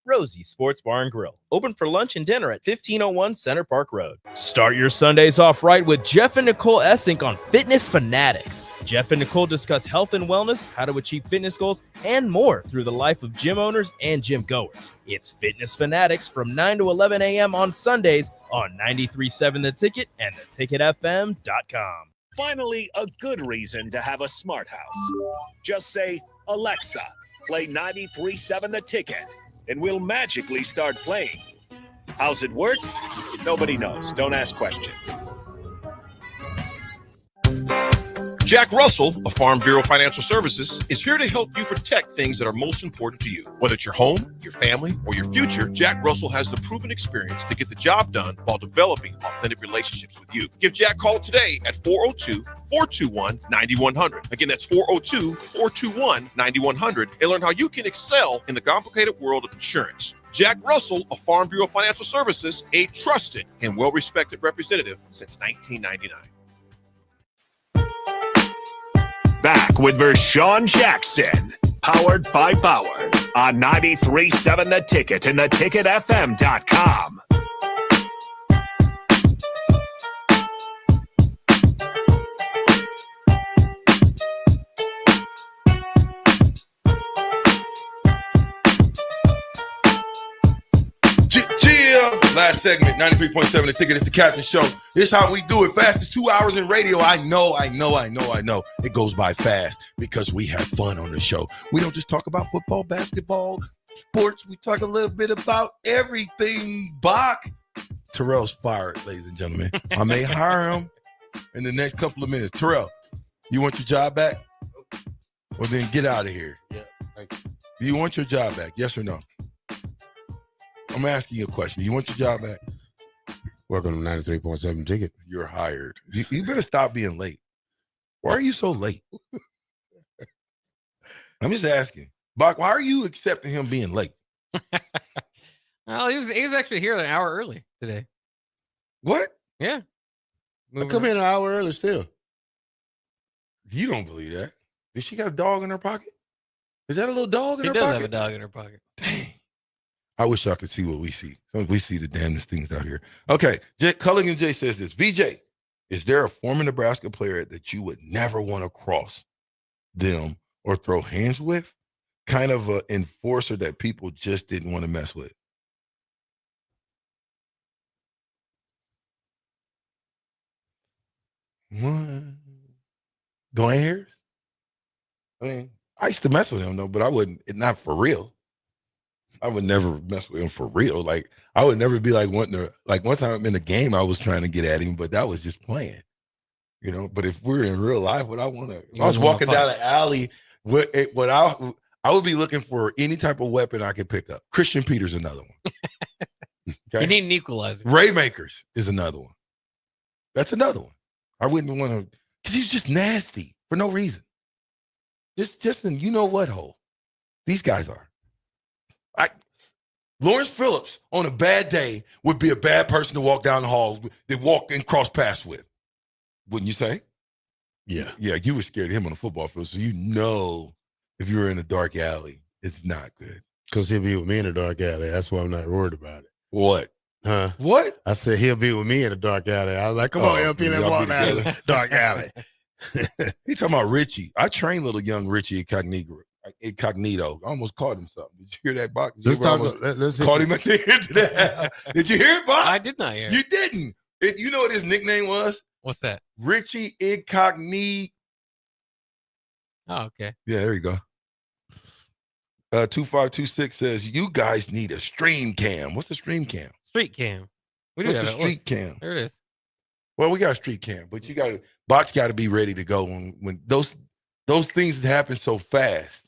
Rosie Sports Bar and Grill, open for lunch and dinner at 1501 Center Park Road. Start your Sundays off right with Jeff and Nicole Essink on Fitness Fanatics. Jeff and Nicole discuss health and wellness, how to achieve fitness goals, and more through the life of gym owners and gym goers. It's Fitness Fanatics from 9 to 11 a.m. on Sundays on 93.7 The Ticket and theticketfm.com. Finally, a good reason to have a smart house. Just say, Alexa, play 93.7 The Ticket. and we'll magically start playing. How's it work? Nobody knows. Don't ask questions. Jack Russell of Farm Bureau Financial Services is here to help you protect things that are most important to you. Whether it's your home, your family, or your future, Jack Russell has the proven experience to get the job done while developing authentic relationships with you. Give Jack a call today at 402-421-9100. Again, that's 402-421-9100 and learn how you can excel in the complicated world of insurance. Jack Russell of Farm Bureau Financial Services, a trusted and well-respected representative since 1999. Back with Vershawn Jackson, powered by Bauer, on 93.7 The Ticket and theticketfm.com. Last segment, 93.7 The Ticket. It's the Captain Show. This is how we do it. Fastest 2 hours in radio. I know. It goes by fast because we have fun on the show. We don't just talk about football, basketball, sports. We talk a little bit about everything. Bach. Terrell's fired, ladies and gentlemen. I may hire him in the next couple of minutes. Terrell, you want your job back? Well, then get out of here. Yeah, thank you. Do you want your job back? Yes or no? I'm asking you a question. You want your job back? Welcome to 93.7 Ticket. You're hired. You better stop being late. Why are you so late? I'm just asking. Bach, why are you accepting him being late? Well, he was actually here an hour early today. What? Yeah. I come in an hour early still. You don't believe that. Did she got a dog in her pocket? Is that a little dog in her She does pocket? have a dog in her pocket. Dang. I wish I could see what we see. We see the damnedest things out here. Okay, Culligan J says this. VJ, is there a former Nebraska player that you would never want to cross them or throw hands with? Kind of an enforcer that people just didn't want to mess with. What? Dwayne Harris? I mean, I used to mess with him though, but I wouldn't. Not for real. I would never mess with him for real. Like I would never be like wanting to. Like one time in the game, I was trying to get at him, but that was just playing, you know. But if we're in real life, what I want to, if I was walking down an alley, what I would be looking for any type of weapon I could pick up. Christian Peters, another one. Okay? You need an equalizer. Ray Makers is another one. That's another one. I wouldn't want to, because he's just nasty for no reason. Just in you know what hole. These guys are. Lawrence Phillips on a bad day would be a bad person to walk down the halls, they walk and cross paths with. Wouldn't you say? Yeah. Yeah, you were scared of him on the football field, so you know if you were in a dark alley, it's not good. Because he'll be with me in a dark alley. That's why I'm not worried about it. What? Huh? What? I said he'll be with me in a dark alley. I was like, come on, LP, let's walk down the dark alley. He's talking about Richie. I trained little young Richie Incognito. I almost called him something. Did you hear that, Bach? Let's called him at the end of that. Did you hear it, Bach? I did not hear it. You didn't. You know what his nickname was? What's that? Richie Incognito. Oh, okay. Yeah, there you go. 2526 says, you guys need a stream cam. What's a stream cam? Street cam. We do What's have a it. street cam? There it is. Well, we got a street cam, but you got to, Bach's got to be ready to go when those things happen so fast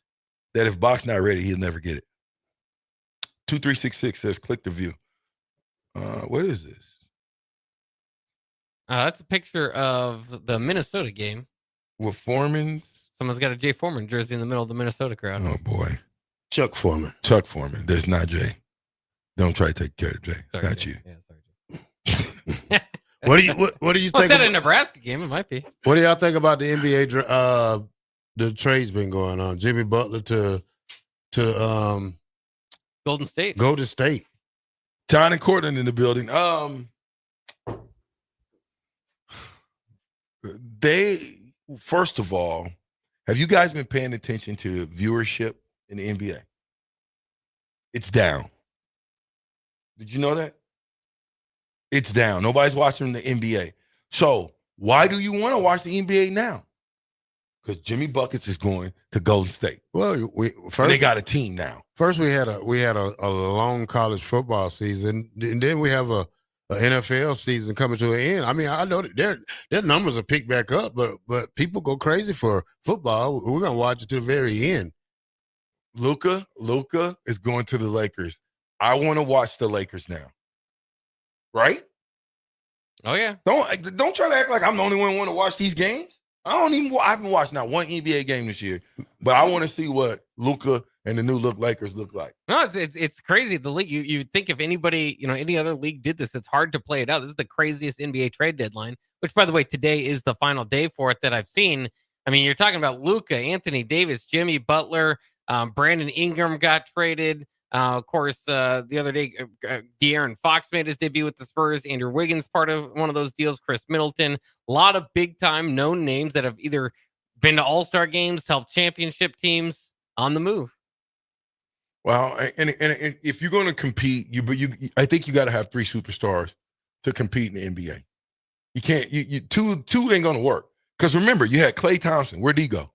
that if Bach's not ready, he'll never get it. 2366 says, click the view. What is this? That's a picture of the Minnesota game. With Foreman? Someone's got a Jay Foreman jersey in the middle of the Minnesota crowd. Oh, boy. Chuck Foreman. There's not Jay. Don't try to take care of Jay. It's not Jay. you. Yeah, sorry. What do you think? What's that a Nebraska game? It might be. What do y'all think about the NBA? The trade's been going on. Jimmy Butler to Golden State. Golden State. John and Cortland in the building. They, first of all, have you guys been paying attention to viewership in the NBA? It's down. Did you know that? It's down. Nobody's watching the NBA. So why do you want to watch the NBA now? because Jimmy Buckets is going to Golden State. Well, And they got a team now. First, we had a long college football season, and then we have a NFL season coming to an end. I mean, I know that their numbers are picked back up, but people go crazy for football. We're gonna watch it to the very end. Luka is going to the Lakers. I want to watch the Lakers now. Right? Oh yeah. Don't try to act like I'm the only one who want to watch these games. I haven't watched not one NBA game this year, but I want to see what Luka and the new look Lakers look like. No, it's crazy. The league, you think if anybody, any other league did this, it's hard to play it out. This is the craziest NBA trade deadline, which, by the way, today is the final day for it that I've seen. I mean, you're talking about Luka, Anthony Davis, Jimmy Butler, Brandon Ingram got traded. Of course, the other day, De'Aaron Fox made his debut with the Spurs. Andrew Wiggins, part of one of those deals. Chris Middleton. A lot of big-time known names that have either been to all-star games, helped championship teams on the move. Well, and if you're going to compete, I think you got to have 3 superstars to compete in the NBA. You can't. Two ain't going to work. Because remember, you had Klay Thompson. Where'd he go?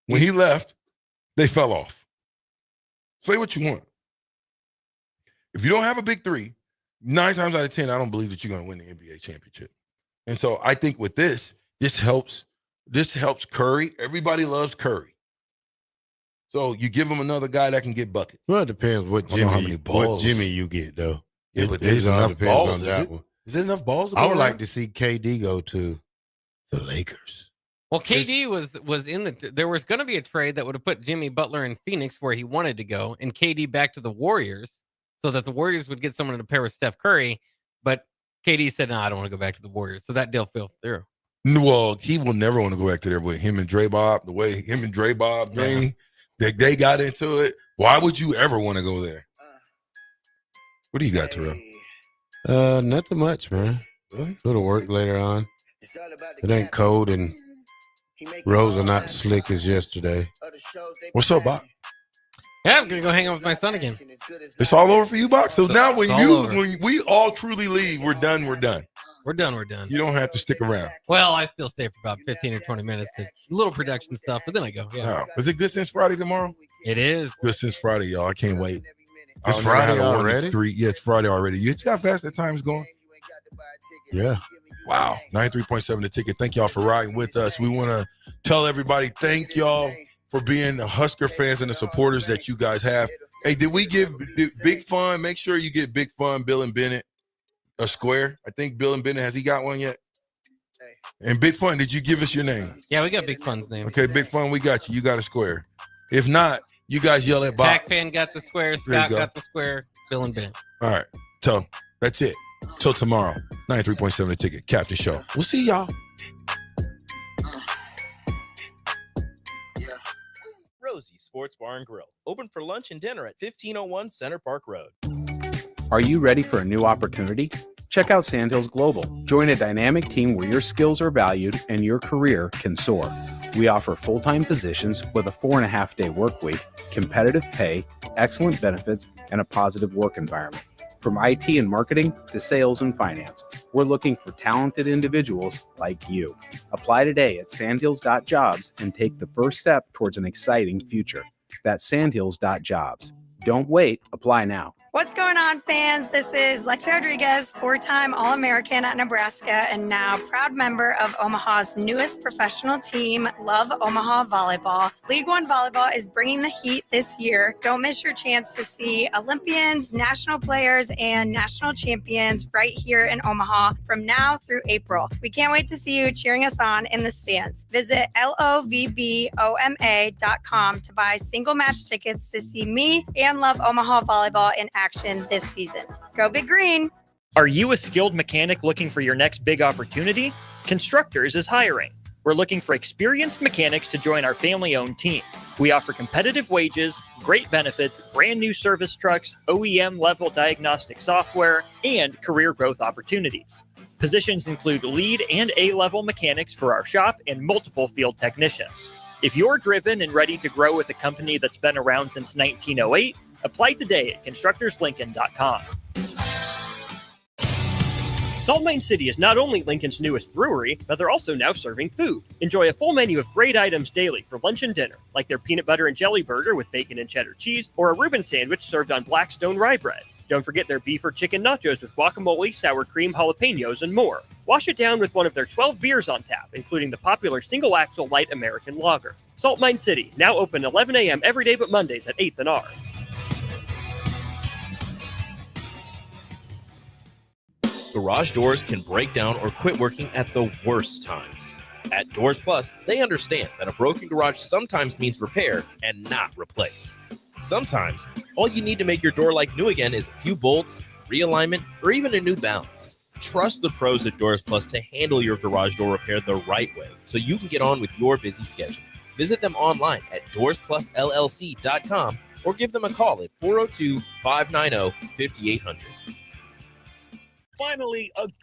When he left, they fell off. Say what you want. If you don't have a big 3, 9 times out of 10, I don't believe that you're going to win the NBA championship. And so I think with this helps Curry. Everybody loves Curry. So you give him another guy that can get buckets. Well, it depends what Jimmy you get, though. Yeah, but there's enough balls. On that one. Is there enough balls? I would like to see KD go to the Lakers. Well, KD was in there was going to be a trade that would have put Jimmy Butler in Phoenix where he wanted to go, and KD back to the Warriors so that the Warriors would get someone to pair with Steph Curry. But KD said, "No, I don't want to go back to the Warriors." So that deal fell through. Well, he will never want to go back to there with him and Dre Bob. The way him and Dre Bob, they got into it. Why would you ever want to go there? What do you got, Terrell? Nothing much, man. Really? A little work later on. It ain't cold and roads are not slick as yesterday. What's up, Bob? Yeah, I'm gonna go hang out with my son again. It's all over for you, Bob. So now when we all truly leave, we're done. We're done. You don't have to stick around. Well, I still stay for about 15 or 20 minutes to a little production stuff, but then I go. Yeah. Oh, is it Good Since Friday tomorrow? It is. Good Since Friday, y'all. I can't wait. It's Friday already? Yeah, it's Friday already. You see how fast that time's going? Yeah. Wow. 93.7 The Ticket. Thank y'all for riding with us. We want to tell everybody thank y'all for being the Husker fans and the supporters that you guys have. Hey, did we give Big Fun? Make sure you get Big Fun, Bill and Bennett, a square. I think Bill and Bennett, has he got one yet? And Big Fun, did you give us your name? Yeah, we got Big Fun's name. Okay, Big Fun, we got you. You got a square. If not, you guys yell at Bob. Pac-Fan got the square. Scott got the square. Bill and Bennett. All right. So that's it. Till tomorrow, 93.7 The Ticket, Captain Show. We'll see y'all. Rosie Sports Bar and Grill, open for lunch and dinner at 1501 Center Park Road. Are you ready for a new opportunity? Check out Sandhills Global. Join a dynamic team where your skills are valued and your career can soar. We offer full-time positions with a 4.5-day work week, competitive pay, excellent benefits, and a positive work environment. From IT and marketing to sales and finance, we're looking for talented individuals like you. Apply today at sandhills.jobs and take the first step towards an exciting future. That's sandhills.jobs. Don't wait. Apply now. What's going on, fans? This is Lexi Rodriguez, 4-time All-American at Nebraska and now proud member of Omaha's newest professional team, Love Omaha Volleyball. League One Volleyball is bringing the heat this year. Don't miss your chance to see Olympians, national players, and national champions right here in Omaha from now through April. We can't wait to see you cheering us on in the stands. Visit lovboma.com to buy single match tickets to see me and Love Omaha Volleyball in action this season. Go Big Green! Are you a skilled mechanic looking for your next big opportunity? Constructors is hiring. We're looking for experienced mechanics to join our family-owned team. We offer competitive wages, great benefits, brand new service trucks, OEM-level diagnostic software, and career growth opportunities. Positions include lead and A-level mechanics for our shop and multiple field technicians. If you're driven and ready to grow with a company that's been around since 1908, apply today at constructorslincoln.com. Salt Mine City is not only Lincoln's newest brewery, but they're also now serving food. Enjoy a full menu of great items daily for lunch and dinner, like their peanut butter and jelly burger with bacon and cheddar cheese, or a Reuben sandwich served on Blackstone rye bread. Don't forget their beef or chicken nachos with guacamole, sour cream, jalapenos, and more. Wash it down with one of their 12 beers on tap, including the popular Single Axle Light American Lager. Salt Mine City, now open 11 a.m. every day but Mondays at 8th and R. Garage doors can break down or quit working at the worst times. At Doors Plus, they understand that a broken garage sometimes means repair and not replace. Sometimes, all you need to make your door like new again is a few bolts, realignment, or even a new balance. Trust the pros at Doors Plus to handle your garage door repair the right way so you can get on with your busy schedule. Visit them online at DoorsPlusLLC.com or give them a call at 402-590-5800. Finally, a good